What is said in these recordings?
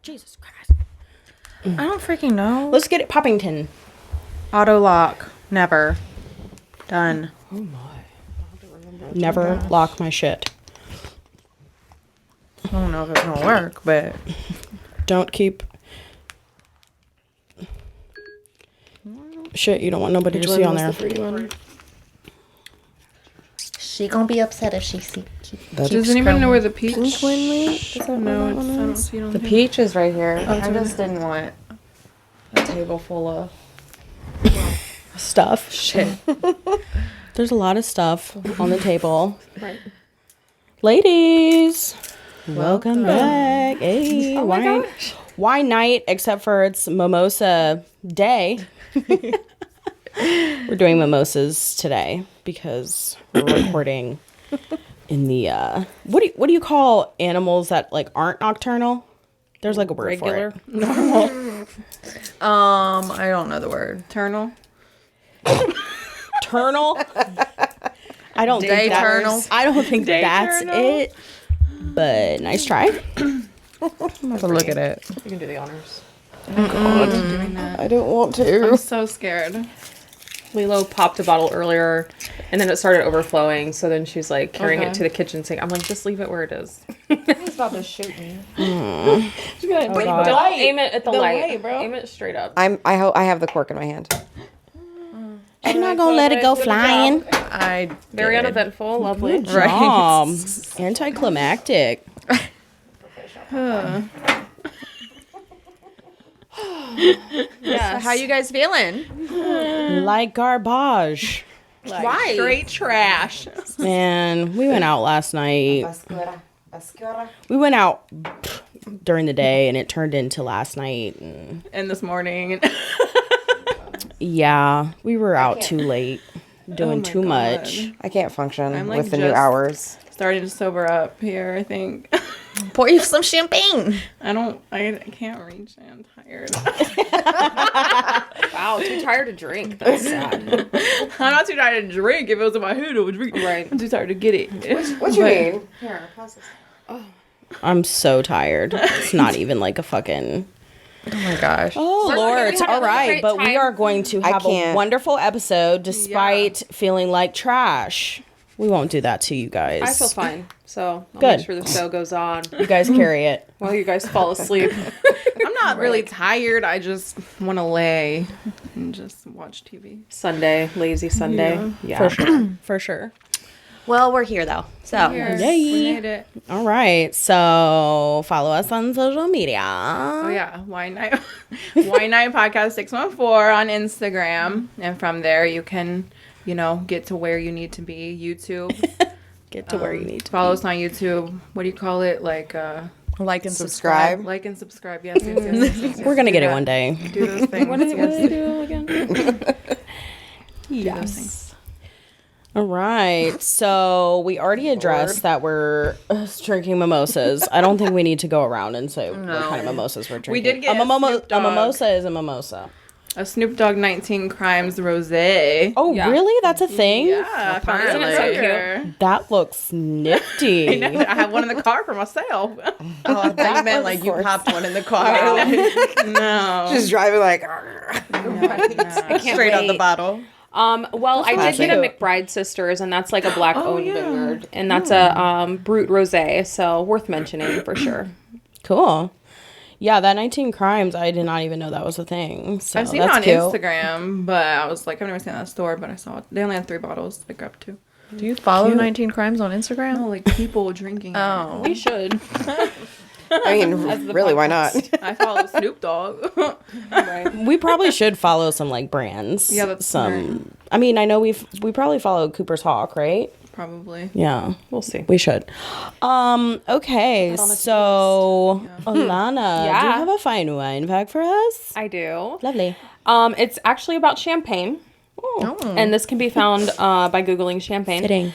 Jesus Christ. I don't freaking know. Let's get it Poppington. Auto lock. Never. Done. Oh my. Never lock my shit. I don't know if it's gonna work, but Don't keep shit you don't want nobody to see on there. She gonna be upset if she see. does anybody know where the peach? No, it's, I don't see it on The here. peach is right here. Oh, I just didn't want a table full of Stuff. shit. There's a lot of stuff on the table. Right. Ladies, welcome back. Hey, Oh my gosh. why night except for it's mimosa day? We're doing mimosas today because we're recording in the what do you call animals that like aren't nocturnal? There's like a word for it. I don't know the word. Turnal. Turnal. I don't think Day-turnal. I don't think that's Day-turnal. it. But nice try. I'm gonna look at it. You can do the honors. I don't want to. I'm so scared. Lilo popped a bottle earlier, and then it started overflowing. So then she's like carrying it to the kitchen sink. I'm like, just leave it where it is. He's about to shoot me. She's like, wait, God. don't aim it at the light. light, bro. Aim it straight up. I have the cork in my hand. She's not gonna let it go flying. I Very did. uneventful. Lovely. Right. Anticlimactic. Yes. How you guys feeling? Like garbage. Why? Straight trash. Man, we went out last night. We went out during the day and it turned into last night. And And this morning. yeah, we were out too late doing too much. I can't function I'm, like, with the new just- hours. Starting to sober up here, I think. Pour you some champagne. I can't reach. I'm tired. Wow, too tired to drink. That's sad. I'm not too tired to drink. If it was in my hood, I would drink. Right. I'm too tired to get it. What you mean? Here, pass this. I'm so tired. It's not even like a fucking... Oh my gosh. Oh, Lord. having All a right, great but we time. are going to I have a can't. wonderful episode despite feeling like trash. We won't do that to you guys. I feel fine. So I'll Good. make sure the show goes on You guys carry it. while you guys fall asleep. I'm not really tired. I just want to lay and just watch TV. Sunday, lazy Sunday. Yeah. For sure. For sure. Well, we're here though. So Here, Yay. we made it. All right. So follow us on social media. Oh yeah, Wine Night Podcast 614 on Instagram, and from there you can, get to where you need to be. YouTube. Get to where you need to Follow us on YouTube. What do you call it? Like like and Subscribe. like and subscribe. Yes, yes. We're going to Do get it that. one day. Do those things. what do yes. they do again? Do those things. All right. So we already addressed that we're drinking mimosas. I don't think we need to go around and say what kind of mimosas we're drinking. did get a, a Snoop a Dogg. mimosa is a mimosa. A Snoop Dogg 19 Crimes Rosé. Oh, Yeah. really? That's a thing? Yeah, I found it Isn't it so earlier. That looks nifty. I have one in the car for myself. Oh, I thought you meant like you popped one in the car. No. Just driving like Straight out the bottle. Well, I did get a McBride Sisters, and that's like a black-owned vineyard, and that's a Brut Rosé, so worth mentioning for sure. Cool. Yeah, that 19 Crimes, I did not even know that was a thing. So I've seen it that's on cute. Instagram, but I was like, I've never seen it at the store, but I saw it. They only had 3 bottles to pick up too. Do you follow 19 Crimes on Instagram? No, like people drinking. Oh. You should. I mean, really, why not? I follow Snoop Dogg. Right. We probably should follow some like brands. Yeah, that's some. I mean, I know we probably follow Cooper's Hawk, right? Probably. Yeah, We'll see. we should. Okay, so Alana, do Yeah. you have a fine wine pack for us? I do. Lovely. It's actually about champagne. And this can be found by Googling champagne. Fitting.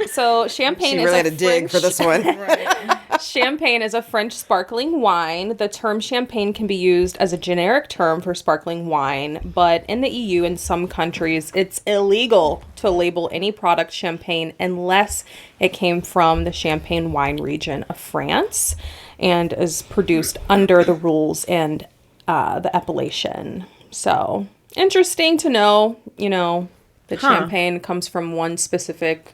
So champagne She is really a had to dig for this one. Champagne is a French sparkling wine. The term champagne can be used as a generic term for sparkling wine, but in the EU and some countries, it's illegal to label any product champagne unless it came from the Champagne wine region of France. and is produced under the rules and the appellation. So interesting to know, that champagne comes from one specific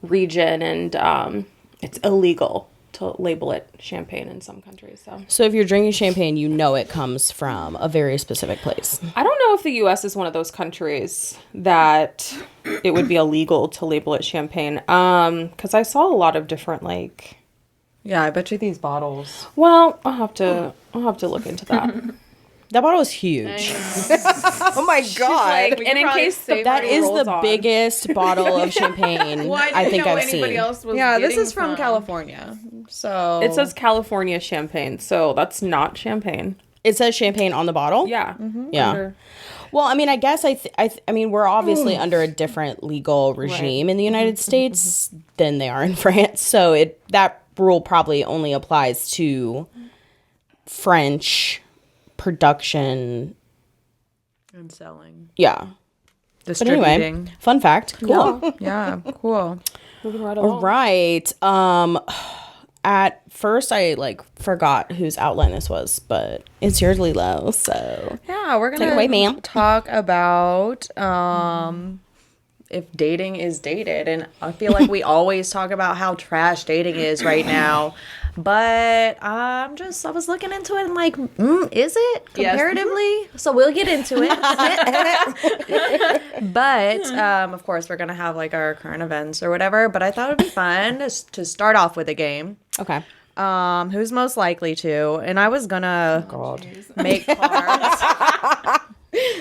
region, and it's illegal to label it champagne in some countries. So if you're drinking champagne, it comes from a very specific place. I don't know if the U.S. is one of those countries that it would be illegal to label it champagne. Because I saw a lot of different Yeah, I bet you these bottles. Well, I'll have to look into that. That bottle is huge. Oh my god. And in case That is the biggest bottle of champagne I think I've seen. Yeah, this is from California. So it says California champagne, so that's not champagne. It says champagne on the bottle? Yeah. Yeah. Well, I mean, I guess I mean, we're obviously under a different legal regime in the United States than they are in France. So that rule probably only applies to French production and selling. Yeah. But anyway, fun fact. Cool. Yeah, cool. Moving right All along. right. At first I forgot whose outline this was, but it's yours, Lilo. So Yeah, we're Take it away, ma'am. talk about if dating is dated, and I feel like we always talk about how trash dating is right now. But I was looking into it and is it comparatively? So we'll get into it. But of course, we're gonna have our current events or whatever. But I thought it'd be fun to start off with a game. okay. Who's most likely to? And I was gonna make cards.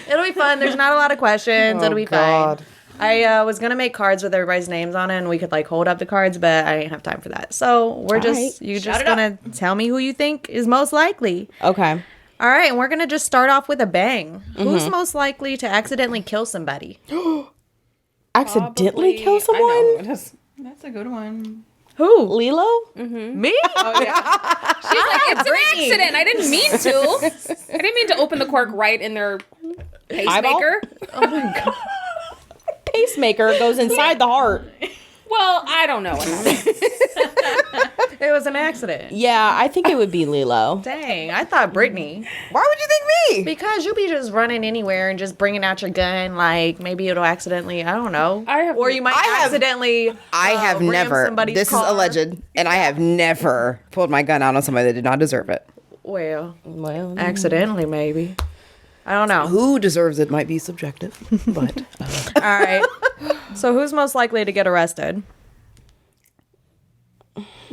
It'll be fun. There's not a lot of questions. It'll be fun. I was gonna make cards with everybody's names on it, and we could hold up the cards, but I didn't have time for that. So we're just gonna tell me who you think is most likely. Okay. All right, and we're gonna just start off with a bang. Who's most likely to accidentally kill somebody? Accidentally kill I someone? know. It is. That's a good one. Who? Lilo? Me? Oh yeah. She's like, it's an accident. I didn't mean to. I didn't mean to open the cork right in their pacemaker. Oh my god. Pacemaker goes inside the heart. Well, I don't know what happened. It was an accident. Yeah, I think it would be Lilo. Dang, I thought Brittany. Why would you think me? Because you'll be just running anywhere and just bringing out your gun. Maybe it'll accidentally, I don't know. Or you might accidentally. I have ram never. somebody's This car. is alleged, and I have never pulled my gun out on somebody that did not deserve it. Well, accidentally maybe. I don't know. Who deserves it might be subjective, but All right. So who's most likely to get arrested?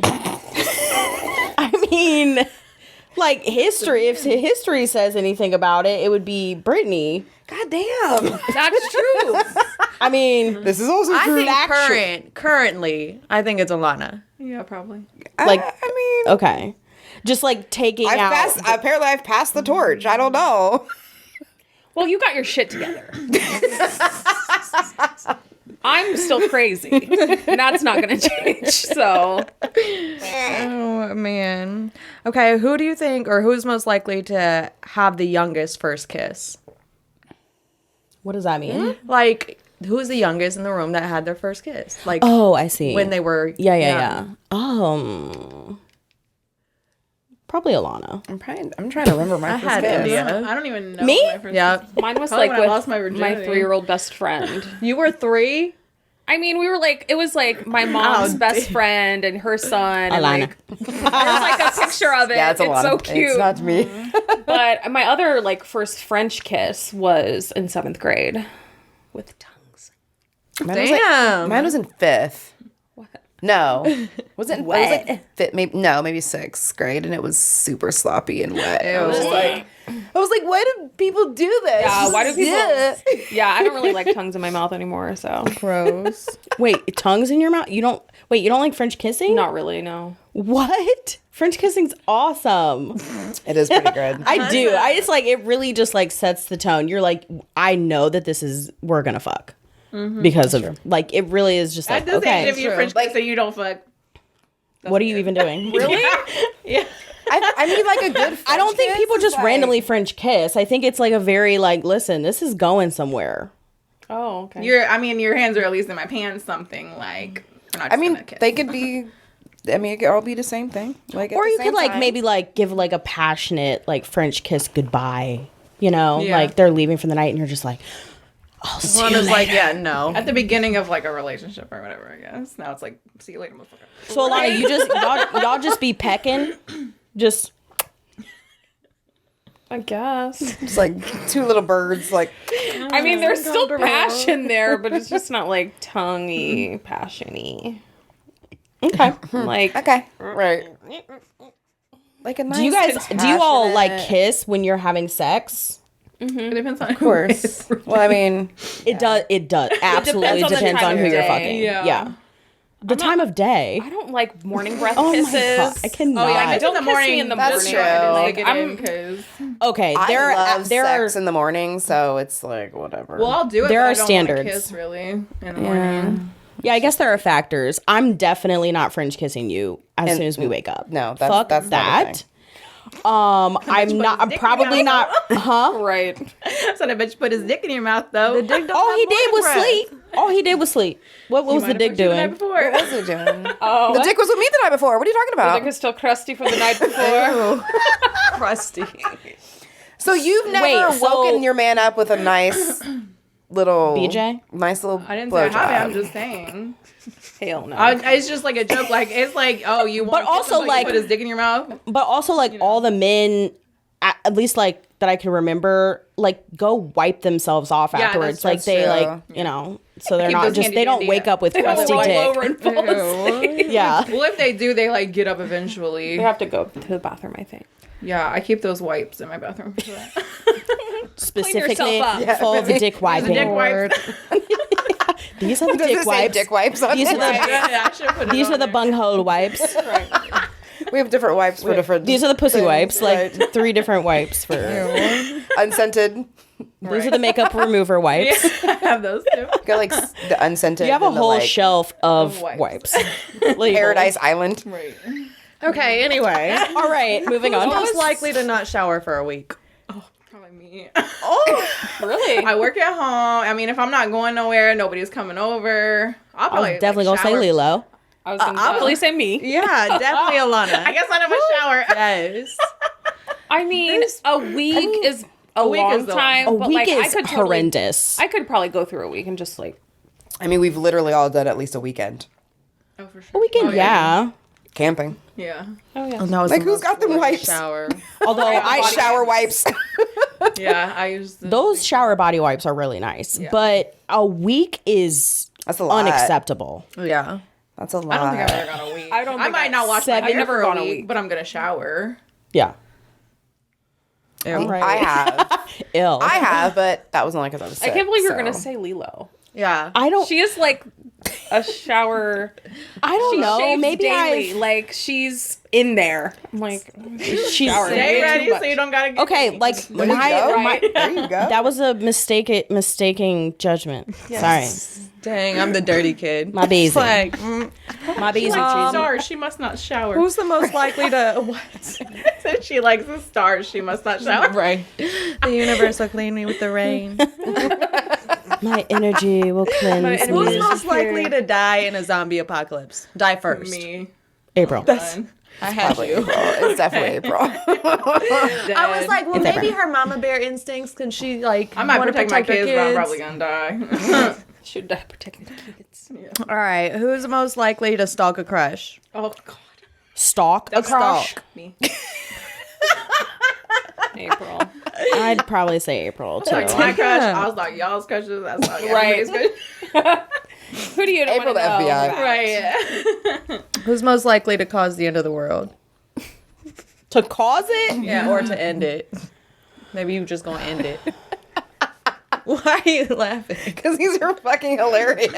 I mean, history. If history says anything about it, it would be Brittany. God damn, That's true. I mean, this is also I true. think currently, I think it's Alana. Yeah, probably. I mean, okay. Just taking out. Apparently, I've passed the torch. I don't know. Well, you got your shit together. I'm still crazy. And that's not going to change. So, Oh, man. Okay, who do you think, or who's most likely to have the youngest first kiss? What does that mean? Who's the youngest in the room that had their first kiss? Oh, I see. When they were Yeah. young. Probably Alana. I'm trying to remember my I first had kiss. India. I don't even know. Me? My first Yeah. mine was Probably like when I with lost my my virginity. 3-year-old best friend. You were 3? I mean, we were it was my mom's best friend and her son. And Alana. there's a picture of it. Yeah, it's a lot. so cute. It's not me. But my other first French kiss was in 7th grade with tongues. Damn. Mine was in 5th. No, was it? It was fifth, maybe 6th grade, and it was super sloppy and wet. I was like, why do people do this? Yeah, why do people? Yeah, I don't really like tongues in my mouth anymore. So Gross. Wait, tongues in your mouth? You don't like French kissing? not really. No. What? French kissing's awesome. It is pretty good. I do. It's it really just sets the tone. You're I know that we're gonna fuck. Because of it really is just That doesn't okay. if you're French kiss, so you don't fuck. What are you even doing? Really? Yeah. I need a good. I don't think French people kiss just is randomly French kiss. I think it's a very listen, this is going somewhere. Oh, okay. Your hands are at least in my pants. Something we're not just gonna kiss. they could be I mean, it could all be the same thing. Like, Or you could like maybe like give like a passionate like French kiss goodbye. You know, like they're leaving for the night, and you're just like, I'll see you later. like, yeah, no. At the beginning of like a relationship or whatever, I guess. Now it's like, see you later, motherfucker. So Alana, you just y'all just be pecking, just. I guess. It's like two little birds, like. I mean, there's still passion there, but it's just not like tonguey, passion-y. Okay. Like, Okay. Right. Like a nice. Do you all like passionate- kiss when you're having sex? It depends on Of course. Well, I mean, It does. Absolutely depends on the depends time on who of you're day. fucking. Yeah. The time of day. I don't like morning breath Oh kisses. my god, I cannot. Oh yeah, Don't in the kiss me morning. in the That's morning. true. Like, I'm Because Okay, I love there sex are in the morning, so it's like whatever. well, I'll do it. There but are I don't standards. wanna kiss really in the morning. yeah. I guess there are factors. I'm definitely not French kissing you as soon as we wake up. no, Fuck that's not a that. thing. I'm not. I'm dick in probably your not. Huh? right. So I bet you put his dick in your mouth though. The dick don't All have he did was morning breath. sleep. All he did was sleep. What was the dick doing? What was he doing? Oh, The dick was with me the night before. What are you talking the about? dick is still crusty from the night before. Crusty. So you've never Wait, so- woken your man up with a nice little BJ? nice little I didn't say I have it. I'm blowjob. just saying. Hell no. It's just like a joke. Like it's like, oh, you want? But also, you like- put his dick in your mouth. But also, like all the men, at least like that I can remember, like go wipe themselves off Yeah, afterwards. that's Like they true. like you know, so they're Keep not those just handy they don't dandy, wake yeah. up with They don't crusty roll dick. over and fall asleep. Yeah, Well, if they do, they like get up eventually. They have to go to the bathroom, I think. Yeah, I keep those wipes in my bathroom for that. specifically yourself up. full of dick The wiping. dick wipes. These are the Does dick it say wipes. dick wipes on These it? are the Yeah, I should put it these on are the there. bunghole wipes. We have different wipes for different. These are the pussy things, wipes. Like right. 3 different wipes for. unscented. These are the makeup remover wipes. I have those too. Got like the unscented. You have a and the, whole like, shelf of Of wipes. wipes. Labels. Paradise Island. Right. Okay, anyway. All right, moving on. Most likely to not shower for a week. Probably me. Really? I work at home. I mean, if I'm not going nowhere, nobody's coming over. I'll I probably was definitely like, gonna say shower. Lilo. I was going to definitely say me. Yeah, definitely Alana. I guess I never shower. Yes. I mean, a week is a week long is a- time. A but week like, I is could totally, horrendous. I could probably go through a week and just like, I mean, we've literally all done at least a weekend Oh, for sure. A weekend, Oh, yeah. camping. Yeah. oh yeah. That was Like, the who's most got them worst wipes? Shower. Although I Shower wipes. Yeah. I use those shower body wipes are really nice, but a week is That's a lot. unacceptable. Yeah. That's a lot. I don't think I've ever gone a week. I don't I think might I- not wash my I've hair never for gone a a week, week. but I'm gonna shower. Yeah. Ew. I have. Ill. I have, but that was only because I was sick. I can't believe you're so. going to say Lilo. Yeah. I don't. She is like a shower. I don't She know. shaves Maybe daily. I. Like she's in there. I'm like, She's Stay ready so you don't gotta get okay. Like There you go. my There you go. that was a mistaking judgment. Sorry, Dang, I'm the dirty kid. my beezy. Like, My beezy. stars. She must not shower. who's the most likely to what? Said she likes the stars. She must not shower. Right. The universe will clean me with the rain. My energy will cleanse Who's me. most likely to die in a zombie apocalypse? Die first. Me. April. Done. I had you. April. It's definitely April. I was like, well, It's maybe April. her mama bear instincts. Can she like? I might wanna protect my her kids, but I'm probably gonna die. should die protecting the kids. All right. Who's most likely to stalk a crush? Oh God. Stalk a crush. Stalk. Me. April. I'd probably say April too. Like my crush. I was like y'all's crushes. That's not Right. everybody's crush. Who do you know? April the FBI. Right. Who's most likely to cause the end of the world? To cause it? Yeah, or to end it. Maybe you just gonna end it. Why are you laughing? Because these are fucking hilarious.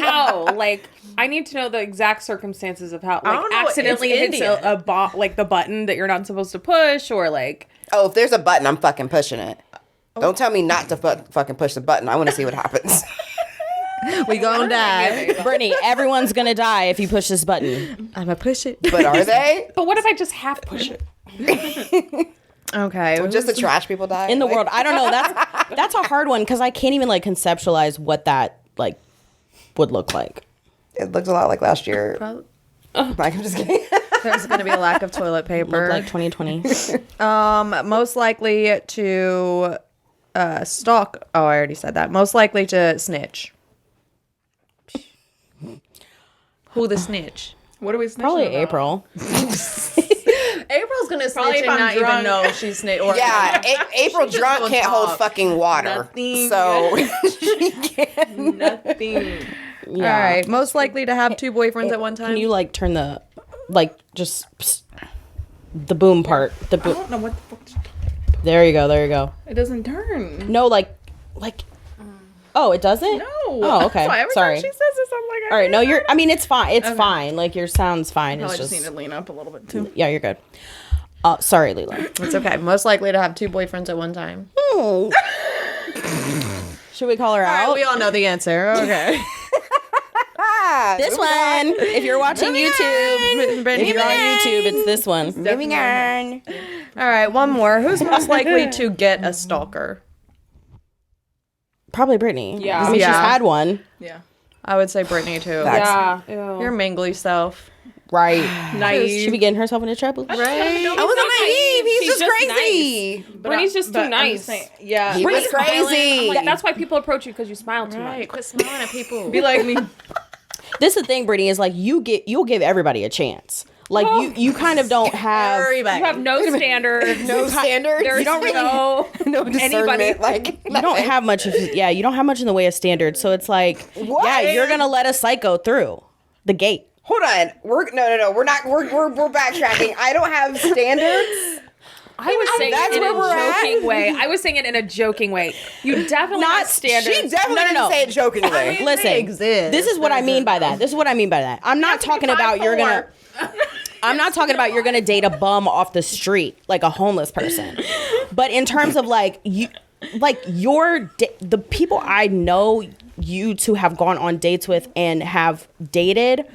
How? Like, I need to know the exact circumstances of how, like, don't know. accidentally It's hits Indian. like the button that you're not supposed to push, or like, Oh, if there's a button, I'm fucking pushing it. Don't tell me not to fucking push the button. I want to see what happens. We gonna die. Brittany, everyone's gonna die if you push this button. I'ma push it. But are they? but what if I just half push it? Okay. Just the trash people die? In the Like, world, I don't know. That's a hard one because I can't even like conceptualize what that like would look like. It looked a lot like last year. Like, I'm just kidding. There's going to be a lack of toilet paper. Like 2020. Most likely to stalk. Oh, I already said that. Most likely to snitch. Who the snitch? What are we snitching Probably about? April. April's gonna Probably snitch if and I'm not even drunk. know she's snitch. Or Yeah, April just drunk gonna can't hold talk. fucking water. Nothing. So she can't. Nothing. All right. Most likely to have 2 boyfriends at one time. Can you like turn the the boom part? The I boom. don't know what the fuck. There you go. There you go. It doesn't turn. No, like. Oh, it doesn't. No. Oh, okay. So every Sorry. time she says this, I'm like, All right. No, you're. I mean, it's fine. It's fine. Like your sound's fine. I It's just just. need to lean up a little bit too. Yeah, you're good. Sorry, Leela. It's okay. Most likely to have 2 boyfriends at one time. Should we call her All right, out? we all know the answer. Okay. This one. If you're watching YouTube, if you're on YouTube, it's this one. Moving on. All right, one more. Who's most likely to get a stalker? Probably Brittany. Yeah. I mean, Yeah. she's had one. Yeah. I would say Brittany too. Yeah. Your mingly self. Right. Naive. She be getting herself into trouble. Right? I wasn't naive. He's She's just just crazy. Brittany's just too I'm nice. saying- yeah. He was crazy. Like, that's why people approach you because you smile too Right. much. Quit smiling at people. Be like me. This is the thing, Brittany, is like you'll give everybody a chance. Like you kind of don't have. Everybody. You have no standards. No standards. There's You don't really no no discernment. anybody. Like You don't have much. You don't have much in the way of standards. So it's like, yeah, you're gonna let a psycho through the gate. Hold on. No. We're not. We're backtracking. I don't have standards. I was saying that's it in where a we're at. joking way. I was saying it in a joking way. You definitely Not have standards. She definitely No. didn't say it jokingly. Listen, exist. this is what I mean by that. This is what I mean by that. I'm not talking about you're gonna. I'm not talking about you're gonna date a bum off the street like a homeless person, but in terms of like you, like the people I know you to have gone on dates with and have dated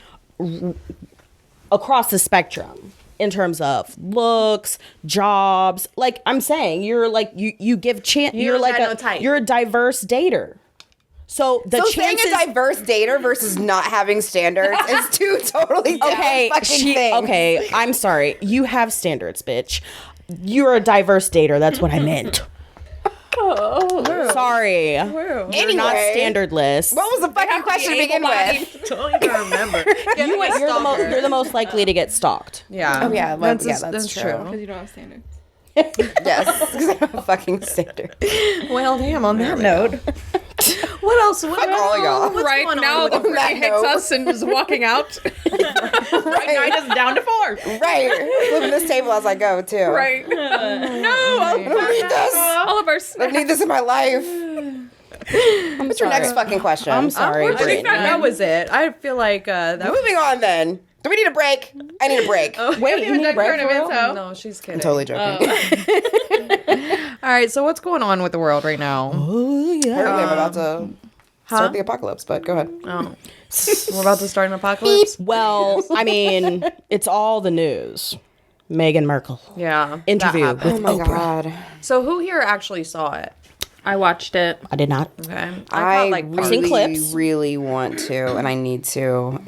across the spectrum in terms of looks, jobs. Like I'm saying, you're like you give chance. You're don't like got no type. you're a diverse dater. So the So chances. saying a diverse dater versus not having standards is two totally different fucking things. Okay, I'm sorry. You have standards, bitch. You're a diverse dater. That's what I meant. Sorry. You're not Anyway. standardless. What was the fucking question to begin with? don't even remember. You're the most likely to get stalked. Yeah. Oh, yeah, well, yeah, that's true. Because you don't have standards. Yes, because I have a fucking standard. Well, damn. On that note, what else? What all y'all. What's Right going on now, with the the Brittany that hits note. us and is walking out. Right now, just down to 4. Right. Flipping this table as I go, too. Right. I don't need this. All of our. I don't need this in my life. What's your next fucking question? I'm sorry, I think Brittany. that was it. I feel like that was. Moving on, then. Do we need a break? I need a break. Wait, you need a break for real? No, she's kidding. I'm totally joking. All right, so what's going on with the world right now? Apparently, I'm about to start the apocalypse, but go ahead. Oh, we're about to start an apocalypse. Well, I mean, it's all the news. Meghan Markle Yeah, interview that happened. with Oh my Oprah. god. So who here actually saw it? I watched it. I did not. Okay, I caught, like I've seen really, clips. really want to, and I need to,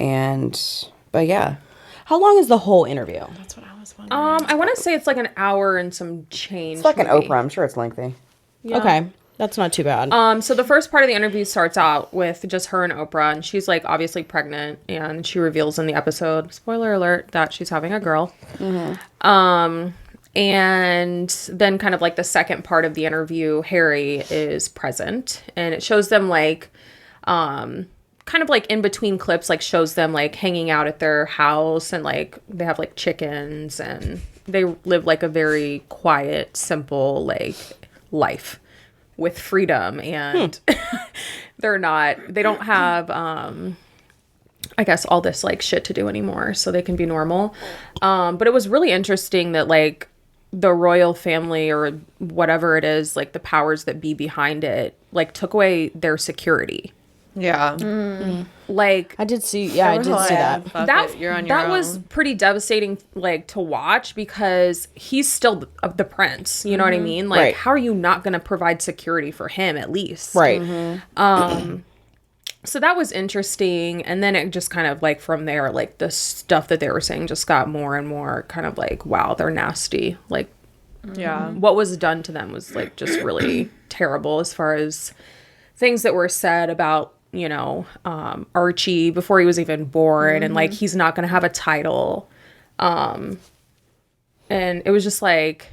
but yeah. How long is the whole interview? That's what I was wondering. I want to say it's like an hour and some change. It's like an maybe. Oprah. I'm sure it's lengthy. Yeah. Okay, that's not too bad. So the first part of the interview starts out with just her and Oprah, and she's like obviously pregnant, and she reveals in the episode, spoiler alert, that she's having a girl. And then kind of like the second part of the interview, Harry is present, and it shows them like, kind of like in between clips, like shows them like hanging out at their house, and like they have like chickens, and they live like a very quiet, simple like life with freedom, and they don't have I guess all this like shit to do anymore, so they can be normal. But it was really interesting that like the royal family or whatever it is, like the powers that be behind it, like took away their security. Yeah, Like I did see. Yeah, I did see that. Fuck that it, you're on your that own. was pretty devastating, like to watch, because he's still the prince. You know what I mean? Like, Right. how are you not going to provide security for him at least? Right. So that was interesting. And then it just kind of like from there, like the stuff that they were saying just got more and more kind of like, wow, they're nasty. Like, Yeah. what was done to them was like just really terrible as far as things that were said about, you know, Archie before he was even born, and like he's not going to have a title. And it was just like,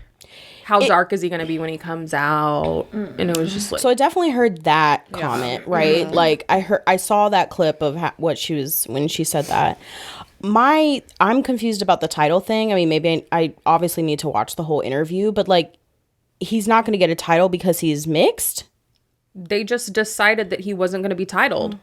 how dark is he going to be when he comes out? And it was just like, So I definitely heard that comment, right? Like I saw that clip of what she was when she said that. I'm confused about the title thing. I mean, maybe I obviously need to watch the whole interview, but like, he's not going to get a title because he's mixed. they just decided that he wasn't going to be titled.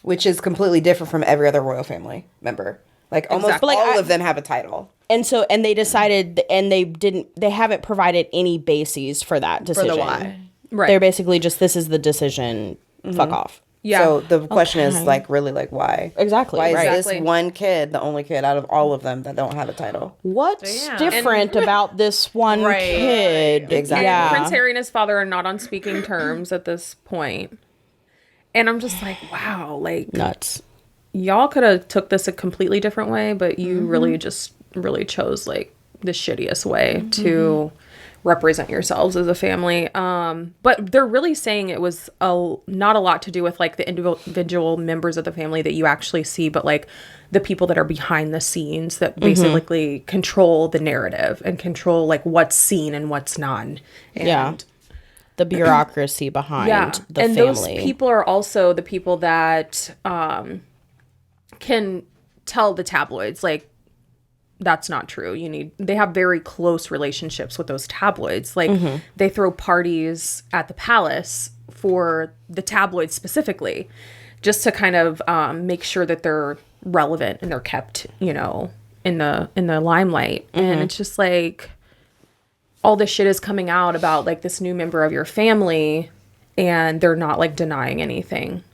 Which is completely different from every other royal family member. Like almost Exactly. all of them have a title. And so, and they decided, and they haven't provided any bases for that decision. For the why. Right. They're basically just, this is the decision, fuck off. Yeah. So the question is like really like why? Exactly. Why is right. this one kid the only kid out of all of them that don't have a title? What's Damn. different about this one Right. kid? Exactly. Yeah. Prince Harry and his father are not on speaking terms at this point. And I'm just like, wow, like Nuts. y'all could have took this a completely different way, but you really just really chose like the shittiest way to represent yourselves as a family. But they're really saying it was not a lot to do with like the individual members of the family that you actually see, but like the people that are behind the scenes that basically control the narrative and control like what's seen and what's not. And Yeah. The bureaucracy behind the and family. those people are also the people that can tell the tabloids like that's not true. They have very close relationships with those tabloids. Like they throw parties at the palace for the tabloids specifically, just to kind of make sure that they're relevant and they're kept, in the limelight. And it's just like all this shit is coming out about like this new member of your family, and they're not like denying anything.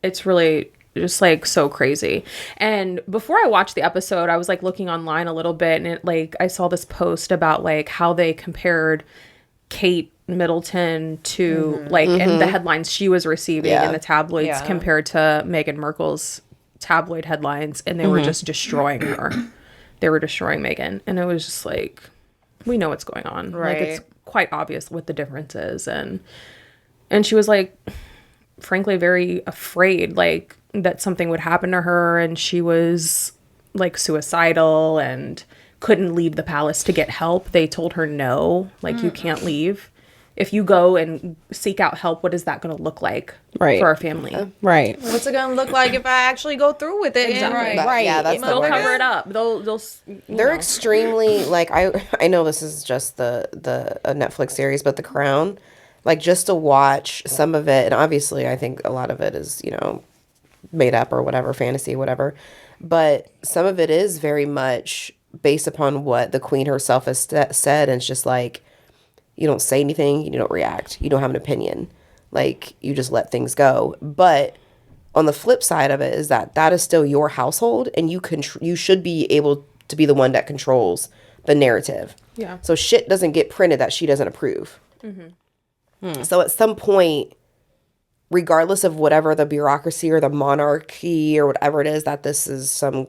It's really just like so crazy. And before I watched the episode, I was like looking online a little bit, and it like I saw this post about like how they compared Kate Middleton to like and the headlines she was receiving in the tabloids compared to Meghan Markle's tabloid headlines, and they were just destroying her. They were destroying Meghan, and it was just like, we know what's going on. Right. Like it's quite obvious what the difference is, and she was like, frankly, very afraid like that something would happen to her, and she was like suicidal and couldn't leave the palace to get help. They told her no, like you can't leave. If you go and seek out help, what is that going to look like for our family? Right. What's it gonna look like if I actually go through with it? Exactly. Right. Yeah, that's the They'll worst. cover it up. They'll They're extremely like I know this is just the Netflix series, but The Crown, like just to watch some of it, and obviously I think a lot of it is made up or whatever, fantasy, whatever, but some of it is very much based upon what the Queen herself has said, and it's just like you don't say anything, you don't react, you don't have an opinion, like you just let things go. But on the flip side of it is that is still your household, and you should be able to be the one that controls the narrative. Yeah. So shit doesn't get printed that she doesn't approve. So at some point, regardless of whatever the bureaucracy or the monarchy or whatever it is, that this is some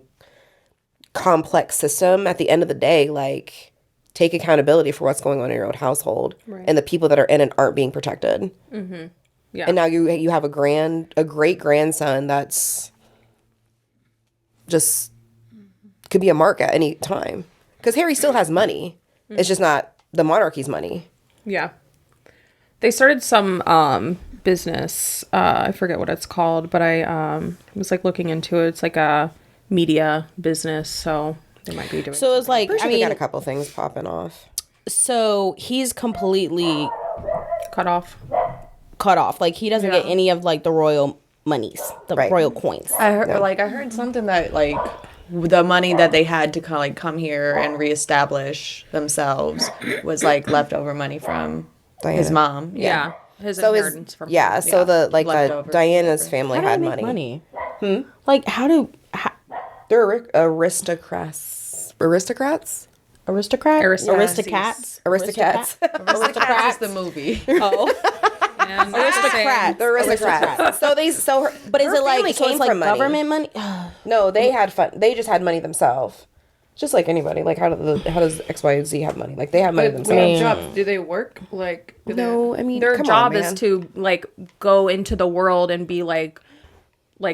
complex system, at the end of the day, like, take accountability for what's going on in your own household, and the people that are in it aren't being protected. Yeah. And now you have a great grandson that's just could be a mark at any time, because Harry still has money. It's just not the monarchy's money. Yeah. They started some business. I forget what it's called, but I was like looking into it. It's like a media business, so they might be doing. So it's like, Pretty sure I they mean, got a couple things popping off. so he's completely cut off. cut off. Like he doesn't get any of like the royal monies, the Right. royal coins. I heard something that like the money that they had to come here and reestablish themselves was like leftover money from his Diana. mom. Yeah. His So inheritance from so the Leftovers. Diana's family How do they had make money. money? Like They're aristocrats. Aristocrats? aristocrat? Aristocrats. Aristocats? Aristocrats. Aristocrats is the movie. Oh. man. Aristocrats. They're aristocrats. But is her it like family so came it's like from money. government money? No, they had fun. They just had money themselves. Just like anybody. Like how does XYZ have money? Like they have money But themselves. wait, jobs, do they work? Like, do No, I mean Their come job on, is man. to like go into the world and be like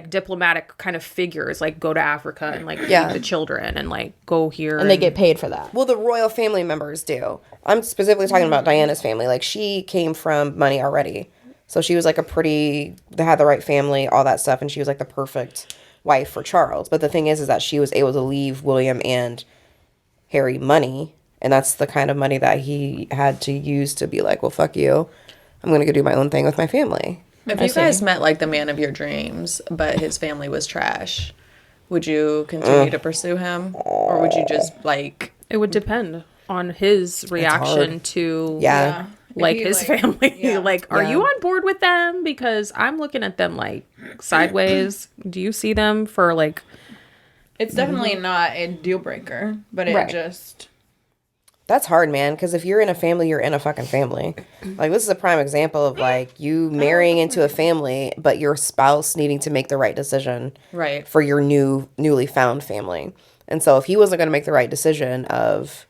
diplomatic kind of figures, like go to Africa and like feed the children and like go here And they get paid for that. Well, the royal family members do. I'm specifically talking about Diana's family. Like she came from money already. So she was like they had the right family, all that stuff, and she was like the perfect wife for Charles. But the thing is that she was able to leave William and Harry money, and that's the kind of money that he had to use to be like, well, fuck you. I'm going to go do my own thing with my family. If you guys met like the man of your dreams, but his family was trash, would you continue to pursue him? Or would you just like... It would depend on his reaction to Yeah. like If he, his like- family. yeah. Like, are you on board with them? Because I'm looking at them like sideways. Do you see them for like... It's definitely not a deal breaker, but it Right. just... That's hard, man, because if you're in a family, you're in a fucking family. Like, this is a prime example of, like, you marrying into a family, but your spouse needing to make the right decision Right. for your newly found family. And so if he wasn't going to make the right decision of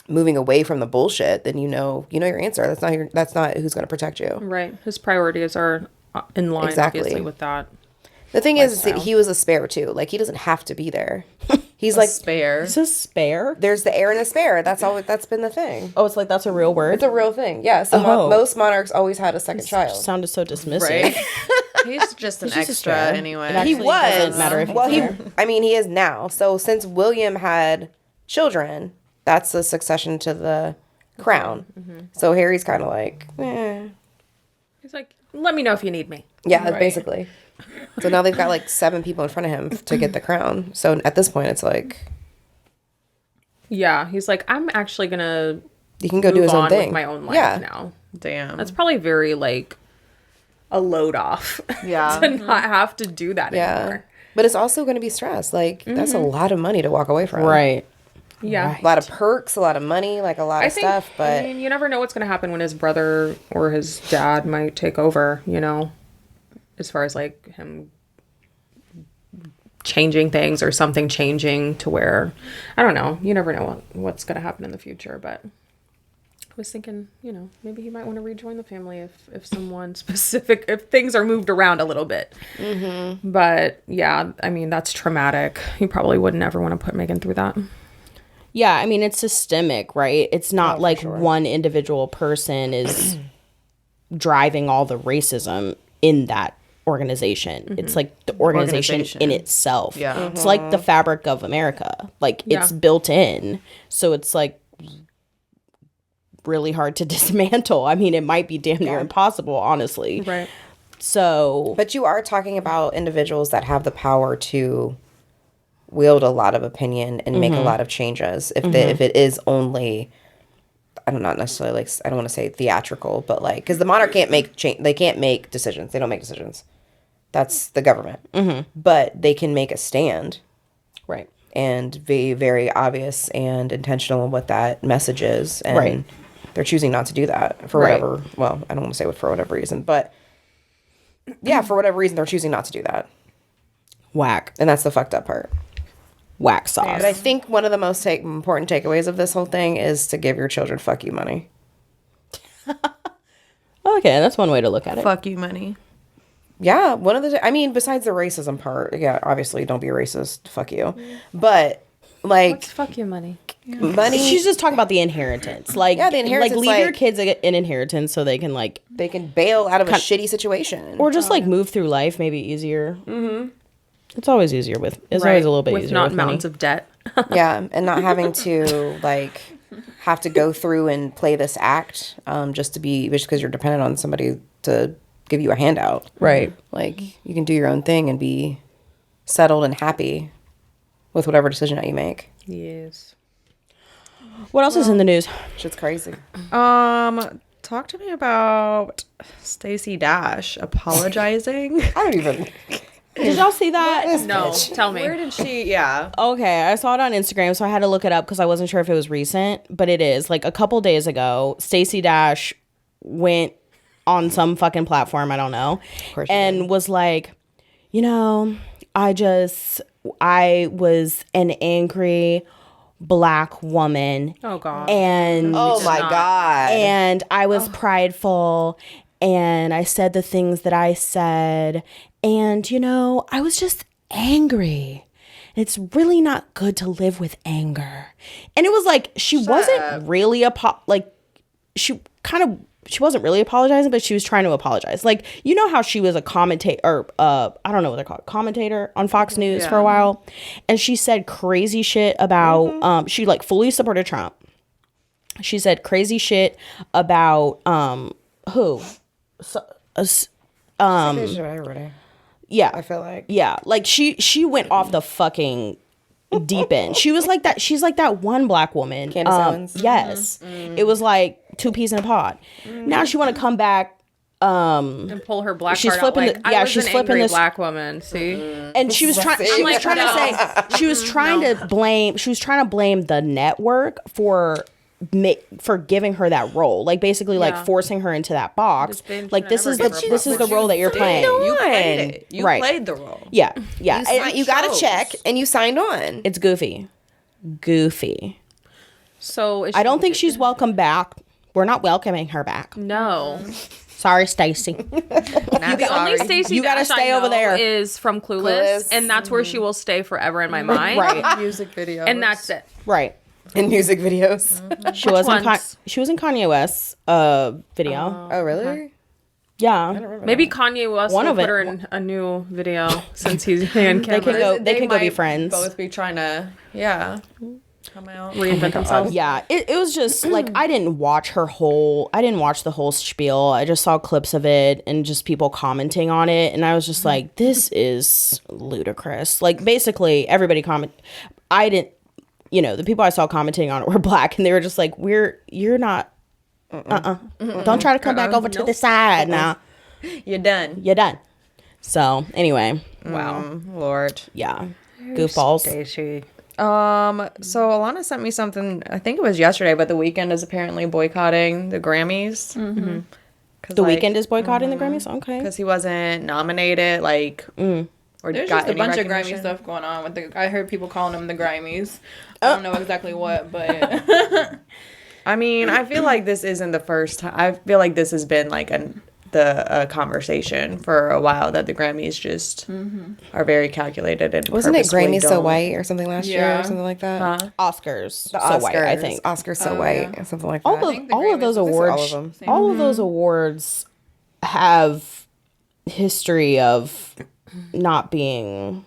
moving away from the bullshit, then you know your answer. That's not who's going to protect you. Right. His priorities are in line, Exactly. obviously, with that. The thing is that he was a spare, too. Like, he doesn't have to be there. He's like, Spare. Is this spare? there's the heir and the spare. That's been the thing. Oh, it's like that's a real word. It's a real thing. Yeah. So Oh. most monarchs always had a second child. Sounded so dismissive. Right? He's just an just a extra spare. anyway. It actually doesn't matter if Well, he's there. he is now. So since William had children, that's a succession to the crown. So Harry's kind of like, He's like, let me know if you need me. yeah, basically. So now they've got like 7 people in front of him to get the crown. So at this point, it's like Yeah. He's like, I'm actually going to he can go do move his own on thing. with my own life Yeah. now. Damn. That's probably very like a load off Yeah. to not have to do that Yeah. anymore. But it's also going to be stress. Like that's a lot of money to walk away from. Right. Yeah. A lot of perks, a lot of money, like a lot of stuff. But I mean, you never know what's going to happen when his brother or his dad might take over, you know, as far as like him changing things or something changing to where, I don't know. You never know what's going to happen in the future. But I was thinking, you know, maybe he might want to rejoin the family if someone specific, if things are moved around a little bit. Mm-hmm. But yeah, I mean, that's traumatic. You probably wouldn't ever want to put Megan through that. Yeah, I mean it's systemic, right? It's not like one individual person is driving all the racism in that organization. It's like the organization in itself. Yeah. It's like the fabric of America. Like it's built in. So it's like really hard to dismantle. I mean, it might be damn near impossible, honestly. Right. So, But you are talking about individuals that have the power to wield a lot of opinion and make a lot of changes. If it is only, I don't not necessarily like, I don't want to say theatrical, but like, because the monarch can't make they can't make decisions. They don't make decisions. That's the government. But they can make a stand right. and be very obvious and intentional in what that message is. And Right. they're choosing not to do that for Right. whatever, well, I don't want to say for whatever reason, but yeah, for whatever reason, they're choosing not to do that. Whack. And that's the fucked up part. Whack sauce. But I think one of the most important takeaways of this whole thing is to give your children fuck you money. Okay, that's one way to look at it. Fuck you, money. Yeah, one of the, I mean, besides the racism part, yeah, obviously don't be racist, fuck you. But like Fuck your money. money, She's just talking about the inheritance. Like, Yeah, the inheritance, like leave your like- kids an inheritance so they can like, they can bail out of a shitty situation. or just like move through life maybe easier. Mm-hmm. It's always easier with. It's always a little bit with easier not with money. mountains of debt. Yeah, and not having to like have to go through and play this act just because you're dependent on somebody to give you a handout. Right. Like you can do your own thing and be settled and happy with whatever decision that you make. Yes. What else is in the news? Shit's crazy. Talk to me about Stacey Dash apologizing. I don't even. Did y'all see that? No, tell me. Where did she? Yeah. Okay, I saw it on Instagram, so I had to look it up because I wasn't sure if it was recent, but it is. Like a couple days ago, Stacey Dash went on some fucking platform, I don't know, course she and was like, you know, I was an angry Black woman. Oh God. And Oh my God. and I was prideful, and I said the things that I said, and you know, I was just angry. It's really not good to live with anger. And it was like she wasn't really she wasn't really apologizing, but she was trying to apologize. Like, you know how she was a commentator, or I don't know what they're called, commentator on Fox News for a while, and she said crazy shit about she like fully supported Trump. She said crazy shit about who? Everybody. Yeah, I feel like. Yeah, like she went off the fucking deep end. She was like that. She's like that one Black woman. Candace Owens. Yes, it was like two peas in a pod. Now she want to come back. And pull her black she's card flipping out. Like, the- yeah, I was she's an flipping angry this- Black woman. See, And she was trying. She was like, trying to say. She was trying to blame. She was trying to blame the network for giving her that role. Like basically, like forcing her into that box. Like this is the role that you're playing. You played it. You Right. played the role. Yeah, yeah. You got a check and you signed on. It's goofy. so I don't think she's welcome back. We're not welcoming her back. No. Sorry, Stacey. The only Stacey You gotta Dash stay I over know there. is from Clueless, and that's where she will stay forever in my mind. Right, Music video. And that's it. right. In music videos. She was in ones? she was in Kanye West's video. Oh, really? Yeah, Maybe Kanye West One will of put it- her in a new video since he's in they can go. They can go be might friends. Both be trying to, come out. reinvent themselves. Yeah, it was just like I didn't watch the whole spiel. I just saw clips of it and just people commenting on it, and I was just like, this is ludicrous. Like basically everybody I didn't, you know, the people I saw commenting on it were Black, and they were just like, you're not, don't try to come back over to the side now. You're done. You're done. So anyway, Wow, Lord. yeah, goofballs. Stacey. So Alana sent me something. I think it was yesterday, but The Weeknd is apparently boycotting the Grammys. The Weeknd is boycotting the Grammys. Okay, because he wasn't nominated, or There's got just a any bunch of recognition. Grammy stuff going on with the. I heard people calling them the Grammys. I don't know exactly what, but I mean, I feel like this isn't the first time. I feel like this has been like a conversation for a while that the Grammys just are very calculated and Wasn't it purposefully Grammy So don't- White or something last year Yeah. or something like that? Oscars. The So Oscars, white, I think. Oscars So White or something like that. All of those awards. all of them. All of those awards have history of not being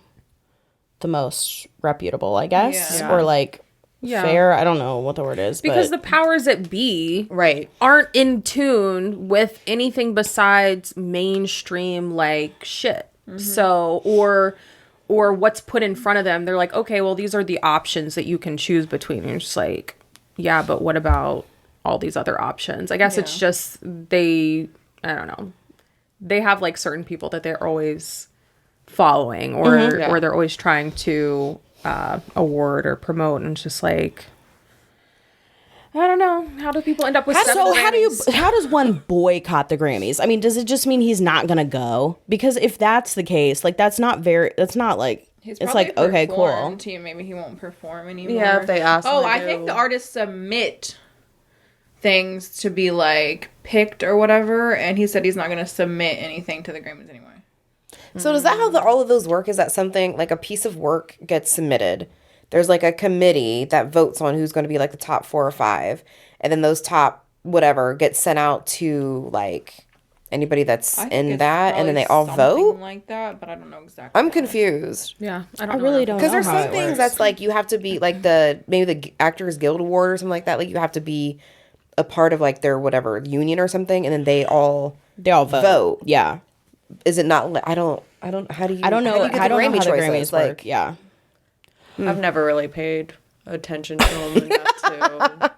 the most reputable, I guess, Yeah. or like Yeah. fair. I don't know what the word is, Because but the powers that be Right. aren't in tune with anything besides mainstream like shit. So or what's put in front of them. They're like, okay, well, these are the options that you can choose between. And you're just like, yeah, but what about all these other options? I guess it's just I don't know. They have like certain people that they're always following or they're always trying to award or promote, and it's just like, I don't know. How do people end up with so Grammys? how does one boycott the Grammys? I mean, does it just mean he's not gonna go? Because if that's the case, like that's not like he's it's probably like okay, cool. performed. Maybe he won't perform anymore. Yeah, if they ask him Oh, to I do- think the artists submit things to be like picked or whatever, and he said he's not going to submit anything to the Grammys anymore. So does that how all of those work? Is that something like a piece of work gets submitted? There's like a committee that votes on who's going to be like the top 4 or 5, and then those top whatever gets sent out to like anybody that's I think in it's that, and then they probably all something vote. like that, but I don't know exactly. I'm confused Yeah, I don't know. really don't because know there's how some it things works. that's like you have to be like maybe the Actors Guild Award or something like that. Like you have to be a part of like their whatever union or something, and then they all vote. Yeah, Is it not? I don't. How do you? I don't know. How do you get I the don't know Grammy how the choices? Grammys work. Yeah. I've never really paid attention to them enough to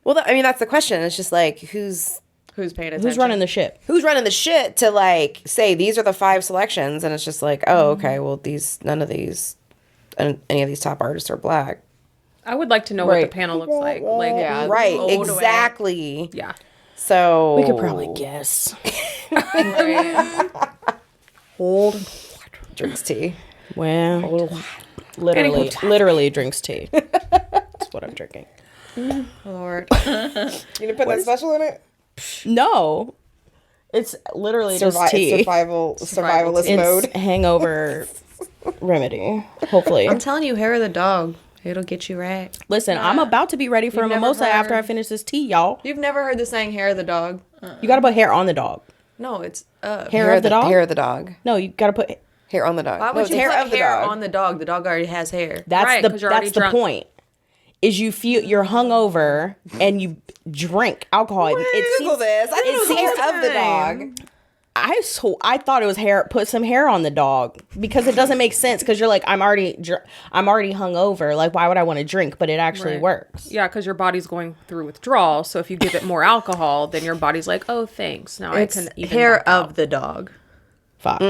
Well, I mean, that's the question. It's just like who's who's paying attention. Who's running the ship? running the shit to like say these are the 5 selections, and it's just like, oh, okay, well none of these, any of these top artists are Black. I would like to know what the Right. panel looks like. Like, Yeah. who- Right, who- exactly. Yeah. So We could probably guess. Hold. drinks tea. Well, literally drinks tea. That's what I'm drinking. Lord. You didn't put that special in it? No, it's literally just tea. Survivalist It's mode. hangover remedy. Hopefully. I'm telling you, hair of the dog. It'll get you right. Listen, I'm about to be ready for a You've never mimosa after I heard- finish this tea, y'all. You've never heard the saying hair of the dog? You gotta put hair on the dog. No, it's Hair of the dog? Hair of the dog. No, you gotta put. Hair on the dog. Why No, would it's you hair put of the hair dog. on the dog? The dog already has hair. That's Right, 'cause you're already that's the drunk. point. Is you feel you're hungover and you drink alcohol. Google this. I didn't know it was hair of the dog. I thought it was hair. Put some hair on the dog because it doesn't make sense. Because you're like, I'm already hungover. Like, why would I want to drink? But it actually Right. works. Yeah, because your body's going through withdrawal. So if you give it more alcohol, then your body's like, oh, thanks. Now It's I can even hair back out. of the dog. Fuck.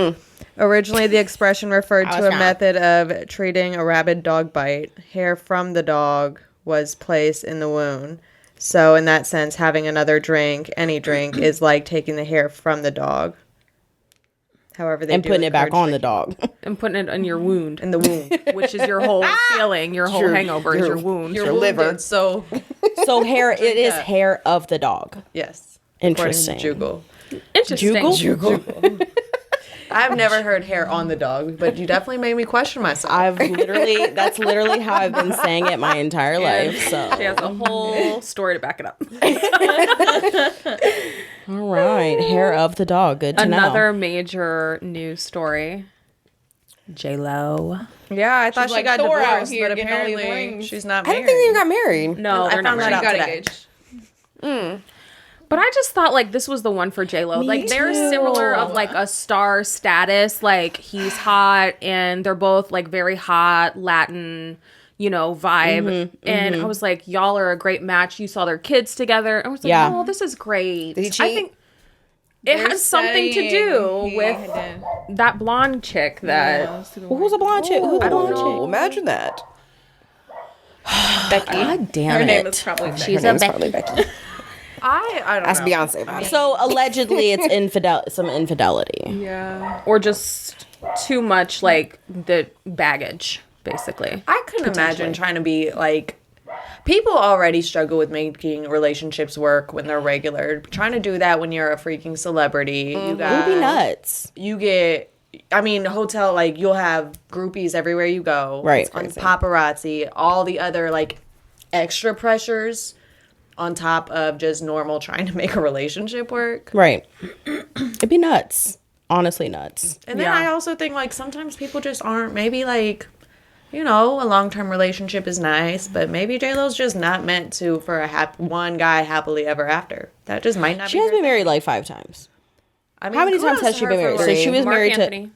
Originally, the expression referred I to was a wrong. method of treating a rabid dog bite. Hair from the dog was placed in the wound. So, in that sense, having another drink, any drink, is like taking the hair from the dog. However, they And do putting it back encourage on the dog. And putting it in your wound, in the wound. which is your whole feeling, your whole hangover is your wound. Your liver. So, So hair. It is that. hair of the dog. yes. Interesting. Jugal. Interesting. Jugal? I've never heard hair on the dog, but you definitely made me question myself. That's literally how I've been saying it my entire life. She So, has a whole story to back it up. all right, hair of the dog. Good to Another know. major news story. JLo. Yeah, I thought She's she like got Thor out divorced, here but getting all these apparently rings. she's not I married. didn't think they even got married. No, I they're not found that married. out got today. engaged. But I just thought like this was the one for JLo. Like they're similar of like a star status. Like he's hot and they're both like very hot Latin, vibe. And I was like, y'all are a great match. You saw their kids together. I was like, Yeah. oh, this is great. Did he I cheat? think it has something to do with that blonde chick that Who's a blonde chick? Who's a I don't blonde know. chick? Imagine that. Becky. God damn Her it. name is probably Becky. Her name's probably Becky. I don't Ask know. Beyonce about it. So allegedly, it's some infidelity. Yeah. or just too much like the baggage, basically. I couldn't imagine trying to be like. People already struggle with making relationships work when they're regular. Trying to do that when you're a freaking celebrity, you It would got be nuts. you get. I mean, hotel like you'll have groupies everywhere you go. Right. On paparazzi, all the other like extra pressures on top of just normal trying to make a relationship work. Right. It'd be nuts. Honestly, nuts. And then Yeah. I also think like sometimes people just aren't maybe like, a long-term relationship is nice, but maybe JLo's just not meant to for one guy happily ever after. That just might not She be has her been married like 5 times. I mean, How many times kudos has to she her been for, married? So like- she was Mark married Anthony.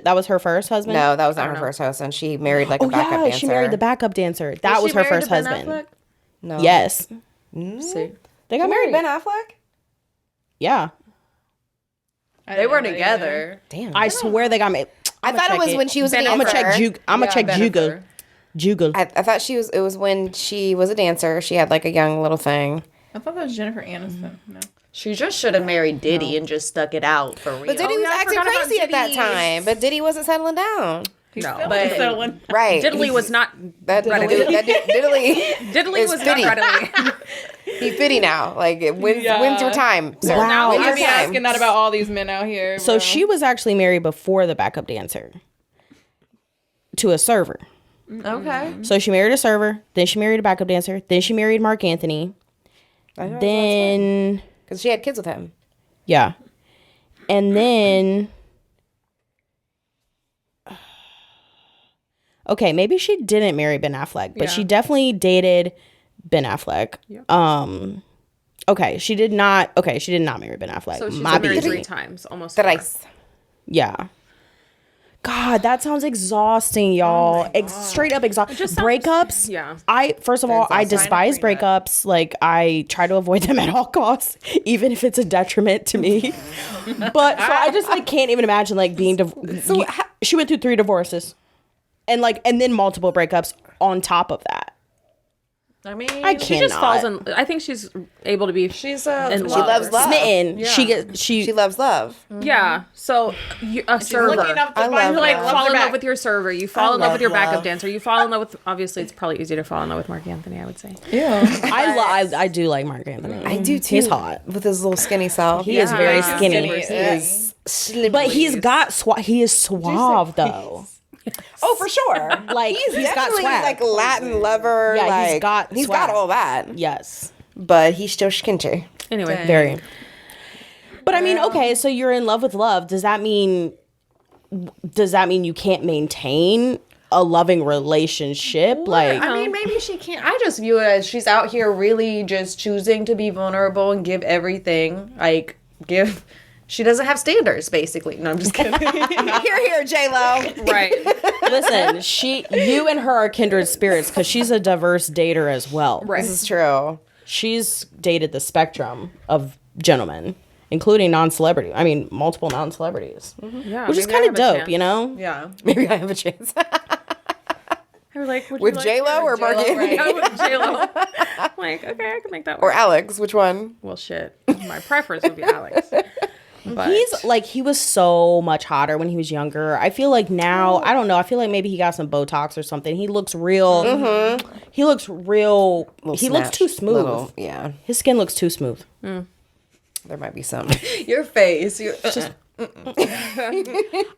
that was her first husband? No, that was not her first husband. She married like a Oh, backup yeah. dancer. She married the backup dancer. That was she her married first to Ben husband. Affleck? No. Yes. See, They got Married married. Ben Affleck? Yeah. they were together. Damn. I swear they got married. I thought it was when she was a I'm dancer. gonna check I'm gonna check Jugal. Jugal. I thought it was when she was a dancer. She had like a young little thing. I thought that was Jennifer Aniston. No. She just should have married Diddy and just stuck it out for real. But Diddy was yeah, I acting forgot about crazy at that Diddy. time. But Diddy wasn't settling down. He's No, still but- settling. Right. Diddley was not That Diddley. Diddley is was fitty. not readily. He's fitty now. Like when's your time? Sir? Wow. When's I your be time? asking that about all these men out here. So bro. she was actually married before the backup dancer to a server. Okay. So she married a server, then she married a backup dancer, then she married Mark Anthony. Then Because she had kids with him. yeah. And then okay, maybe she didn't marry Ben Affleck, but she definitely dated Ben Affleck. Okay, she did not marry Ben Affleck. So she's My been married BZ. 3 times, almost. That 4. I. Yeah. God, that sounds exhausting, y'all. Straight up exhausting. Breakups. Yeah. First of all, I despise breakups. Like, I try to avoid them at all costs, even if it's a detriment to me. But so I just like can't even imagine like being she went through 3 divorces, and then multiple breakups on top of that. I mean, I She just cannot. falls in. I think she's able to be. she's in She loves love. Smitten. Yeah. She She loves love. Yeah. So a server. Looking up to I find love who, Like that. loves fall her in love back. with your server. You fall in love love with your backup love. dancer. You fall in love with. Obviously, it's probably easier to fall in love with Mark Anthony. I would say. I do like Mark Anthony. I do too. He's hot. With his little skinny self. He is very he's skinny. skinny. He is slippery. But he's got he is suave though. Oh, for sure. Like he's got Definitely swag. like Latin lover. Yeah, like, he's got swag. all that. Yes. But he's still skinty. Anyway. Very. But I mean, okay, so you're in love with love. Does that mean you can't maintain a loving relationship? Like, I mean, maybe she can't. I just view it as she's out here really just choosing to be vulnerable and give everything. Like, she doesn't have standards, basically. No, I'm just kidding. Here, JLo. Right. listen, you and her are kindred spirits because she's a diverse dater as well. Right. This is true. She's dated the spectrum of gentlemen, including non-celebrity. I mean, multiple non-celebrities, Yeah. which is maybe I kind have of a dope, chance. you know? Yeah. Maybe I have a chance. I was like, would With you like JLo or Mark Anthony? Yeah, with JLo. I'm like, okay, I can make that Or work. Alex, which one? Well, shit. My preference would be Alex. But He's like, he was so much hotter when he was younger. I feel like now, I don't know. I feel like maybe he got some Botox or something. He looks real. He looks real. He looks too smooth. Yeah, His skin looks too smooth. there might be something. Your face.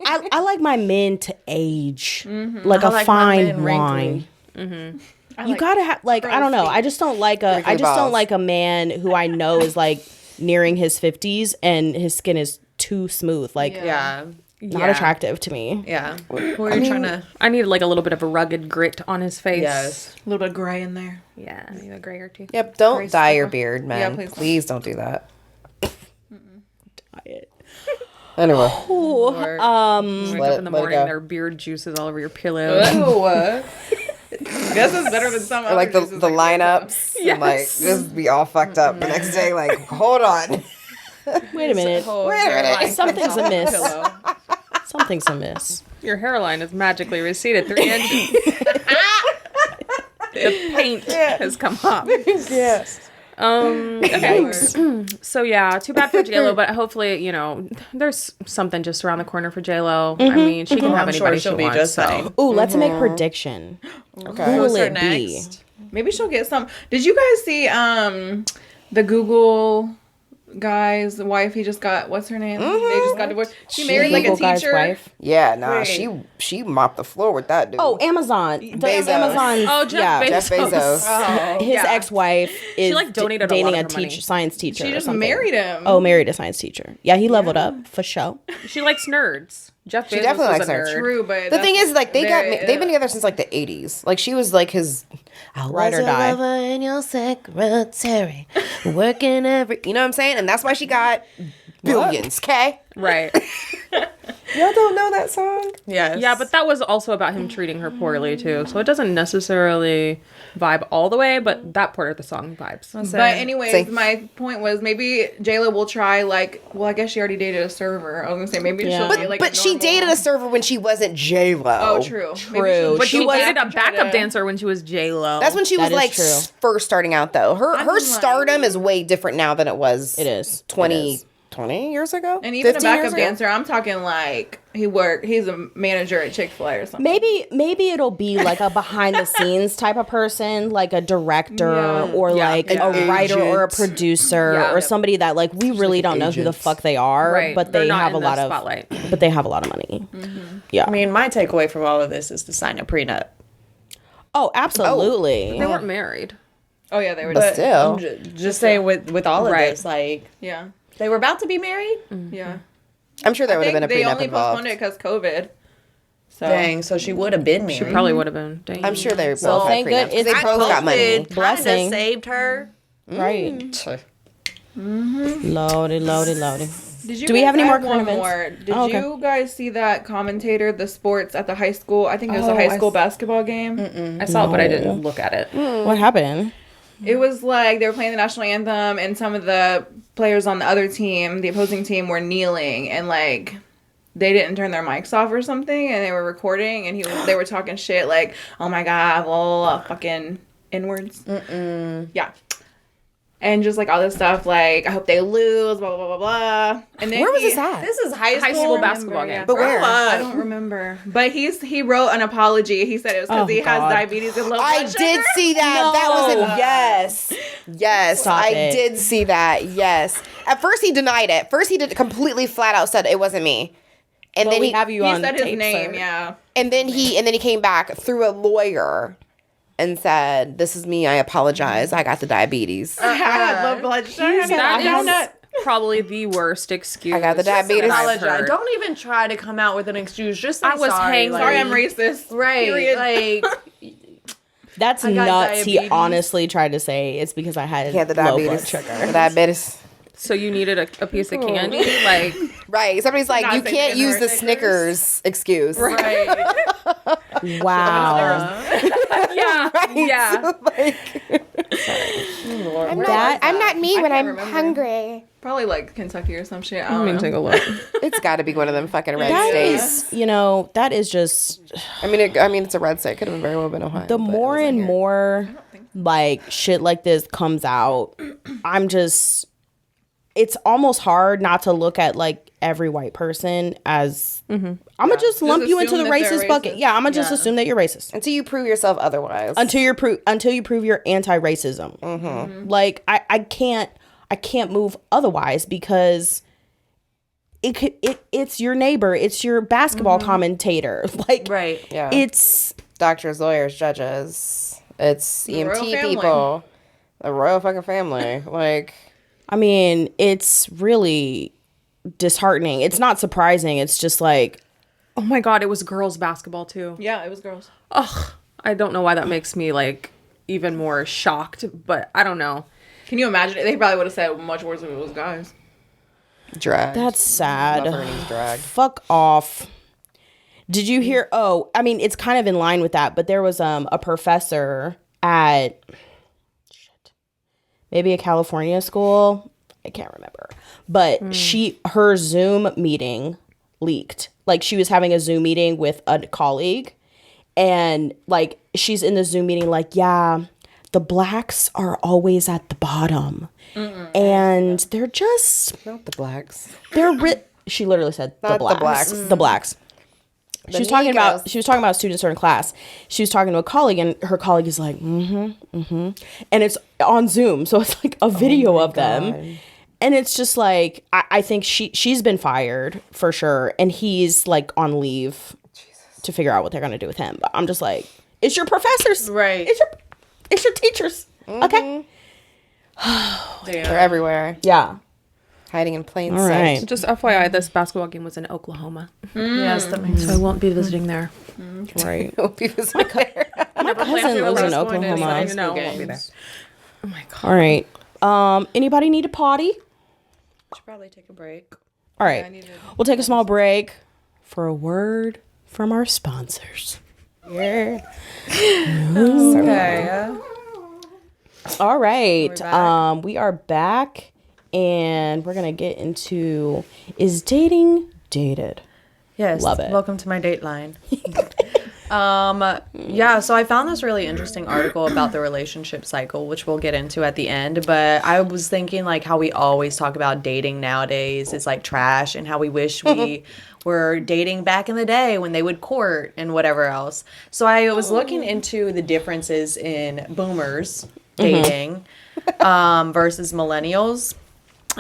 I like my men to age like I a like my fine men wine. wrinkly. You gotta have like I don't know. I just don't like a. I just don't balls. like a man who I know is like nearing his 50s and his skin is too smooth. Like Yeah. not attractive to me. Yeah. Who are you trying to? I need like a little bit of a rugged grit on his face. Yes. A little bit of gray in there. Yeah, I need a gray or two. Yep, don't Grace dye your Pepper. beard, man. Yeah, please don't. Please don't do that. Diet. Anyway, Wake Let up it- in the let it morning, go. there are beard juices all over your pillow. Ooh. Guess it's better than some or other like the juices, lineups, Yes. and, like just be all fucked up the next day. Like, hold on. Wait a minute. Wait a minute. Something's amiss. Pillow. Something's amiss. Your hairline has magically receded 3 inches. The paint has come off. Yes. Okay. So yeah, too bad for JLo, but hopefully, there's something just around the corner for JLo. I mean, she can have I'm sure anybody she'll she be wants. just So. fine. Ooh, let's make prediction. Okay. Who will Who's her it be? next? Maybe she'll get some. Did you guys see the Google guy's wife? He just got, what's her name? They just got divorced. She married like a Google guy's teacher. wife. Yeah, nah, Wait. she mopped the floor with that dude. Oh, Amazon. Bezos. Amazon. Oh, Jeff Jeff Bezos. His Yeah. ex-wife is like donated a dating lot a of her money. science teacher. She or just something. married him. Oh, married a science teacher. Yeah, he leveled up for sure. She likes nerds. Jeff Bezos definitely was likes a nerds. nerd. True, but The thing is, like, they've been together. together since like the 80s. Like, she was like his Ride or die. lover in your secretary, working every. You know what I'm saying? And that's why she got billions. Okay, Right. y'all don't know that song? Yes. Yeah, but that was also about him treating her poorly too. So it doesn't necessarily vibe all the way, but that part of the song vibes. But anyways, See. my point was maybe JLo will try I guess she already dated a server. I was gonna say maybe Yeah. she'll be like But a she normal- dated a server when she wasn't JLo. Oh, true. True. But She she was- dated a try backup to- dancer when she was JLo. That's when she was That is like true. first starting out, though. Her mean, like- stardom is way different now than it was. It is. 20 years ago. And even a 15 years backup ago? dancer, I'm talking like he's a manager at Chick-fil-A or something. Maybe it'll be like a behind the scenes type of person, like a director Yeah. or Yeah. like Yeah. a writer or a Agent. producer Yeah. or somebody that like we really don't know who the agents. fuck they are, Right. but They're they not have a in the lot of spotlight. but they have a lot of money. Yeah. I mean, my takeaway from all of this is to sign a prenup. Oh, absolutely. They weren't married. Oh yeah, they were. But But still. Just say with all of Right. this, like yeah, they were about to be married. yeah. I'm sure there would have been a they prenup only involved. postponed it because COVID. So Dang, so she would have been She married. probably would have been. Dang. I'm sure they both So had thank prenups. 'cause good- They it's- both got money. COVID Blessing. kinda saved her. Right. Loaded. Did you Do we guys have any more one current events? more? Did Oh, okay. you guys see that commentator, the sports at the high school? I think it was a Oh, high I school s- basketball game. I saw it, but I didn't look at it. What happened? It was like they were playing the national anthem, and some of the players on the other team, the opposing team, were kneeling, and like they didn't turn their mics off or something, and they were recording, and they were talking shit like, "Oh my god, blah, blah, blah, fucking inwards. Yeah. And just like all this stuff, like I hope they lose, blah blah blah blah. And then Where was this at? This is high High school basketball game. But where? I don't remember. But he wrote an apology. He said it was because he has diabetes and low blood I sugar. did see that. That was yes. Stop I it. did see that. Yes. At first he denied it. First he did completely flat out said it wasn't me. And Well, then we he have you He on said his tape, name, sir. yeah. and then he came back through a lawyer and said, "This is me. I apologize. I got the diabetes. I had low blood sugar. That is probably the worst excuse. I got the diabetes. I've Apologize. heard. Don't even try to come out with an excuse. Just say I was sorry. hangry. Sorry, I'm racist. Right. Period. Like, That's I got nuts. He diabetes. honestly tried to say it's because I had He had the low blood diabetes. sugar. The diabetes. So you needed a piece of candy? Like, Right. Somebody's like, Not you saying can't the use the Snickers. Snickers excuse. right. Wow. yeah. Yeah. That not me when I'm hungry. Probably like Kentucky or some shit. I Let don't me know. take a look. It's got to be one of them fucking red that states. is, that is just I mean, it's a red state. Could have very well been Ohio. the but it more wasn't and here. more like shit like this comes out. I'm just, it's almost hard not to look at like every white person as I'm gonna just lump you into the assume that they're racist bucket. racist. Yeah, I'm gonna just assume that you're racist until you prove yourself otherwise. until you prove you're anti-racism. Like I can't move otherwise because it's your neighbor, it's your basketball commentator. Like Right. Yeah. it's Doctors, lawyers, judges. It's royal EMT family. people. The royal fucking family. Like, I mean, it's really disheartening. It's not surprising. It's just like, Oh my God, it was girls basketball too. Yeah, it was girls. Ugh. I don't know why that makes me like even more shocked, but I don't know. Can you imagine it? They probably would have said much worse if it was guys. drag. that's sad. Love her name's drag. Fuck off. Did you hear? Oh, I mean, it's kind of in line with that, but there was a professor at maybe a California school. I can't remember, but her Zoom meeting leaked. Like she was having a Zoom meeting with a colleague, and like she's in the Zoom meeting, like, yeah, the blacks are always at the bottom, and they're just Not the blacks. she literally said the Not the blacks. blacks. The blacks. She was talking about students in class. She was talking to a colleague, and her colleague is like, and it's on Zoom, so it's like a video of them, and it's just like I think she's been fired for sure, and he's like on leave to figure out what they're gonna do with him. But I'm just like, it's your professors, Right. It's your teachers, okay? They're everywhere. Yeah. Hiding in plain All sight. right. Just FYI, this basketball game was in Oklahoma. Yes, that makes So I won't be visiting there. Right. Hope he was there. My cousin lives in Oklahoma. high No, school I won't be games. there. Oh my God. All right. Anybody need a potty? Should probably take a break. All right. We'll take a small break for a word from our sponsors. Yeah. Okay. All right. We're back. We are back, and we're gonna get into, is dating dated? Yes. Love it. Welcome to my Dateline. Yeah, so I found this really interesting article about the relationship cycle, which we'll get into at the end. But I was thinking like how we always talk about dating nowadays is like trash, and how we wish we were dating back in the day when they would court and whatever else. So I was looking into the differences in boomers dating versus millennials.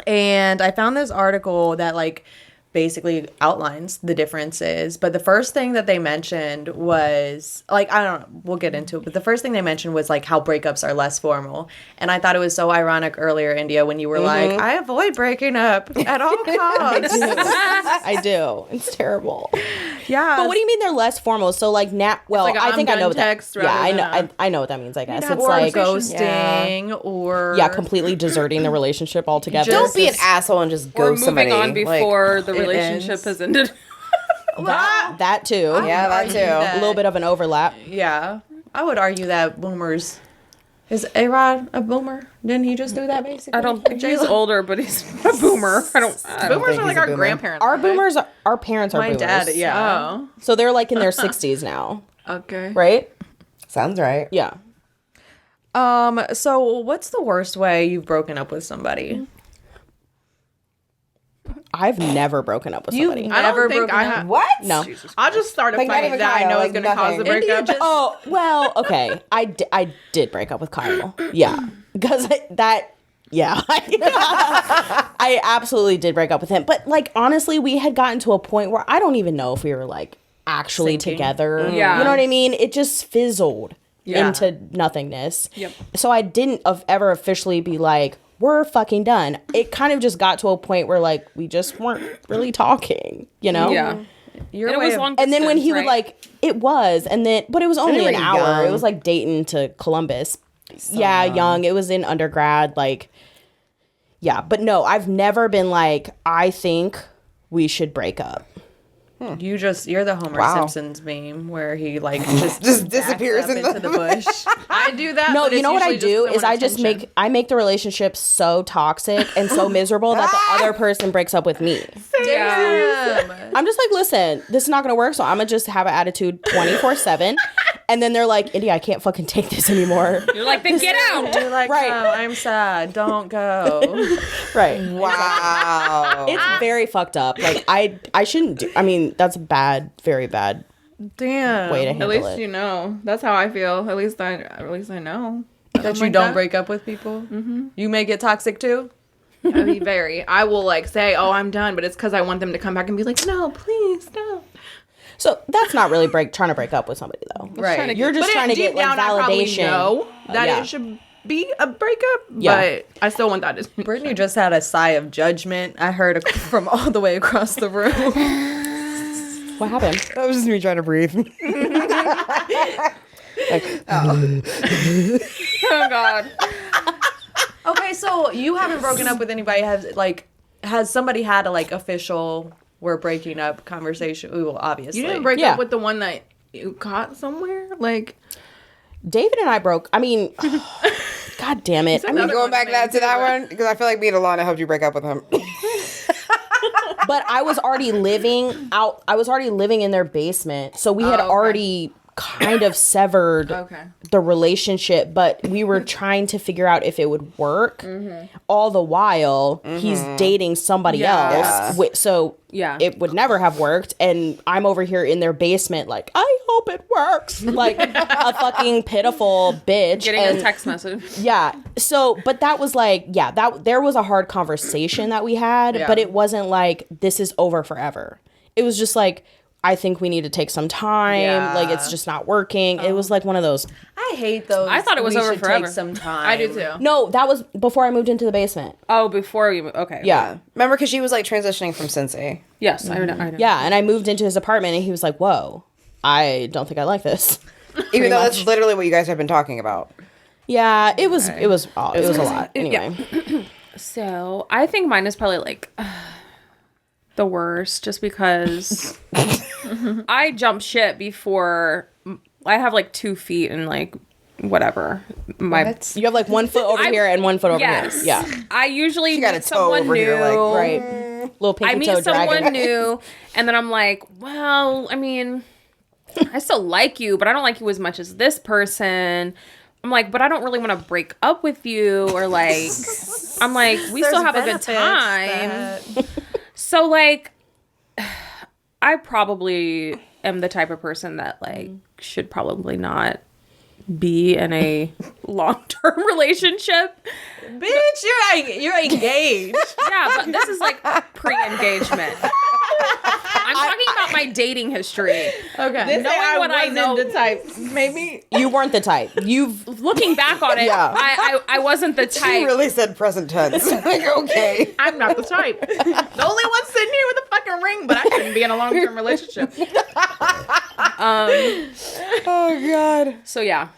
And I found this article that like basically outlines the differences. But the first thing that they mentioned was like, I don't know, we'll get into it. But the first thing they mentioned was like how breakups are less formal. And I thought it was so ironic earlier, India, when you were like, I avoid breaking up at all costs. I do. It's terrible. Yeah. But what do you mean they're less formal? So like now, well, like a I think I I'm know done what that. text Yeah, rather I know. than I know what that means. I guess it's or like ghosting or completely deserting the relationship altogether. Don't be an asshole and just Or ghost moving somebody. on before the it relationship ends. has ended. that too. Yeah, that too. A little bit of an overlap. Yeah. I would argue that boomers. Is Arod a boomer? Didn't he just do that basically? I don't think he's older, but he's a boomer. I don't Boomers think are like he's a our boomer. grandparents. Our right? boomers, our parents are My boomers. dad, yeah. Oh, So they're like in their 60s now, okay. right? Sounds right. Yeah. So what's the worst way you've broken up with somebody? I've never broken up with somebody. I don't think I have. What? No. I'll just start a Like, not fight even that I Kyle, know like, is going to cause the nothing. breakup. Oh, well, okay. I did break up with Kyle. Yeah. Because I absolutely did break up with him. But, like, honestly, we had gotten to a point where I don't even know if we were, like, actually together. Yeah. You know what I mean? It just fizzled Yeah. into nothingness. Yep. So I didn't ever officially be like, we're fucking done. It kind of just got to a point where, like, we just weren't really talking, you know? Yeah. Your And it way was of- long And then when distance, he would right? like, it was, and then, but it was only you an were hour. young. It was like Dayton to Columbus. Young. It was in undergrad. Like, yeah, but no, I've never been like, I think we should break up. You're the Homer Wow. Simpson's meme where he like Just disappears backs up in into the bush. I do that. No, but you it's know what I usually do just is someone I just attention. make the relationship so toxic and so miserable that the other person breaks up with me. Damn. I'm just like, listen, this is not gonna work, so I'm gonna just have an attitude 24/7. And then they're like, Indy, I can't fucking take this anymore. You're like, then get out. You're like, Right. no, I'm sad. Don't go. Right. Wow. It's very fucked up. Like I shouldn't do. I mean, that's bad, very bad Damn. way to At handle least it. you know. That's how I feel. At least I know. That you don't break up with people. Mm-hmm. You may get toxic too. I mean, very. I will like say, "Oh, I'm done," but it's because I want them to come back and be like, "No, please, no." So that's not really trying to break up with somebody though. Right. You're just But trying to deep get like down, I probably validation. know that yeah. it should be a breakup. Yeah. But I still want that to. Brittany just had a sigh of judgment. I heard from all the way across the room. What happened? That was just me trying to breathe. Oh God. Okay, so you haven't broken up with anybody. Has somebody had a like official we're breaking up conversation? Well, obviously. You didn't break Yeah. up with the one that you caught somewhere, like. David and I broke. I mean, God damn it. I mean, Another Going one back made to that too, one, because I feel like me and Alana helped you break up with him. but I was already living out. I was already living in their basement, so we had okay. already kind of severed Okay. the relationship, but we were trying to figure out if it would work. All the while, he's dating somebody Yes. else. So Yeah. it would never have worked. And I'm over here in their basement like, I hope it works. Like a fucking pitiful bitch. Getting and a text message. yeah. So, but that was like, yeah, that there was a hard conversation that we had, Yeah. but it wasn't like this is over forever. It was just like, I think we need to take some time. Yeah. Like it's just not working. It was like one of those. I hate those. I thought it was we over should forever. Take some time. I do too. No, that was before I moved into the basement. Oh, before you. Okay. Yeah. Remember, because she was like transitioning from Cincy. Yes, I know. Yeah. And I moved into his apartment and he was like, whoa, I don't think I like this. Even though that's literally what you guys have been talking about. Yeah. It was a lot. Anyway. So I think mine is probably like the worst, just because I jump shit before I have like 2 feet and like whatever. You have like 1 foot over here and 1 foot over Yes. here. Yeah. I usually got a meet toe someone over new. here, like, Right. Little pinky I meet toe someone dragon. new, and then I'm like, well, I mean, I still like you, but I don't like you as much as this person. I'm like, but I don't really want to break up with you, or like, I'm like, we still have a good time. So like, I probably am the type of person that like should probably not be in a long-term relationship. Bitch, you're engaged. Yeah, but this is like pre-engagement. I'm talking about my dating history. Okay. Knowing what I know, the type. Maybe. You weren't the type. You've looking back on it, Yeah. I wasn't the She type. really said present tense. Like, okay. I'm not the type. The only one sitting here with a fucking ring, but I shouldn't be in a long-term relationship. Oh, God. So yeah,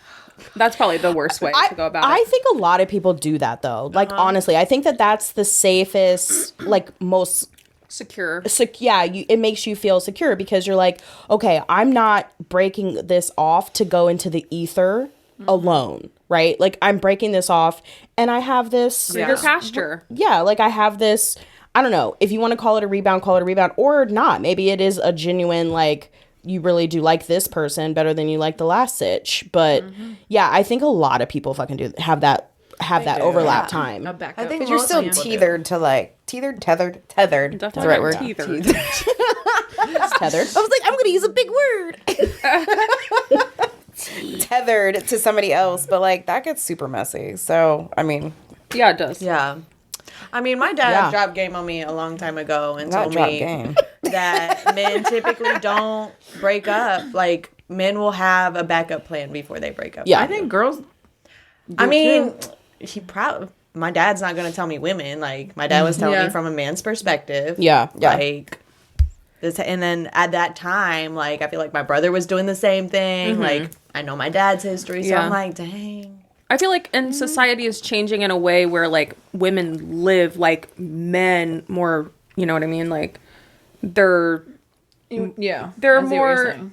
that's probably the worst way to go about I it. think a lot of people do that though. Like honestly, I think that that's the safest, like most Secure. it makes you feel secure because you're like, okay, I'm not breaking this off to go into the ether alone, right? Like I'm breaking this off and I have this Greener pasture. like I have this, I don't know, if you want to call it a rebound, or not. Maybe it is a genuine like you really do like this person better than you like the last sitch. But yeah, I think a lot of people fucking have that overlap time. A backup. I think Because you're still most people tethered to like tethered. That's the right word. Tethered. It's tethered. I was like, I'm going to use a big word. Tethered to somebody else, but like that gets super messy. So, I mean, Yeah, it does. Yeah. I mean, my dad dropped game on me a long time ago and told me that men typically don't break up. Like, men will have a backup plan before they break up. Yeah. I think girls. I mean, my dad's not going to tell me women. Like, my dad was telling Yeah. me from a man's perspective. Yeah. Like, and then at that time, like, I feel like my brother was doing the same thing. Like, I know my dad's history, so Yeah. I'm like, dang. I feel like and society is changing in a way where like women live like men more, you know what I mean? Like they're Yeah. They're I see what you're more saying.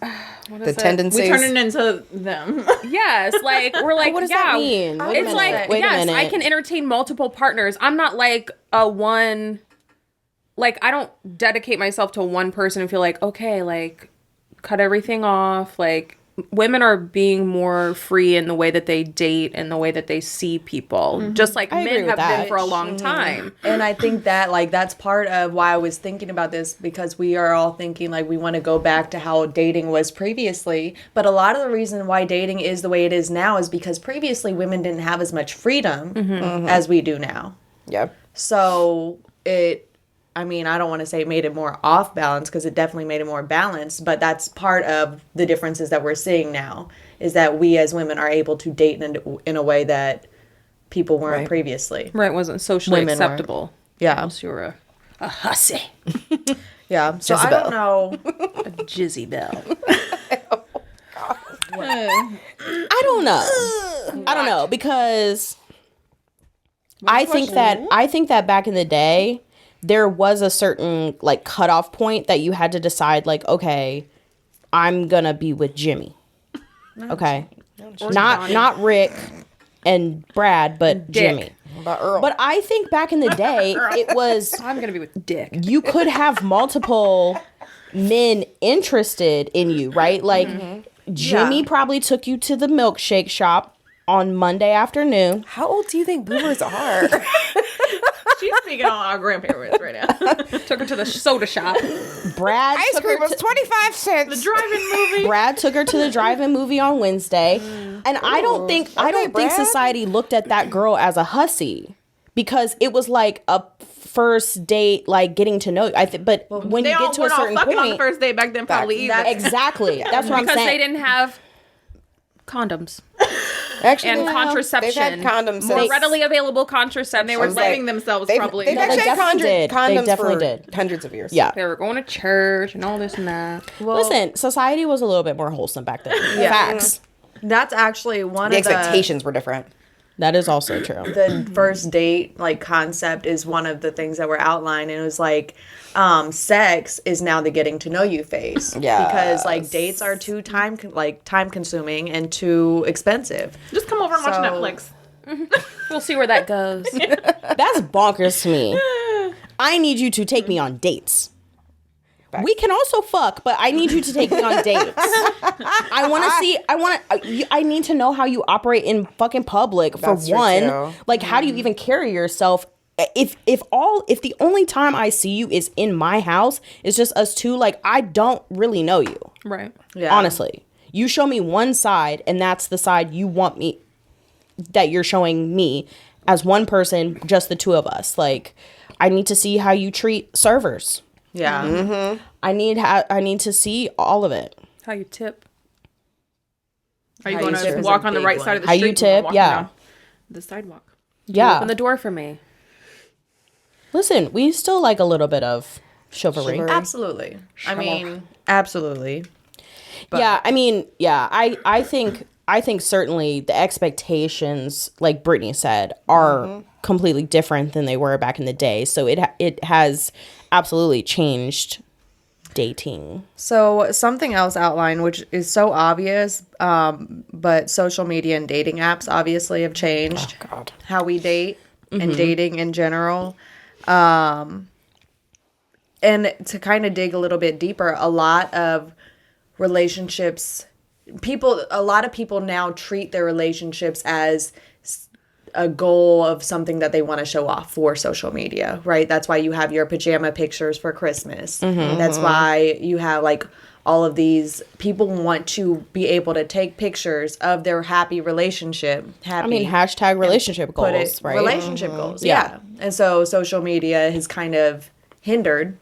what The is it? tendencies. We turn it into them. Yes, like we're like What does yeah, that mean? Wait a It's minute. like Wait a yes, I minute. can entertain multiple partners. I'm not like a one like I don't dedicate myself to one person and feel like okay, like cut everything off. Like women are being more free in the way that they date and the way that they see people, just like I agree men with have that. been for a long time. And I think that, like, that's part of why I was thinking about this, because we are all thinking, like, we want to go back to how dating was previously. But a lot of the reason why dating is the way it is now is because previously women didn't have as much freedom as we do now. Yep. So I mean, I don't want to say it made it more off balance, because it definitely made it more balanced, but that's part of the differences that we're seeing now, is that we as women are able to date in a way that people weren't previously. Right, wasn't socially Women were. acceptable. Yeah. Unless you were a hussy, Yeah. So I don't know. a jizzy bell. I don't know. I don't know, because I think that back in the day there was a certain like cutoff point that you had to decide, like, okay, I'm gonna be with Jimmy. Okay. Not Rick and Brad, but Dick. Jimmy. About Earl. But I think back in the day it was I'm gonna be with Dick. you could have multiple men interested in you, right? Like Jimmy probably took you to the milkshake shop on Monday afternoon. How old do you think boomers are? She's speaking on our grandparents right now. Took her to the soda shop. Brad Ice took cream her was 25 cents. Drive-in movie. Brad took her to the drive-in movie on Wednesday, and I don't think Brad. society looked at that girl as a hussy, because it was like a first date, like getting to know you. But when you get to a certain fucking on the point, first date back then, probably either. exactly. That's what I'm Because saying. they didn't have condoms Actually, and no, contraception. They've had condoms. More since- readily available contraception. They were was like, saving themselves They've, probably. they've No, they actually had definitely did. They condoms definitely for did. hundreds of years. Yeah. They were going to church and all this and that. Listen, society was a little bit more wholesome back then. Facts. That's actually one The of expectations were different. That is also true. the first date like concept is one of the things that were outlined, and it was like sex is now the getting to know you phase. Yes. Because like dates are too time consuming and too expensive. Just come over and watch So- Netflix. We'll see where that goes. That's bonkers to me. I need you to take me on dates. We can also fuck, but I need you to take me on dates. I need to know how you operate in fucking public, for That's true, one. too. Like, how do you even carry yourself? If the only time I see you is in my house, it's just us two, like, I don't really know you. Right. Yeah. Honestly. You show me one side, and that's the side you want me, that you're showing me as one person, just the two of us. Like, I need to see how you treat servers. Yeah. I need to see all of it. How you tip. Are you How going you tip to is walk a on the big right one. side of the How street? you when tip, walking yeah. down the sidewalk. Yeah. Open the door for me. Listen, we still like a little bit of chivalry. Absolutely. I mean, absolutely. Yeah, I mean, yeah, I think certainly the expectations, like Brittany said, are completely different than they were back in the day. So it has absolutely changed dating. So something else outlined, which is so obvious, but social media and dating apps obviously have changed how we date and dating in general. And to kind of dig a little bit deeper, a lot of relationships, a lot of people now treat their relationships as a goal of something that they want to show off for social media, right? That's why you have your pajama pictures for Christmas. That's why you have like all of these people want to be able to take pictures of their happy relationship. Hashtag relationship goals, right? Relationship goals, yeah. And so social media has kind of hindered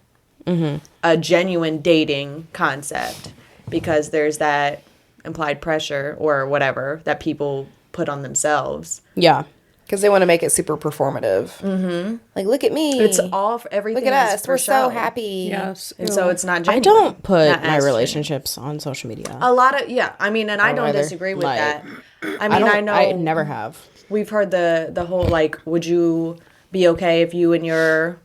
a genuine dating concept because there's that implied pressure or whatever that people put on themselves. Yeah. Because they want to make it super performative. Like, look at me. It's all for everything. Look at us. We're show. so happy. Yes. And so it's not genuine. I don't put Not my as relationships on social media. A lot of, yeah. I mean, and I don't either. disagree with Like, that. I know. I never have. We've heard the whole, like, would you be okay if you and your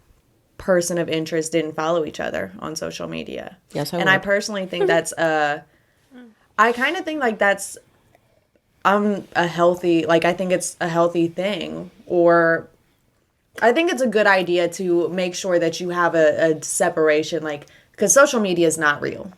person of interest didn't follow each other on social media? Yes, I And would. I personally think that's I kind of think like that's a healthy, like, I think it's a healthy thing, or I think it's a good idea to make sure that you have a separation, like, because social media is not real.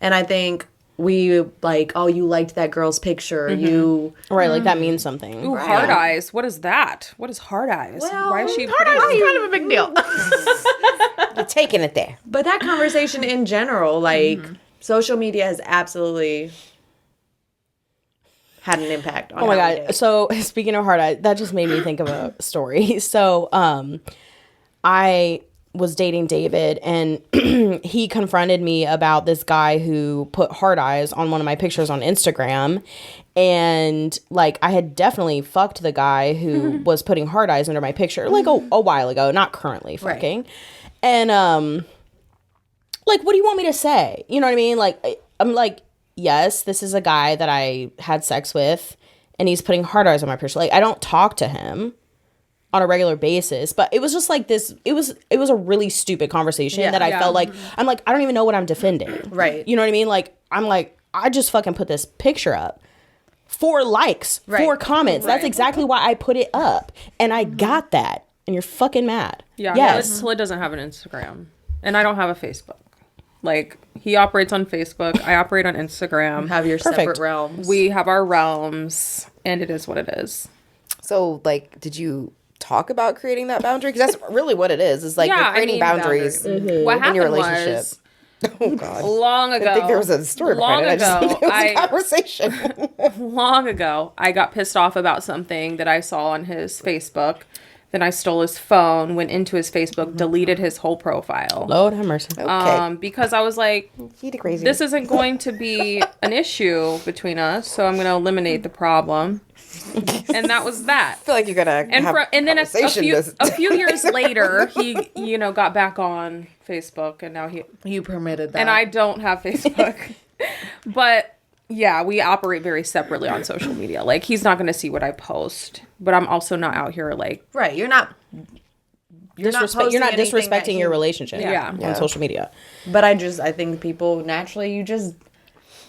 And I think we, like, oh, you liked that girl's picture, you... Right, like that means something. Ooh, hard eyes. What is that? What is hard eyes? Well, Why is she Hard eyes is kind of a big deal. You're taking it there. But that conversation in general, like, social media has absolutely had an impact on Oh my how we god. date. So speaking of hard eye, that just made me think of a story. So I was dating David and he confronted me about this guy who put hard eyes on one of my pictures on Instagram. And like I had definitely fucked the guy who was putting hard eyes under my picture like a while ago, not currently fucking. And like what do you want me to say? You know what I mean? Like I'm like, yes, this is a guy that I had sex with and he's putting hard eyes on my picture. Like I don't talk to him on a regular basis, but it was just like this, it was a really stupid conversation that I felt like, I'm like, I don't even know what I'm defending. Right. You know what I mean? Like, I'm like, I just fucking put this picture up. 4 likes, 4 comments. That's exactly why I put it up. And I got that. And you're fucking mad. Yeah. Yes. Tilla doesn't have an Instagram. And I don't have a Facebook. Like, he operates on Facebook. I operate on Instagram. Have your separate realms. We have our realms. And it is what it is. So, like, did you talk about creating that boundary? Because that's really what it is. Is like you're creating boundaries What in happened your relationship. was, Oh God. long ago. I think there was a story behind it. I just think it was a conversation. Long ago, I got pissed off about something that I saw on his Facebook. Then I stole his phone, went into his Facebook, deleted his whole profile. Lord have mercy. Okay. Because I was like, He the crazy. this isn't going to be an issue between us, so I'm going to eliminate the problem. And that was that. I feel like you're gonna And then a few years later, later, he got back on Facebook, and now You permitted that. and I don't have Facebook. But yeah, we operate very separately on social media. Like, he's not going to see what I post, but I'm also not out here like, Right. You're not You're not posting anything that disrespecting he- your relationship Yeah. on social media. But I think people naturally,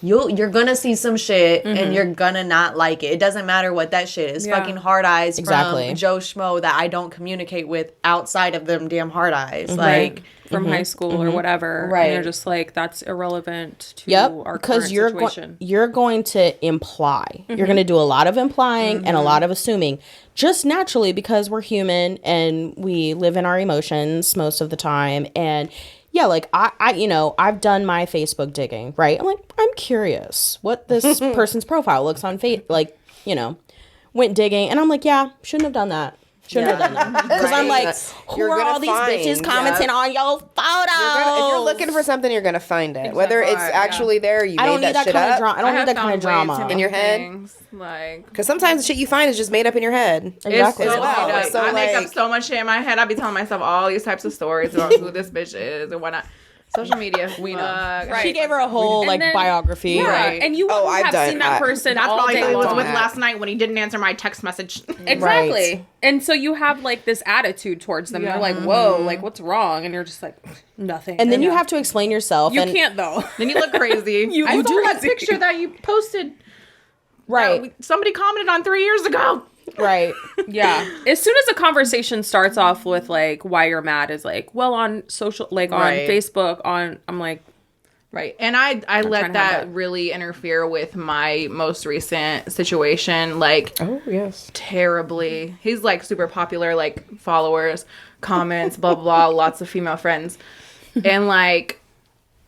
you're gonna see some shit and you're gonna not like it. It doesn't matter what that shit is. Yeah. Fucking hard eyes Exactly. from Joe Schmo that I don't communicate with outside of them damn hard eyes. Like, right, from high school or whatever. Right. And you're just like, that's irrelevant to Yep, our because current you're situation. you're going to imply. You're going to do a lot of implying and a lot of assuming, just naturally because we're human and we live in our emotions most of the time. And yeah, like I I've done my Facebook digging, right? I'm like, I'm curious what this person's profile looks on like, went digging, and I'm like, yeah, shouldn't have done that. Shouldn't have done that. Because I'm like, who You're are gonna all these find- bitches commenting on your photos? if you're looking for something, you're gonna find it. Whether it's actually there, you I don't made need that that shit kind of up. drama. I don't need that kind of found way too drama. many In your head? things, like, Because sometimes the shit you find is just made up in your head. Exactly. it's so well. made up. So, I make like- up so much shit in my head. I be telling myself all these types of stories about who this bitch is and whatnot. Social media, we know. Right. She gave her a whole And then- biography. Yeah, Right. and you Oh, wouldn't I've have done seen that that. person That's all probably day who I was long. with last night when he didn't answer my text message. Exactly. Right. And so you have like this attitude towards them. Yeah. They're like, whoa, like what's wrong? And you're just like, nothing. And then you have to explain yourself. You and, can't though. Then you look crazy. You I look saw that crazy. picture that you posted. Right. Somebody commented on 3 years ago. Right. Yeah. As soon as a conversation starts off with like why you're mad is like, well, on social, like on Right. Facebook, I'm like, Right. And I trying let to have that that. really interfere with my most recent situation, like, Oh, yes. terribly. He's, like, super popular, like, followers, comments, blah, blah, blah, lots of female friends. And, like,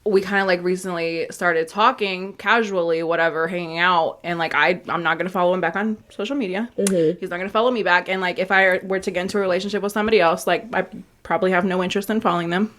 we kind of, like, recently started talking casually, whatever, hanging out. And, like, I'm not going to follow him back on social media. He's not going to follow me back. And, like, if I were to get into a relationship with somebody else, like, I probably have no interest in following them.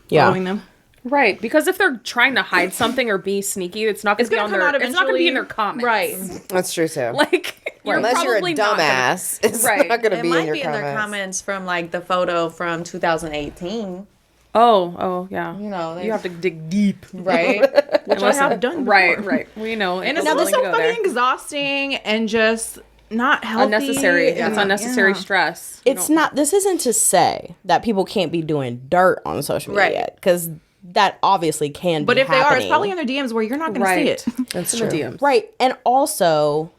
Right, because if they're trying to hide something or be sneaky, it's not going to be on come their. out It's not going to be in their eventually. comments. Right. That's true, too. Like you're Unless you're a probably not gonna- dumbass, it's Right. not going to It be in might your be in comments. their comments from like the photo from 2018. Oh, yeah. You know, You have to dig deep, right? Which I have done before. Right. We know, And it's willing also to go fucking there. exhausting and just not healthy. Unnecessary. It's unnecessary Yeah. stress. You It's don't- not. This isn't to say that people can't be doing dirt on social media, Right. because that obviously can. But be if they are, it's happening. probably in their DMs where you're not going Right. to see it. That's in the true. DMs. right. And also,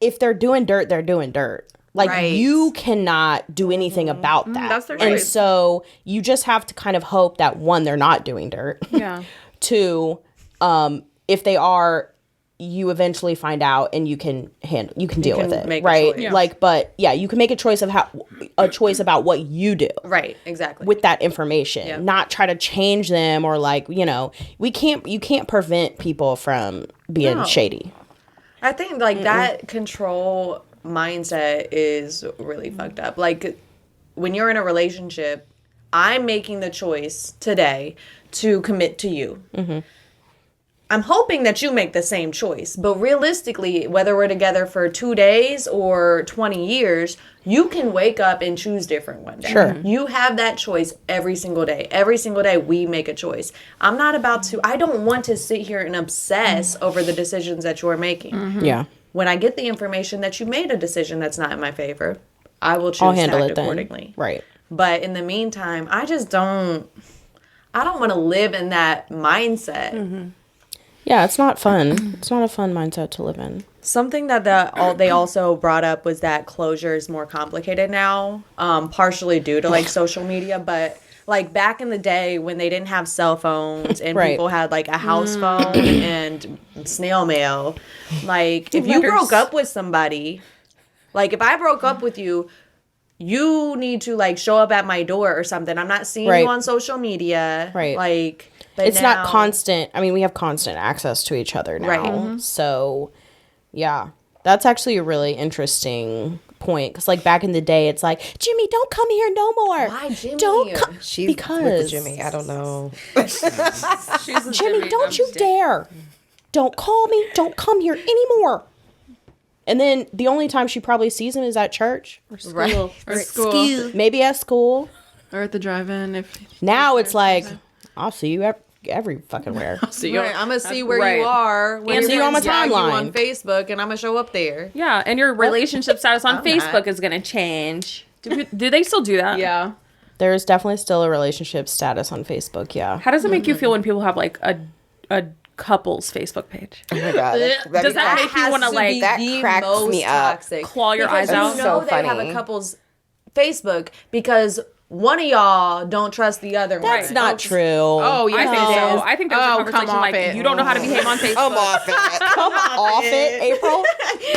if they're doing dirt, they're doing dirt. Like, Right. you cannot do anything about that. that's their And choice. so you just have to kind of hope that, one, they're not doing dirt. Yeah. Two, if they are, you eventually find out and you can deal can with it, make a right? choice. Yeah. Like, but yeah, you can make a choice about what you do Right, exactly. with that information. Yep. Not try to change them, or like, you can't prevent people from being No. shady. I think like that control mindset is really fucked up. Like when you're in a relationship, I'm making the choice today to commit to you. I'm hoping that you make the same choice, but realistically, whether we're together for 2 days or 20 years, you can wake up and choose different one day. Sure. You have that choice every single day. Every single day we make a choice. I don't want to sit here and obsess over the decisions that you're making. Yeah. When I get the information that you made a decision that's not in my favor, I will choose I'll to handle act it then. accordingly. Right. But in the meantime, I don't want to live in that mindset. Yeah, it's not fun. It's not a fun mindset to live in. Something that they also brought up was that closure is more complicated now, partially due to like social media, but like back in the day when they didn't have cell phones and Right. people had like a house phone and snail mail, like if you Letters. broke up with somebody, like if I broke up with you, you need to like show up at my door or something. I'm not seeing Right. you on social media. Right. Like, but It's now, not constant. I mean, we have constant access to each other now. Right. So, yeah, that's actually a really interesting point. Because, like, back in the day, it's like, Jimmy, don't come here no more. Why Jimmy? Don't come. She's Because with the Jimmy. I don't know. She's a Jimmy, don't you dare. Don't call me. Don't come here anymore. And then the only time she probably sees him is at church. Right. Or school. Maybe at school. Or at the drive-in. If Now it's like, I'll see you every fucking where. so you Right, I'm gonna see where Right. you are. When And your see you on my friends tag you timeline. on Facebook, and I'm gonna show up there. Yeah, and your relationship status on I'm Facebook not. is going to change. Do they still do that? Yeah. There is definitely still a relationship status on Facebook, yeah. How does it make you feel when people have like a couple's Facebook page? Oh my God. Does that make you want to like that cracks me up. claw your eyes because out? you know So they have funny. a couple's Facebook because one of y'all don't trust the other one. That's not true. Oh, yeah. I think it so. is. I think there's a Oh, conversation come off like it. you don't know how to behave on Facebook. I'm off it. Come off it, April.